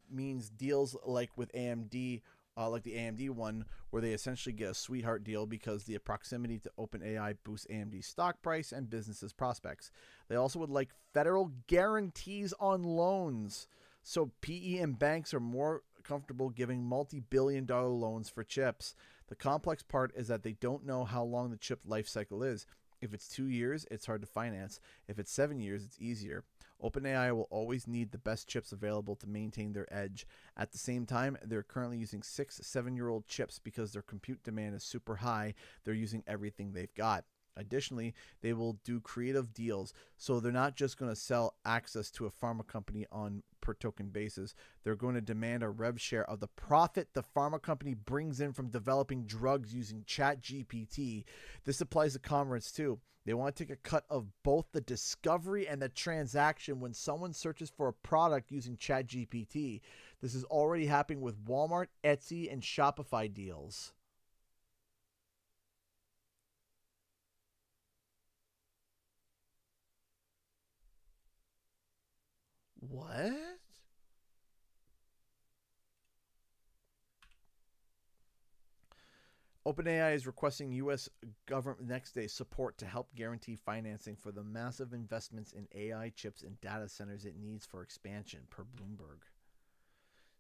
Speaker 1: means deals like with AMD, like the AMD one, where they essentially get a sweetheart deal because the proximity to OpenAI boosts AMD's stock price and businesses' prospects. They also would like federal guarantees on loans, so PE and banks are more comfortable giving multi-billion-dollar loans for chips. The complex part is that they don't know how long the chip life cycle is. If it's 2 years, it's hard to finance. If it's 7 years, it's easier. OpenAI will always need the best chips available to maintain their edge. At the same time, they're currently using 6-7-year-old chips because their compute demand is super high. They're using everything they've got. Additionally, they will do creative deals, so they're not just going to sell access to a pharma company on per token basis. They're going to demand a rev share of the profit the pharma company brings in from developing drugs using ChatGPT. This applies to commerce too. They want to take a cut of both the discovery and the transaction when someone searches for a product using ChatGPT. This is already happening with Walmart, Etsy, and Shopify deals. What? OpenAI is requesting U.S. government next day support to help guarantee financing for the massive investments in AI chips and data centers it needs for expansion, per Bloomberg.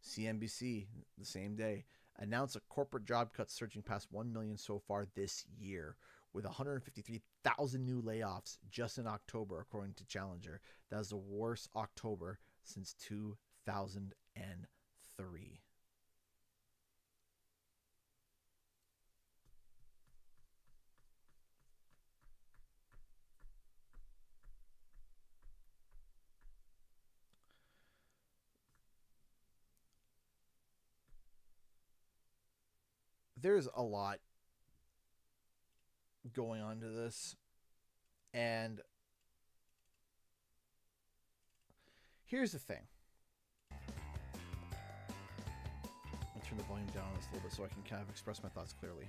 Speaker 1: CNBC, the same day, announced a corporate job cut surging past 1 million so far this year, with 153,000 new layoffs just in October, according to Challenger. That is the worst October since 2003. There's a lot going on to this, and here's the thing. I'll turn the volume down on this a little bit so I can kind of express my thoughts clearly.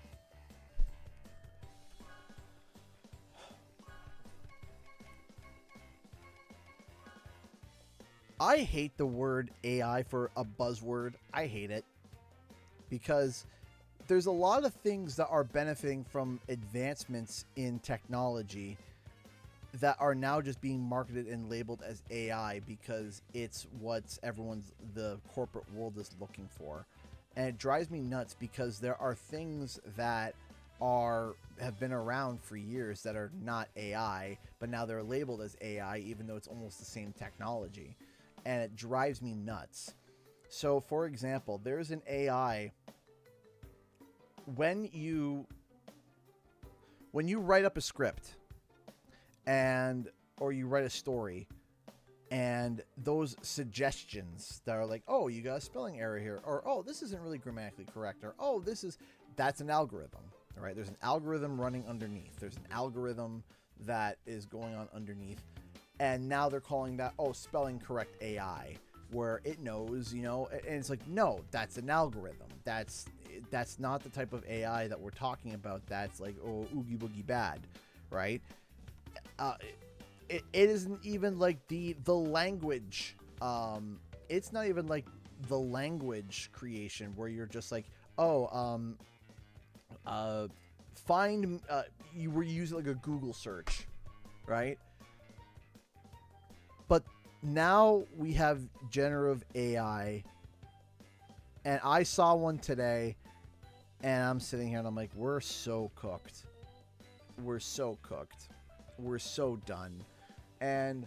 Speaker 1: I hate the word AI for a buzzword. I hate it because there's a lot of things that are benefiting from advancements in technology that are now just being marketed and labeled as AI because it's what the corporate world is looking for. And it drives me nuts because there are things that have been around for years that are not AI, but now they're labeled as AI even though it's almost the same technology. And it drives me nuts. So, for example, there's an AI when you write up a script or you write a story, and those suggestions that are like, oh, you got a spelling error here, or oh, this isn't really grammatically correct, or oh, that's an algorithm. All right, there's an algorithm running underneath. There's an algorithm that is going on underneath, and now they're calling that, oh, spelling correct AI, where it knows, and it's like, no, that's an algorithm. That's not the type of AI that we're talking about. That's like, oh, oogie boogie bad, right? It isn't even like the language. It's not even like the language creation where you're just like, oh, find. You were using like a Google search, right? But now we have generative AI, and I saw one today. And I'm sitting here and I'm like, we're so cooked. We're so cooked. We're so done. And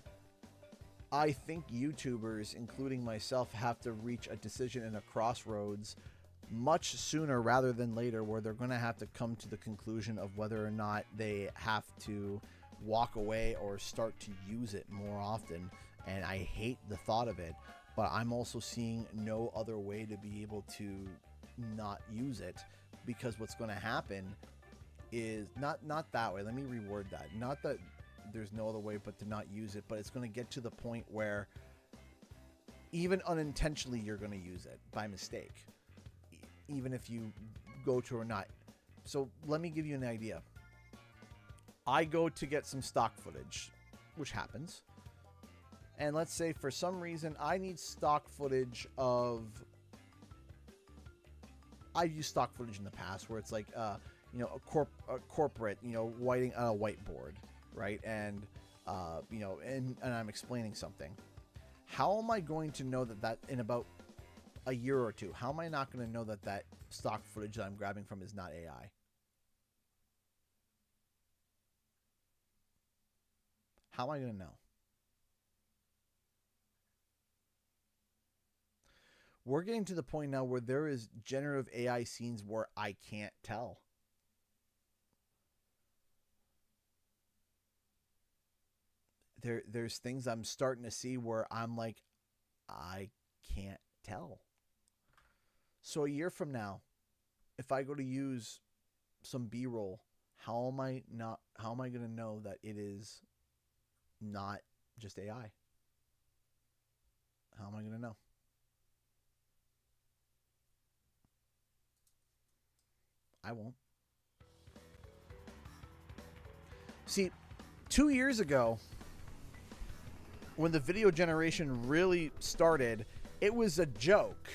Speaker 1: I think YouTubers, including myself, have to reach a decision and a crossroads much sooner rather than later, where they're going to have to come to the conclusion of whether or not they have to walk away or start to use it more often, and I hate the thought of it, but I'm also seeing no other way to be able to not use it, because what's going to happen is not that way. Let me reword that. Not that there's no other way but to not use it, but it's going to get to the point where even unintentionally you're going to use it by mistake, even if you go to or not. So let me give you an idea. I go to get some stock footage, which happens, and let's say for some reason I need stock footage of, I've used stock footage in the past where it's like you know, a corporate, you know, whiting on a whiteboard, right? And you know, and I'm explaining something. How am I going to know that in about a year or two, how am I not going to know that stock footage that I'm grabbing from is not AI? How am I going to know? We're getting to the point now where there is generative AI scenes where I can't tell. There's things I'm starting to see where I'm like, I can't tell. So a year from now, if I go to use some B-roll, how am I going to know that it is not just AI? How am I going to know? I won't. See, 2 years ago, when the video generation really started, it was a joke.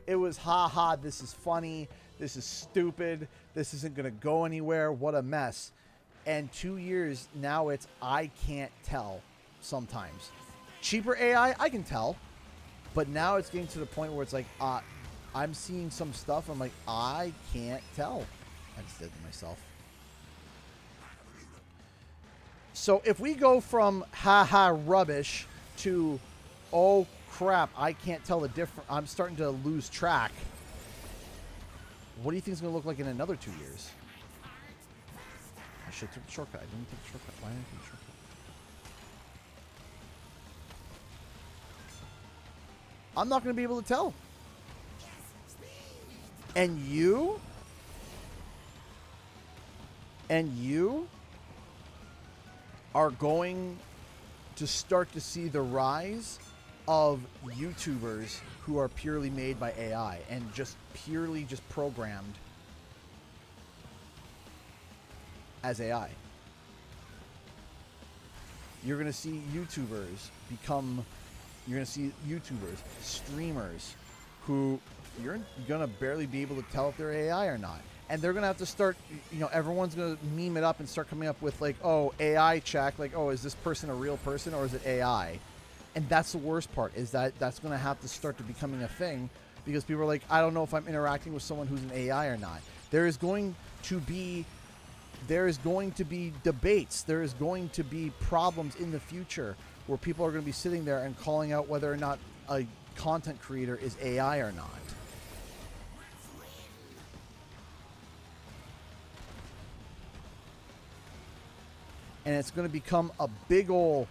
Speaker 1: It was, ha, this is funny, this is stupid, this isn't going to go anywhere, what a mess. And 2 years, now it's, I can't tell sometimes. Cheaper AI, I can tell. But now it's getting to the point where it's like, I'm seeing some stuff, I'm like, I can't tell. I just did it to myself. So if we go from rubbish to, oh crap, I can't tell the difference, I'm starting to lose track, what do you think it's going to look like in another 2 years? I should have took the shortcut. I didn't take the shortcut. Why didn't I take the shortcut? I'm not going to be able to tell. And you are going to start to see the rise of YouTubers who are purely made by AI and just purely just programmed as AI. You're going to see YouTubers streamers who you're going to barely be able to tell if they're AI or not. And they're going to have to start, you know, everyone's going to meme it up and start coming up with like, oh, AI check. Like, oh, is this person a real person or is it AI? And that's the worst part, is that that's going to have to start to becoming a thing, because people are like, I don't know if I'm interacting with someone who's an AI or not. There is going to be debates. There is going to be problems in the future where people are going to be sitting there and calling out whether or not a content creator is AI or not. And it's going to become a big ol'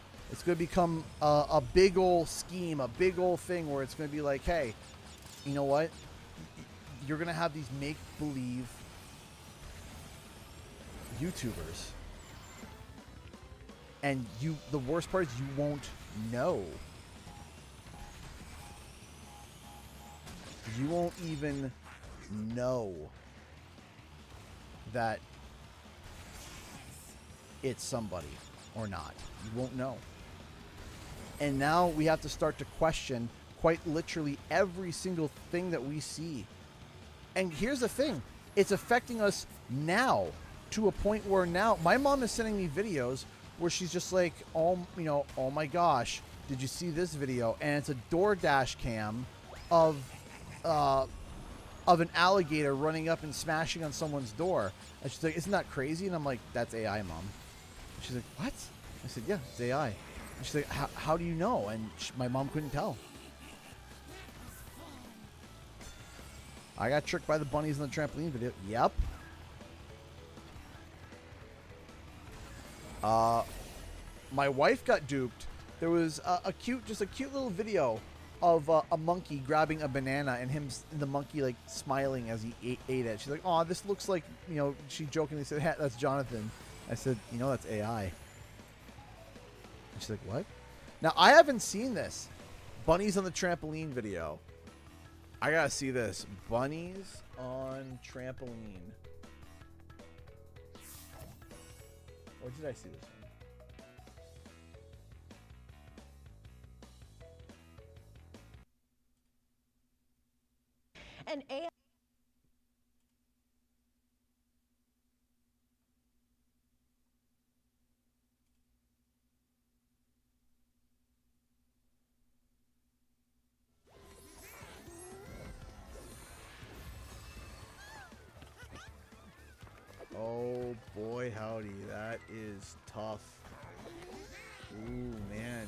Speaker 1: scheme, a big old thing where it's going to be like, hey, you know what? You're going to have these make-believe YouTubers. And the worst part is you won't know. You won't even know that it's somebody or not. You won't know. And now we have to start to question quite literally every single thing that we see. And here's the thing. It's affecting us now to a point where now my mom is sending me videos where she's just like, oh, you know, oh my gosh, did you see this video? And it's a DoorDash cam of an alligator running up and smashing on someone's door. And she's like, isn't that crazy? And I'm like, that's AI, Mom. And she's like, what? I said, yeah, it's AI. And she's like, how do you know? And my mom couldn't tell. I got tricked by the bunnies in the trampoline video. Yep. My wife got duped. There was just a cute little video of a monkey grabbing a banana and the monkey like smiling as he ate it. She's like, "Oh, this looks like," you know. She jokingly said, "Hey, that's Jonathan." I said, "You know, that's AI." And she's like, "What?" Now I haven't seen this bunnies on the trampoline video. I gotta see this bunnies on trampoline. Or did I see this one?
Speaker 3: And AI.
Speaker 1: Oh boy, howdy, that is tough. Ooh, man.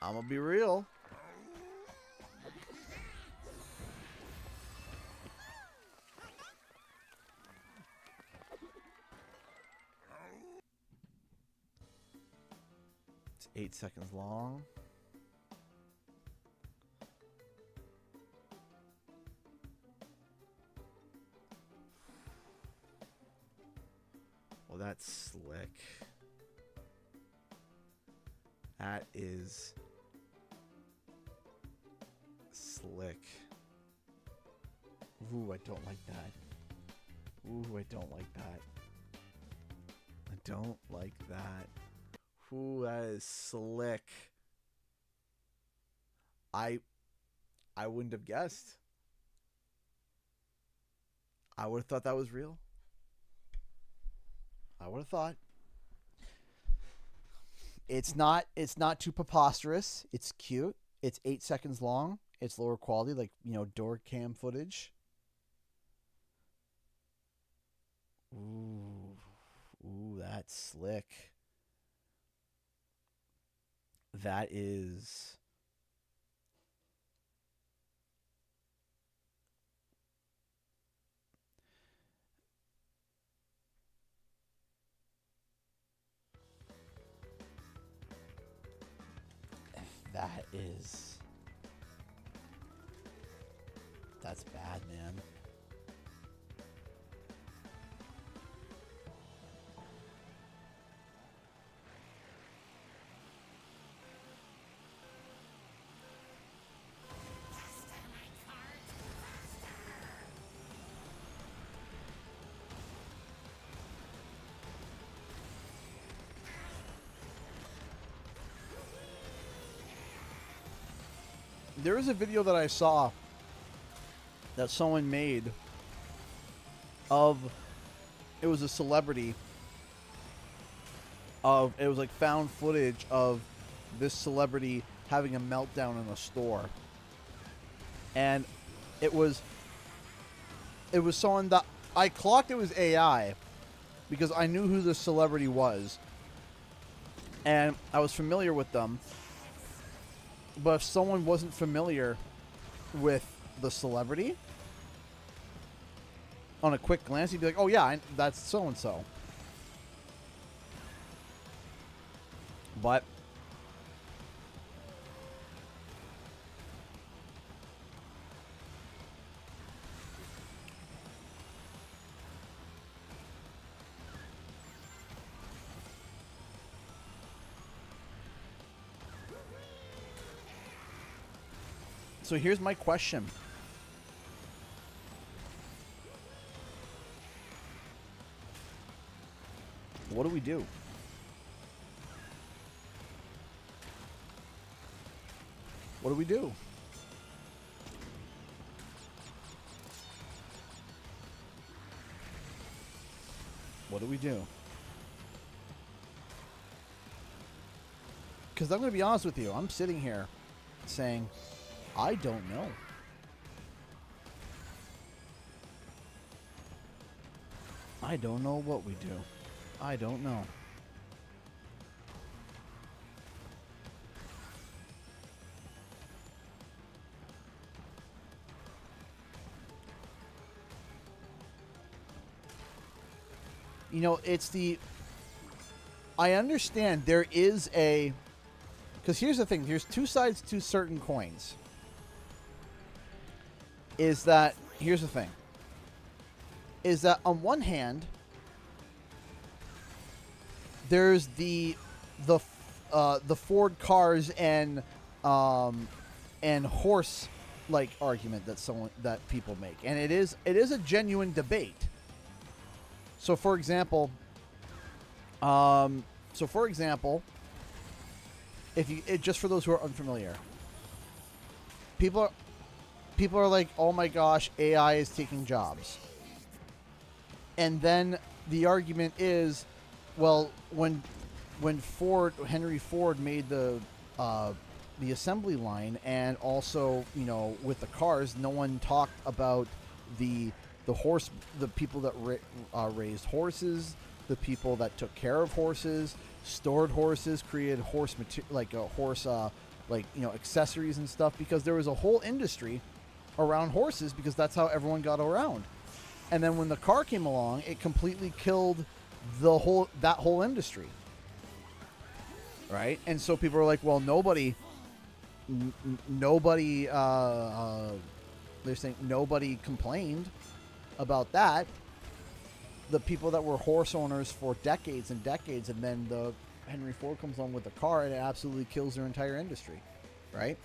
Speaker 1: I'm gonna be real. It's 8 seconds long. Well, that's slick. That is slick. Ooh, I don't like that. Ooh, I don't like that. I don't like that. Ooh, that is slick. I wouldn't have guessed. I would have thought that was real. I would have thought. It's not too preposterous. It's cute. It's 8 seconds long. It's lower quality, like, you know, door cam footage. Ooh. Ooh, that's slick. That is... That is... That's bad, man. There is a video that I saw that someone made of, it was a celebrity of, it was like found footage of this celebrity having a meltdown in a store. And it was someone that I clocked it was AI because I knew who the celebrity was and I was familiar with them. But if someone wasn't familiar with the celebrity, on a quick glance, you'd be like, "Oh yeah, that's so and so." But so here's my question. What do we do? What do we do? What do we do? Because I'm going to be honest with you. I'm sitting here saying, I don't know. I don't know what we do. I don't know. You know, it's the... I understand there is a... Because here's the thing. There's two sides to certain coins. Is that... Here's the thing. Is that on one hand, there's the Ford cars and horse like argument that people make, and it is a genuine debate. So for example, just for those who are unfamiliar, people are like, oh my gosh, AI is taking jobs. And then the argument is, well, when Henry Ford made the assembly line, and also, you know, with the cars, no one talked about the people that raised horses, the people that took care of horses, stored horses, created accessories and stuff, because there was a whole industry around horses, because that's how everyone got around. And then when the car came along, it completely killed that whole industry, right? And so people are like, well, nobody they're saying nobody complained about that. The people that were horse owners for decades and decades, and then the Henry Ford comes along with the car, and it absolutely kills their entire industry, right?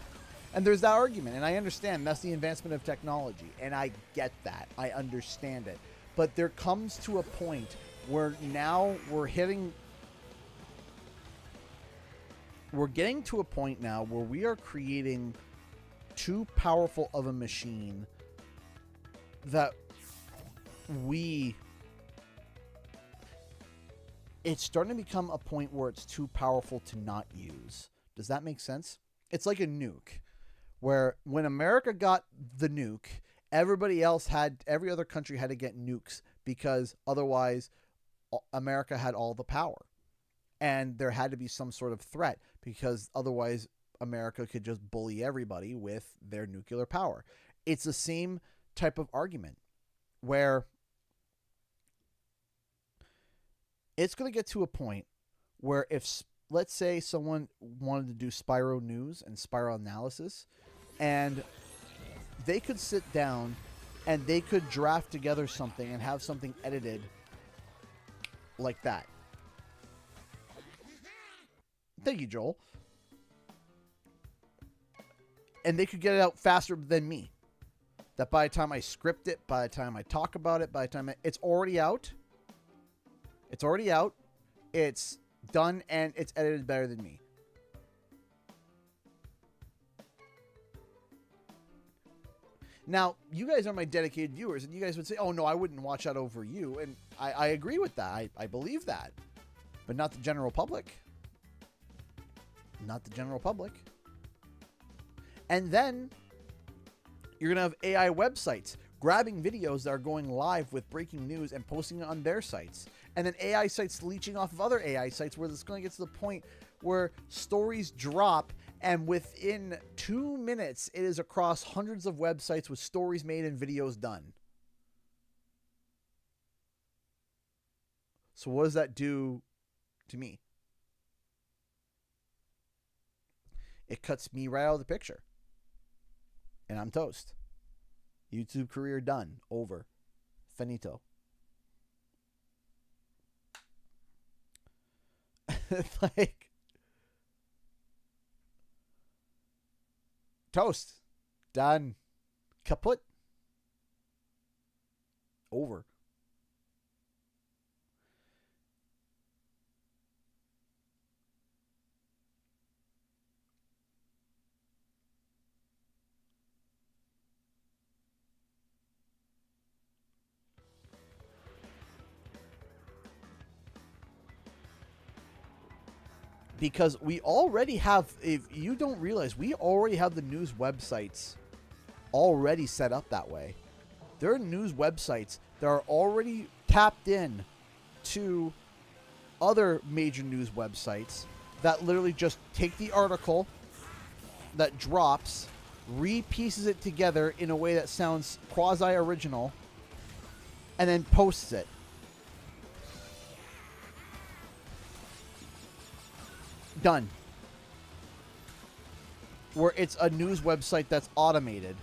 Speaker 1: And there's that argument, and I understand that's the advancement of technology, and I get that. I understand it. But there comes to a point where now we're getting to a point now where we are creating too powerful of a machine that it's starting to become a point where it's too powerful to not use. Does that make sense? It's like a nuke, where when America got the nuke, every other country had to get nukes, because otherwise America had all the power. And there had to be some sort of threat, because otherwise America could just bully everybody with their nuclear power. It's the same type of argument, where it's going to get to a point where if, let's say, someone wanted to do Spyro News and Spyro Analysis, and they could sit down and they could draft together something and have something edited like that. Thank you, Joel. And they could get it out faster than me. That by the time I script it, by the time I talk about it, by the time it's already out. It's already out. It's done, and it's edited better than me. Now, you guys are my dedicated viewers, and you guys would say, oh, no, I wouldn't watch that over you. And I agree with that. I believe that. But not the general public. Not the general public. And then you're going to have AI websites grabbing videos that are going live with breaking news and posting it on their sites. And then AI sites leeching off of other AI sites, where it's going to get to the point where stories drop, and within 2 minutes, it is across hundreds of websites with stories made and videos done. So what does that do to me? It cuts me right out of the picture. And I'm toast. YouTube career done. Over. Finito. It's like, toast. Done. Kaput. Over. Because we already have, if you don't realize, we already have the news websites already set up that way. There are news websites that are already tapped in to other major news websites that literally just take the article that drops, repieces it together in a way that sounds quasi-original, and then posts it. Done. Where it's a news website that's automated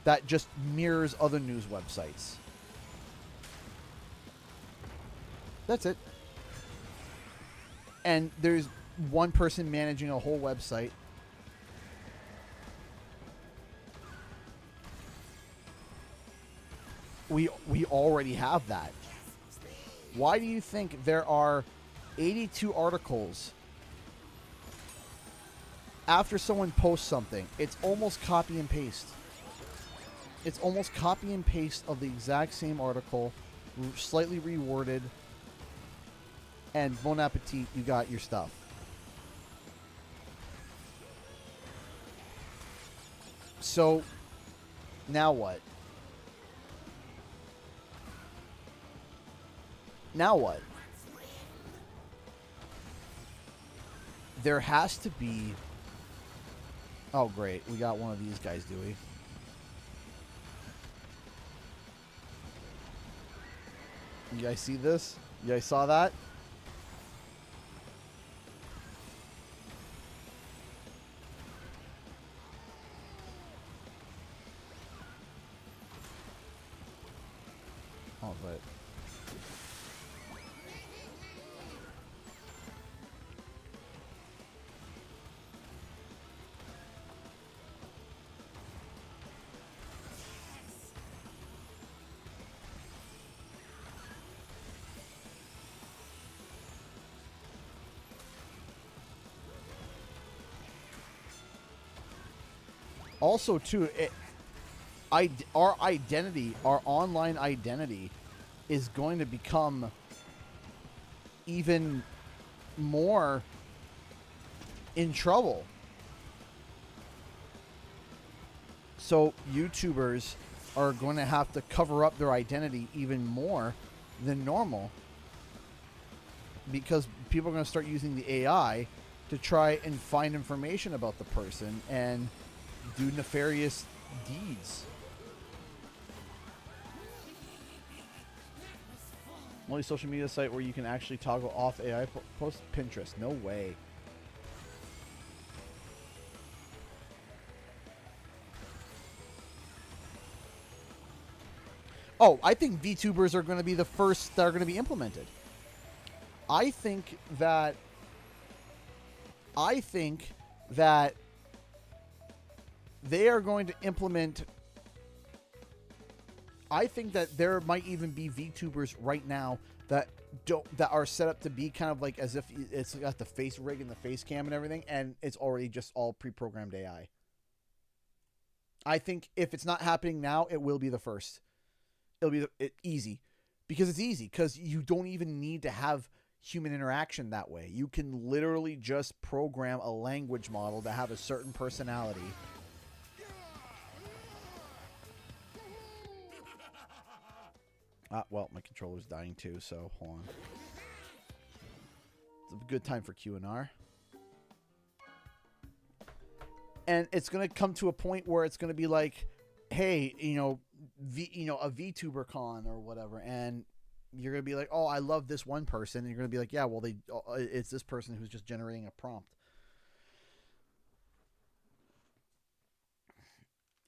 Speaker 1: that just mirrors other news websites. That's it. And there's one person managing a whole website. We already have that. Why do you think there are 82 articles after someone posts something? It's almost copy and paste. It's almost copy and paste of the exact same article, slightly reworded, and bon appetit, you got your stuff. So, now what? Now what? There has to be... Oh, great. We got one of these guys, do we? You guys see this? You guys saw that? Oh, but... Also, too, our identity, our online identity, is going to become even more in trouble. So YouTubers are going to have to cover up their identity even more than normal, because people are going to start using the AI to try and find information about the person and do nefarious deeds. Only social media site where you can actually toggle off AI posts? Pinterest. No way. Oh, I think VTubers are going to be the first that are going to be implemented. I think that they are going to implement... I think that there might even be VTubers right now that are set up to be kind of like as if it's got the face rig and the face cam and everything, and it's already just all pre-programmed AI. I think if it's not happening now, it will be the first. It'll be easy. Because it's easy. Because you don't even need to have human interaction that way. You can literally just program a language model to have a certain personality. Well, my controller's dying too, so hold on. It's a good time for Q&R. And it's going to come to a point where it's going to be like, hey, a VTuber con or whatever, and you're going to be like, oh, I love this one person, and you're going to be like, yeah, well, it's this person who's just generating a prompt.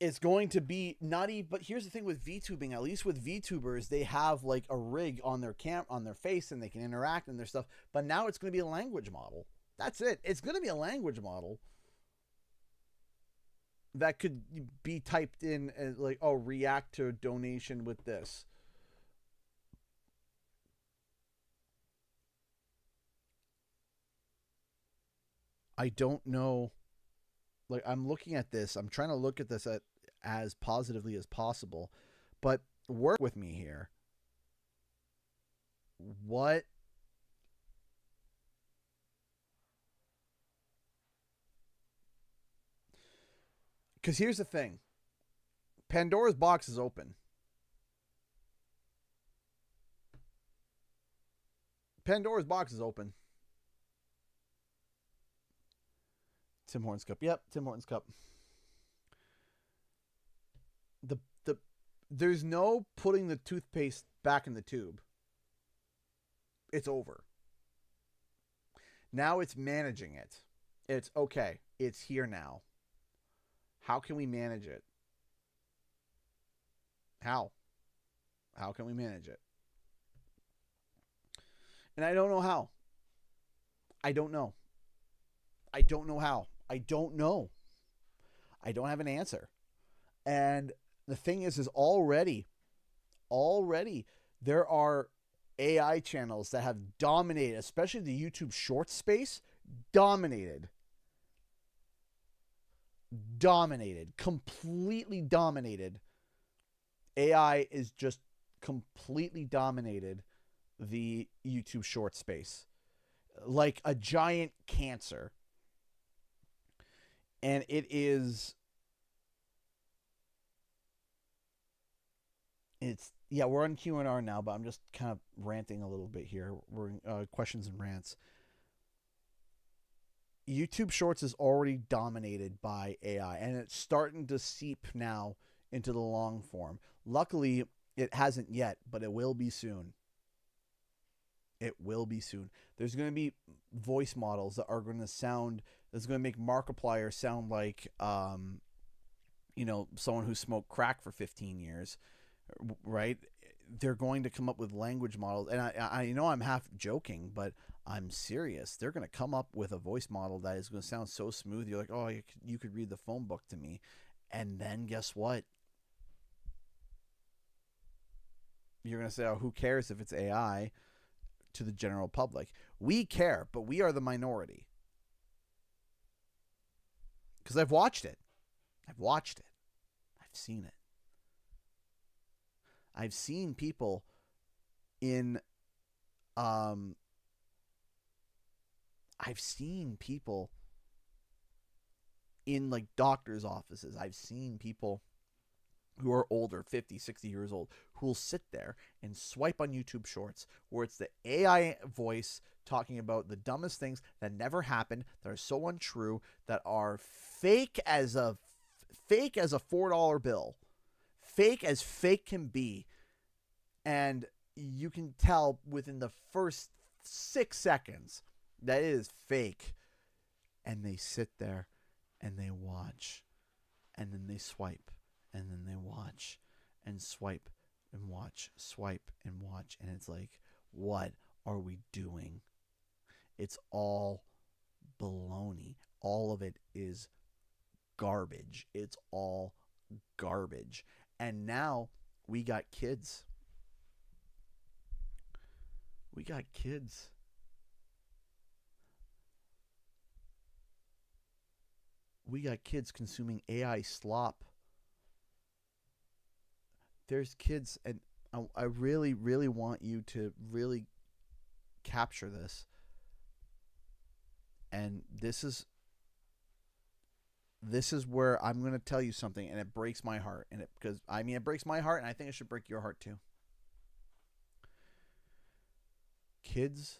Speaker 1: It's going to be not even, but here's the thing with VTubing, at least with VTubers, they have like a rig on their on their face, and they can interact and their stuff, but now it's going to be a language model. That's it. It's going to be a language model that could be typed in as like, oh, react to a donation with this. I don't know. Like, I'm looking at this. I'm trying to look at this as positively as possible, but work with me here. What? Because here's the thing. Pandora's box is open. Pandora's box is open. Tim Hortons cup. Yep, Tim Hortons cup. There's no putting the toothpaste back in the tube. It's over. Now it's managing it. It's okay. It's here now. How can we manage it? How? How can we manage it? And I don't know how. I don't know. I don't know how. I don't know. I don't have an answer. And the thing is already there are AI channels that have dominated, especially the YouTube short space, dominated, completely dominated. AI is just completely dominated the YouTube short space like a giant cancer. And it's we're on Q&R now, but I'm just kind of ranting a little bit here. We're in questions and rants. YouTube Shorts is already dominated by AI, and it's starting to seep now into the long form. Luckily, it hasn't yet, but it will be soon. It will be soon. There's going to be voice models that are going to sound, that's going to make Markiplier sound like, someone who smoked crack for 15 years, right? They're going to come up with language models. And I know I'm half joking, but I'm serious. They're going to come up with a voice model that is going to sound so smooth. You're like, oh, you could read the phone book to me. And then guess what? You're going to say, oh, who cares if it's AI? To the general public. We care, but we are the minority. Because I've watched it. I've seen it. I've seen people in like doctors' offices. I've seen people who are older, 50, 60 years old, who will sit there and swipe on YouTube Shorts where it's the AI voice talking about the dumbest things that never happened, that are so untrue, that are fake as a $4 bill. Fake as fake can be. And you can tell within the first 6 seconds that it is fake. And they sit there and they watch. And then they swipe. And then they watch and swipe and watch, swipe and watch. And it's like, what are we doing? It's all baloney. All of it is garbage. It's all garbage. And now we got kids. We got kids. We got kids consuming AI slop. There's kids, and I really, really want you to really capture this. And this is where I'm going to tell you something, and it breaks my heart. And it breaks my heart, and I think it should break your heart too. Kids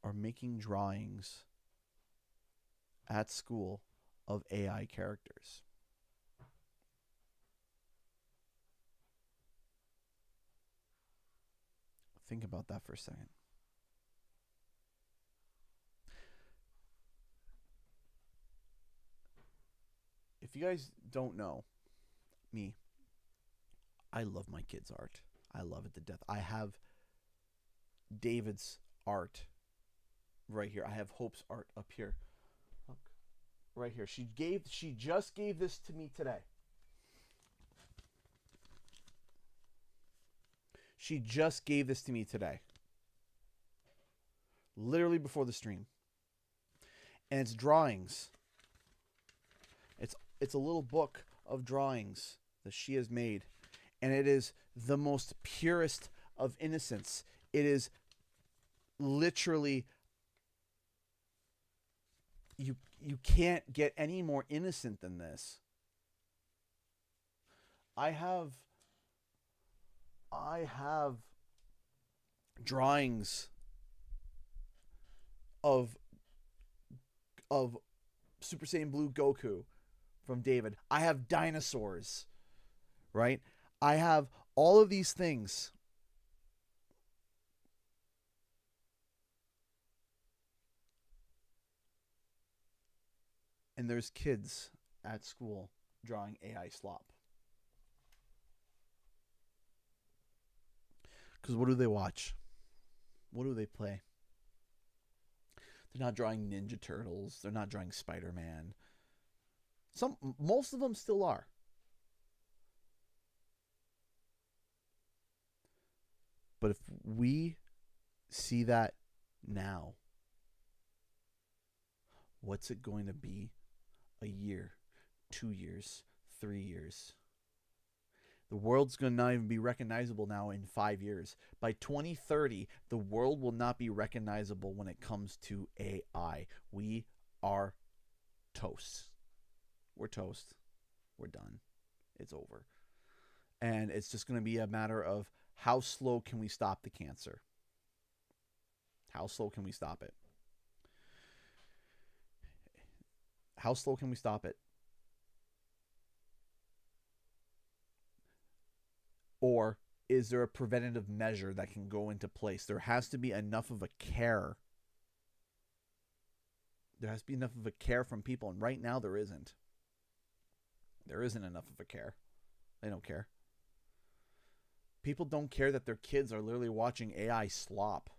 Speaker 1: are making drawings at school of AI characters. Think about that for a second. If you guys don't know me, I love my kids' art. I love it to death. I have David's art right here. I have Hope's art up here. Look, right here. She just gave this to me today. She just gave this to me today. Literally before the stream. And it's drawings. It's a little book of drawings that she has made. And it is the most purest of innocence. It is literally, you can't get any more innocent than this. I have drawings of Super Saiyan Blue Goku from David. I have dinosaurs, right? I have all of these things. and there's kids at school drawing AI slop. Because what do they watch? What do they play? They're not drawing Ninja Turtles. They're not drawing Spider-Man. Most of them still are. But if we see that now, what's it going to be a year, 2 years, 3 years? The world's going to not even be recognizable now in 5 years. By 2030, the world will not be recognizable when it comes to AI. We are toast. We're toast. We're done. It's over. And it's just going to be a matter of how slow can we stop the cancer? How slow can we stop it? How slow can we stop it? Or is there a preventative measure that can go into place? There has to be enough of a care. There has to be enough of a care from people. And right now there isn't. There isn't enough of a care. They don't care. People don't care that their kids are literally watching AI slop.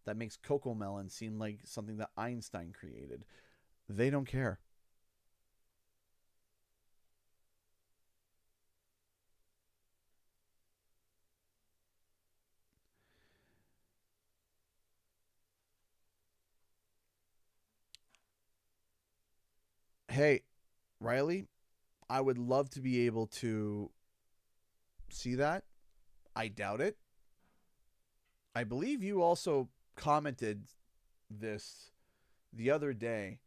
Speaker 1: That makes Cocomelon seem like something that Einstein created. They don't care. Hey, Riley, I would love to be able to see that. I doubt it. I believe you also commented this the other day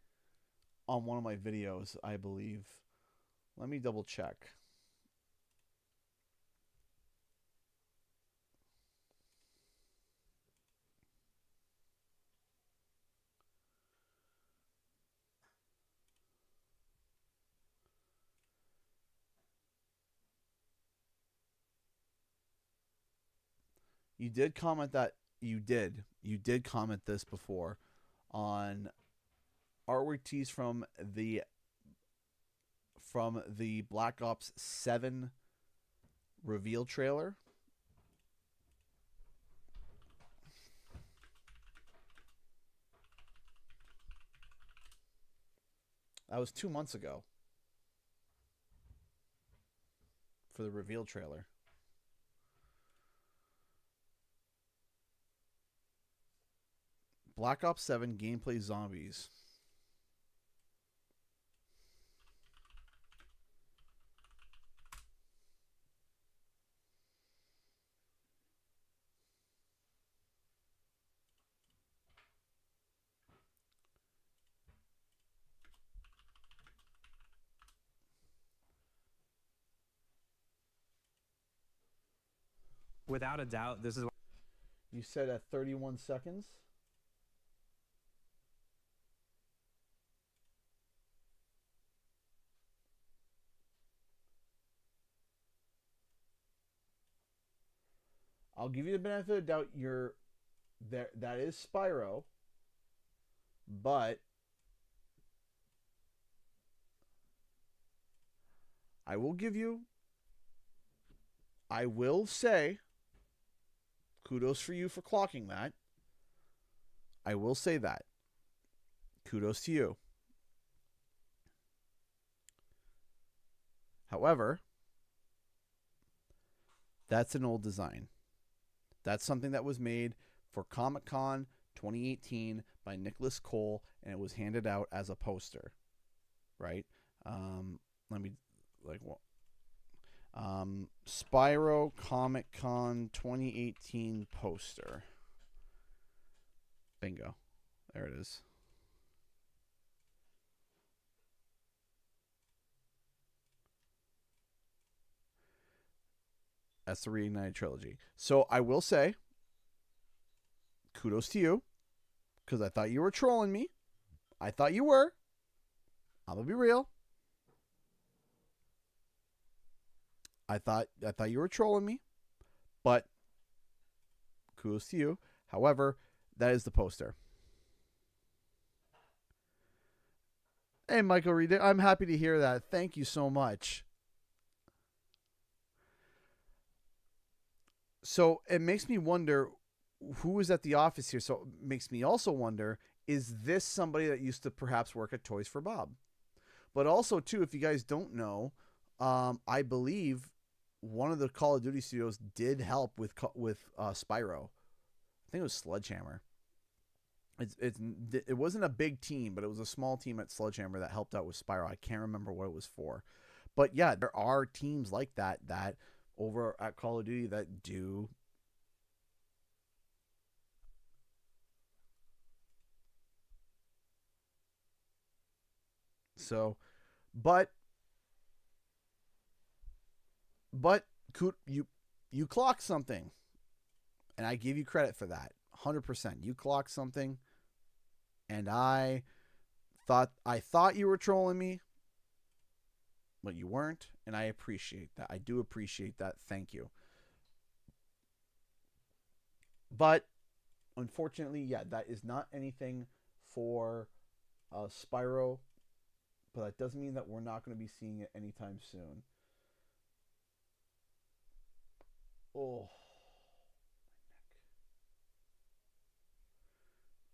Speaker 1: on one of my videos, I believe. Let me double check. You did comment that you did comment this before on artwork tees from the Black Ops 7 reveal trailer. That was 2 months ago for the reveal trailer. Black Ops 7 gameplay zombies.
Speaker 4: Without a doubt, this is.
Speaker 1: You said at 31 seconds? I'll give you the benefit of the doubt. You're there. That is Spyro, but I will say, kudos for you for clocking that. I will say that. Kudos to you. However, that's an old design. That's something that was made for Comic-Con 2018 by Nicholas Cole, and it was handed out as a poster, right? Let me, like, what? Spyro Comic-Con 2018 poster. Bingo. There it is. That's the Reignited trilogy. So I will say, kudos to you, because I thought you were trolling me. I thought you were. I'm gonna be real. I thought you were trolling me, but kudos to you. However, that is the poster. Hey, Michael Reed, I'm happy to hear that. Thank you so much. So it makes me wonder who is at the office here. So it makes me also wonder, is this somebody that used to perhaps work at Toys for Bob? But also, too, if you guys don't know, I believe one of the Call of Duty studios did help with Spyro. I think it was Sledgehammer. It wasn't a big team, but it was a small team at Sledgehammer that helped out with Spyro. I can't remember what it was for, but yeah, there are teams like that over at Call of Duty that do. So, but you clocked something, and I give you credit for that. 100%. You clocked something, and I thought you were trolling me, but you weren't, and I appreciate that. I do appreciate that. Thank you. But unfortunately, yeah, that is not anything for Spyro, but that doesn't mean that we're not going to be seeing it anytime soon. Oh,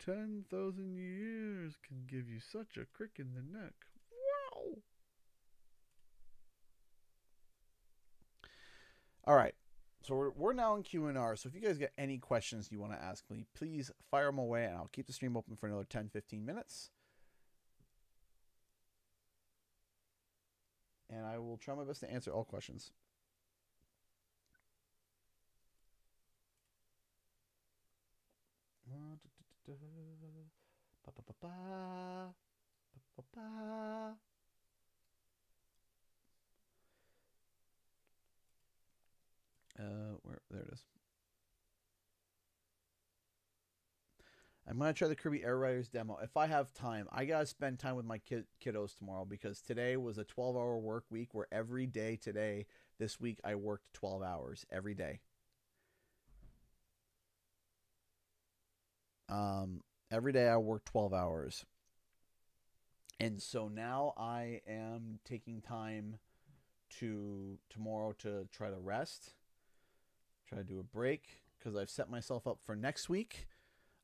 Speaker 1: 10,000 years can give you such a crick in the neck. Wow. All right. So we're now in Q&R. So if you guys get any questions you want to ask me, please fire them away, and I'll keep the stream open for another 10-15 minutes. And I will try my best to answer all questions. There it is. I'm gonna try the Kirby Air Riders demo if I have time. I gotta spend time with my kiddos tomorrow because today was a 12-hour work week where every day today this week I worked 12 hours every day. Every day I worked 12 hours, and so now I am taking time to tomorrow to try to rest, try to do a break because I've set myself up for next week.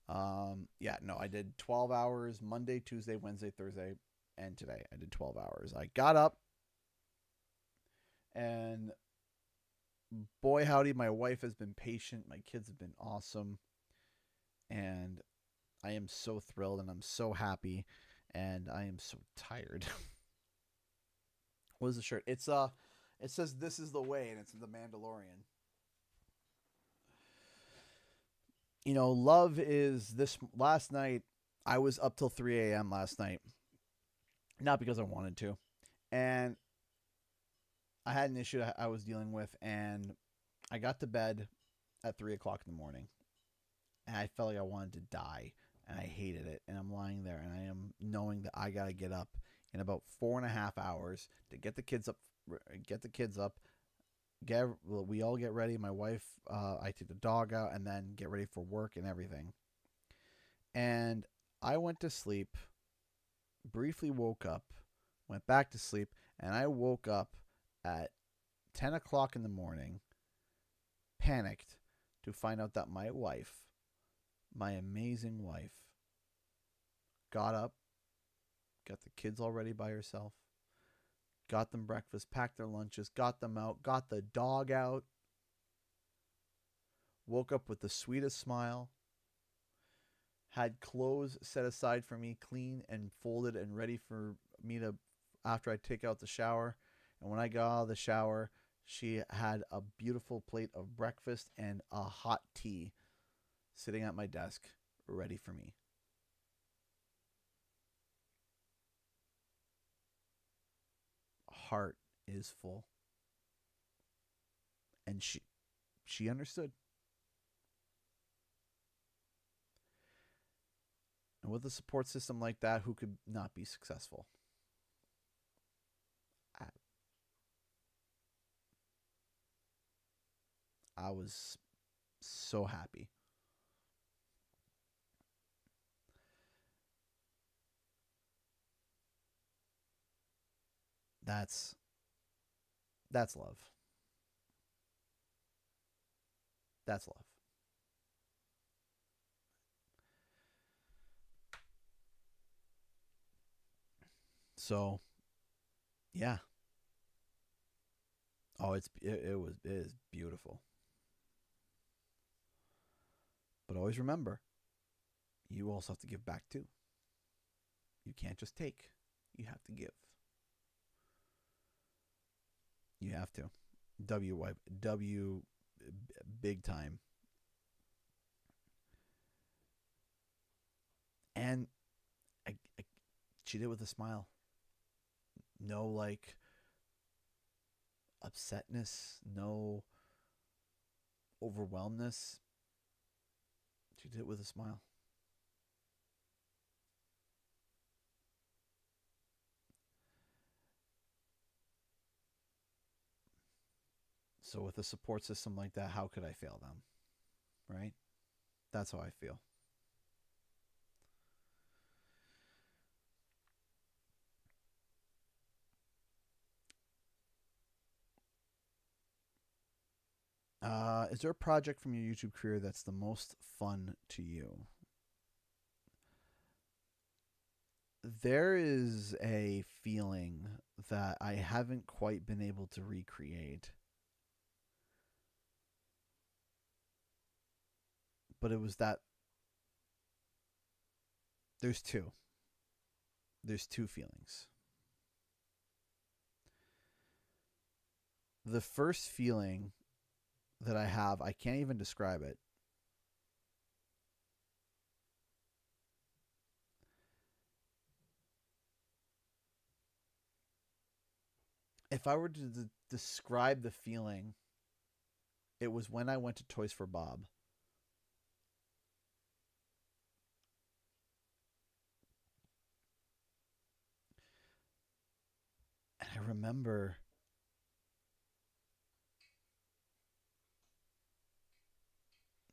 Speaker 1: Yeah, no, I did 12 hours Monday, Tuesday, Wednesday, Thursday, and today. I did 12 hours. I got up, and boy, howdy, my wife has been patient. My kids have been awesome. And I am so thrilled, and I'm so happy, and I am so tired. What is the shirt? It says "This is the way," and it's The Mandalorian. You know, love is this. Last night, I was up till 3 a.m. last night, not because I wanted to, and I had an issue I was dealing with, and I got to bed at 3 o'clock in the morning, and I felt like I wanted to die, and I hated it, and I'm lying there, and I am knowing that I gotta get up in about 4.5 hours to get the kids up, we all get ready. My wife, I take the dog out, and then get ready for work and everything. And I went to sleep, briefly woke up, went back to sleep, and I woke up at 10 o'clock in the morning, panicked to find out that my wife, my amazing wife, got up, got the kids all ready by herself, got them breakfast, packed their lunches, got them out, got the dog out, woke up with the sweetest smile, had clothes set aside for me, clean and folded and ready for me to, after I take out the shower. And when I got out of the shower, she had a beautiful plate of breakfast and a hot tea sitting at my desk, ready for me. Heart is full. And she understood. And with a support system like that, who could not be successful? I was so happy. That's love. That's love. So, yeah. Oh, it is beautiful. But always remember, you also have to give back too. You can't just take. You have to give. You have to. W big time. And she did it with a smile. No like upsetness, no overwhelmness. She did it with a smile. So with a support system like that, how could I fail them? Right? That's how I feel. Is there a project from your YouTube career that's the most fun to you? There is a feeling that I haven't quite been able to recreate. But it was that there's two. There's two feelings. The first feeling that I have, I can't even describe it. If I were to describe the feeling, it was when I went to Toys for Bob. And I remember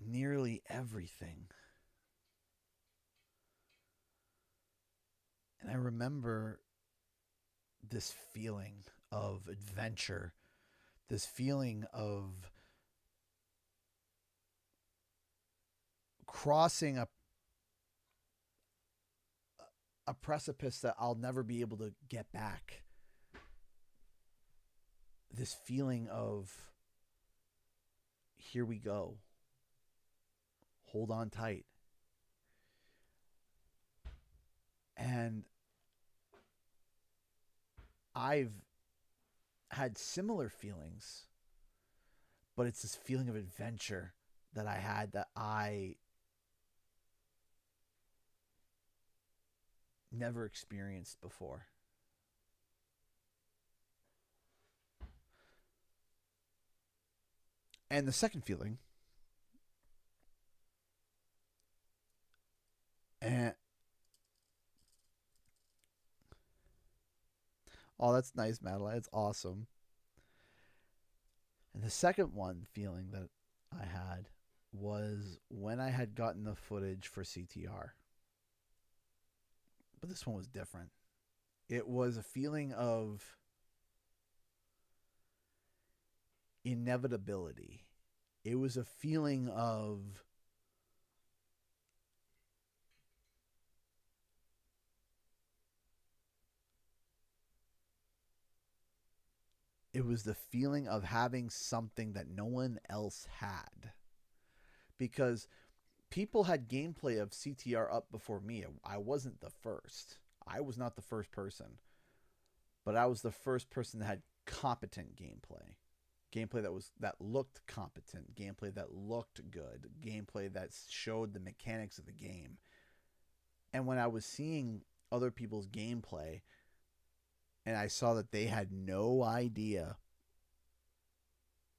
Speaker 1: nearly everything. And I remember this feeling of adventure, this feeling of crossing a precipice that I'll never be able to get back. This feeling of here we go. Hold on tight. And I've had similar feelings, but it's this feeling of adventure that I had that I never experienced before. And the second feeling, and oh, that's nice, Madeline. It's awesome. And the second one feeling that I had was when I had gotten the footage for CTR. But this one was different. It was a feeling of inevitability. It was a feeling of it was the feeling of having something that no one else had. Because people had gameplay of CTR up before me. I wasn't the first. I was not the first person. But I was the first person that had competent gameplay. Gameplay that looked competent, gameplay that looked good, gameplay that showed the mechanics of the game. And when I was seeing other people's gameplay and I saw that they had no idea,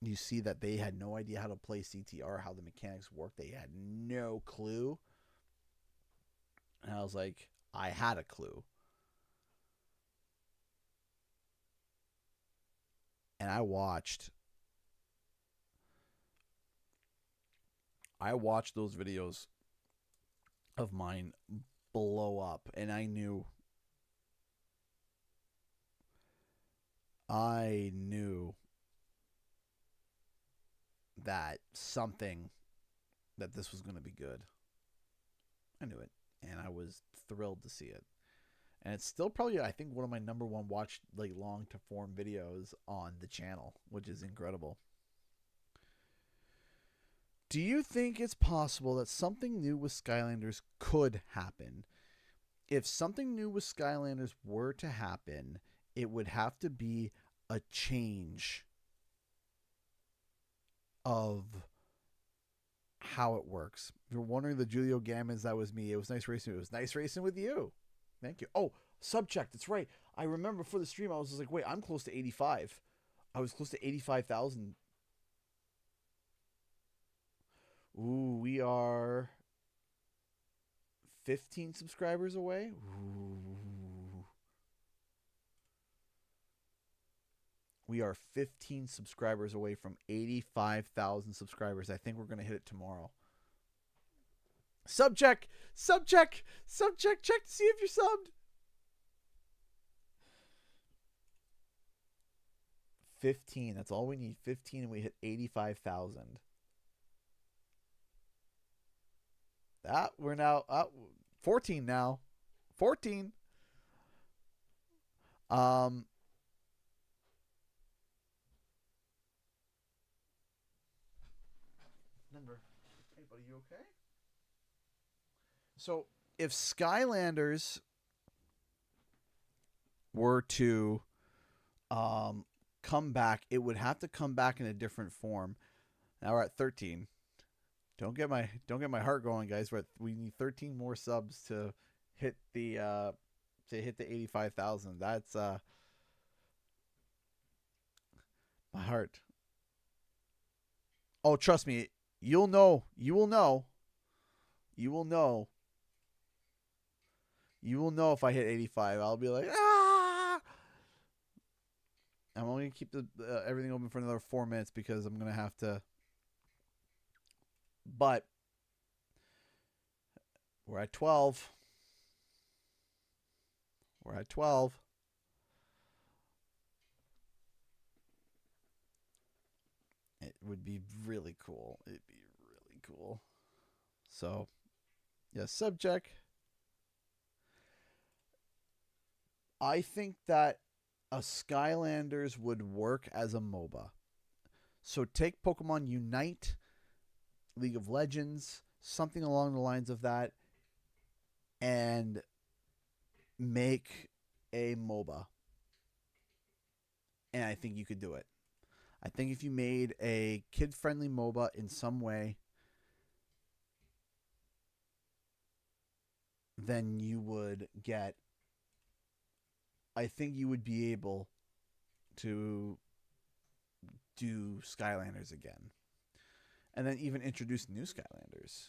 Speaker 1: you see that they had no idea how to play CTR, how the mechanics work. They had no clue. And I was like, I had a clue. And I watched those videos of mine blow up, and I knew I knew that this was going to be good. I knew it, and I was thrilled to see it. And it's still probably, I think, one of my number one watched like long to form videos on the channel, which is incredible. Do you think it's possible that something new with Skylanders could happen? If something new with Skylanders were to happen, it would have to be a change of how it works. If you're wondering, the Julio Gammons, that was me. It was nice racing. It was nice racing with you. Thank you. Oh, subcheck. That's right. I remember before the stream, I was just like, wait, I'm close to 85. I was close to 85,000. Ooh, we are 15 subscribers away. Ooh. We are 15 subscribers away from 85,000 subscribers. I think we're going to hit it tomorrow. Subcheck. Check to see if you're subbed. 15. That's all we need. 15 and we hit 85,000. That we're now 14 now. 14. Number. Hey buddy, you okay? So, if Skylanders were to come back, it would have to come back in a different form. Now we're at 13. Don't get my heart going, guys. We need 13 more subs to hit the 85,000. That's my heart. Oh, trust me, you will know. You will know if I hit 85. I'll be like, ah! I'm only gonna keep the everything open for another 4 minutes because I'm gonna have to. But we're at 12. We're at 12. It would be really cool. It'd be really cool. So, yeah, subject. I think that a Skylanders would work as a MOBA. So take Pokemon Unite, League of Legends, something along the lines of that, and make a MOBA. And I think you could do it. I think if you made a kid-friendly MOBA in some way, then you would get... I think you would be able to do Skylanders again. And then even introduce new Skylanders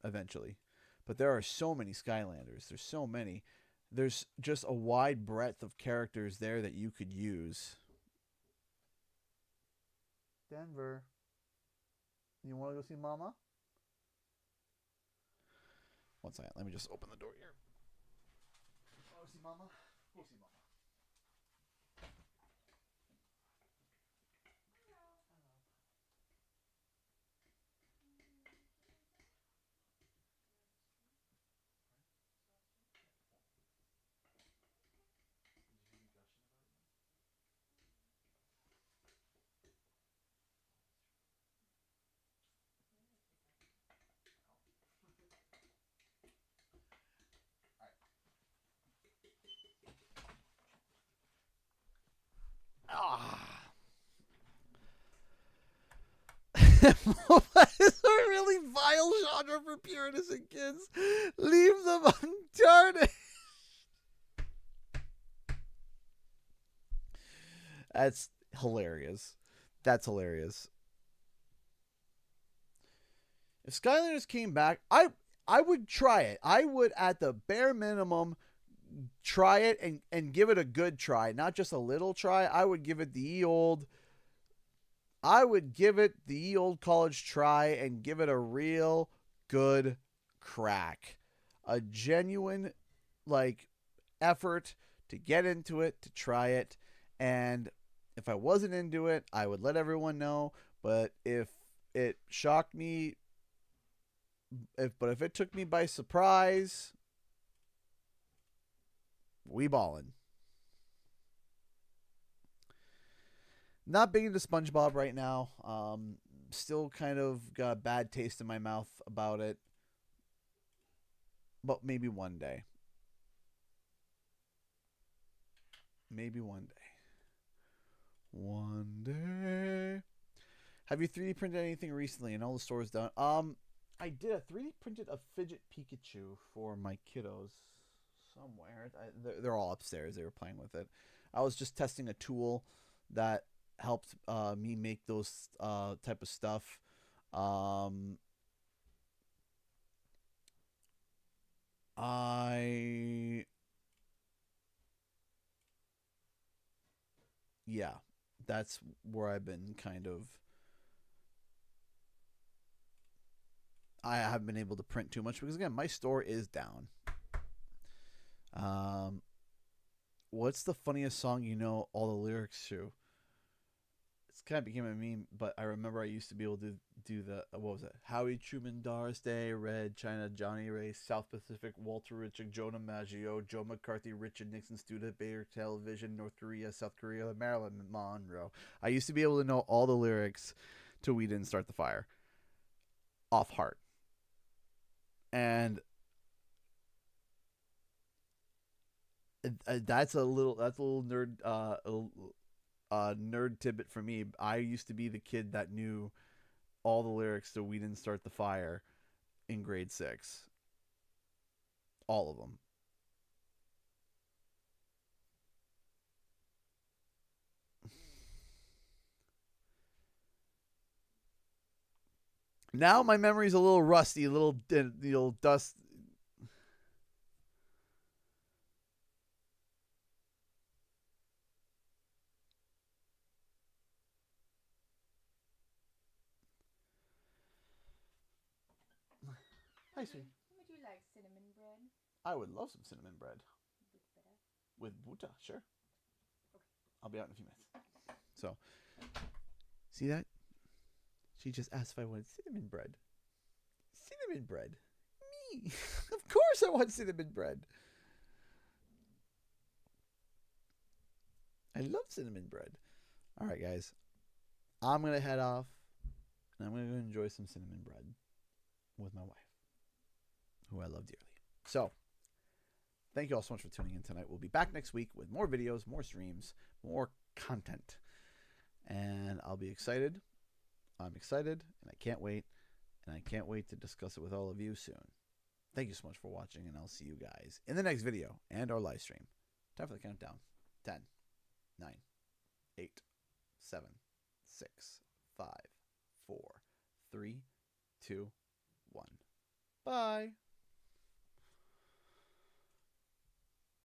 Speaker 1: eventually. But there are so many Skylanders. There's so many. There's just a wide breadth of characters there that you could use. Denver, you want to go see Mama? One second. Let me just open the door here. Want to see Mama? Go see Mama. MOBA is a really vile genre for pure innocent kids. Leave them untarnished. That's hilarious. That's hilarious. If Skylanders came back, I would try it. I would, at the bare minimum, try it and give it a good try. Not just a little try. I would give it the old college try and give it a real good crack. A genuine, effort to get into it, to try it, And if I wasn't into it, I would let everyone know. But if it shocked me, if it took me by surprise, we ballin'. Not big into SpongeBob right now. Still kind of got a bad taste in my mouth about it. But maybe one day. Maybe one day. One day. Have you 3D printed anything recently? And all the stores done. I did a 3D printed a fidget Pikachu for my kiddos somewhere. They're all upstairs. They were playing with it. I was just testing a tool that helped me make those type of stuff. Yeah, that's where I've been kind of. I haven't been able to print too much because again, my store is down. What's the funniest song you know all the lyrics to? It's kind of became a meme, but I remember I used to be able to do the what was it? Howie Truman, Doris Day, Red, China, Johnny Ray, South Pacific, Walter Richard, Jonah Maggio, Joe McCarthy, Richard Nixon, Studebaker, Television, North Korea, South Korea, Marilyn Monroe. I used to be able to know all the lyrics to "We Didn't Start the Fire" off heart, and that's a little nerd nerd tidbit for me. I used to be the kid that knew all the lyrics to "We Didn't Start the Fire" in grade 6. All of them. Now my memory's a little rusty, a little dust. Hi, sweetie.
Speaker 3: Would you like cinnamon bread
Speaker 1: I would love some cinnamon bread
Speaker 3: with butter?
Speaker 1: with butter. Sure.
Speaker 3: Okay.
Speaker 1: I'll be out in a few minutes. So, see that? She just asked if I wanted cinnamon bread. Cinnamon bread. Me. Of course I want cinnamon bread. I love cinnamon bread. All right, guys. I'm going to head off and I'm going to go enjoy some cinnamon bread with my wife, who I love dearly. So, thank you all so much for tuning in tonight. We'll be back next week with more videos, more streams, more content. And I'll be excited. I'm excited, and I can't wait. And I can't wait to discuss it with all of you soon. Thank you so much for watching, and I'll see you guys in the next video and our live stream. Time for the countdown. 10, 9, 8, 7, 6, 5, 4, 3, 2, 1. Bye.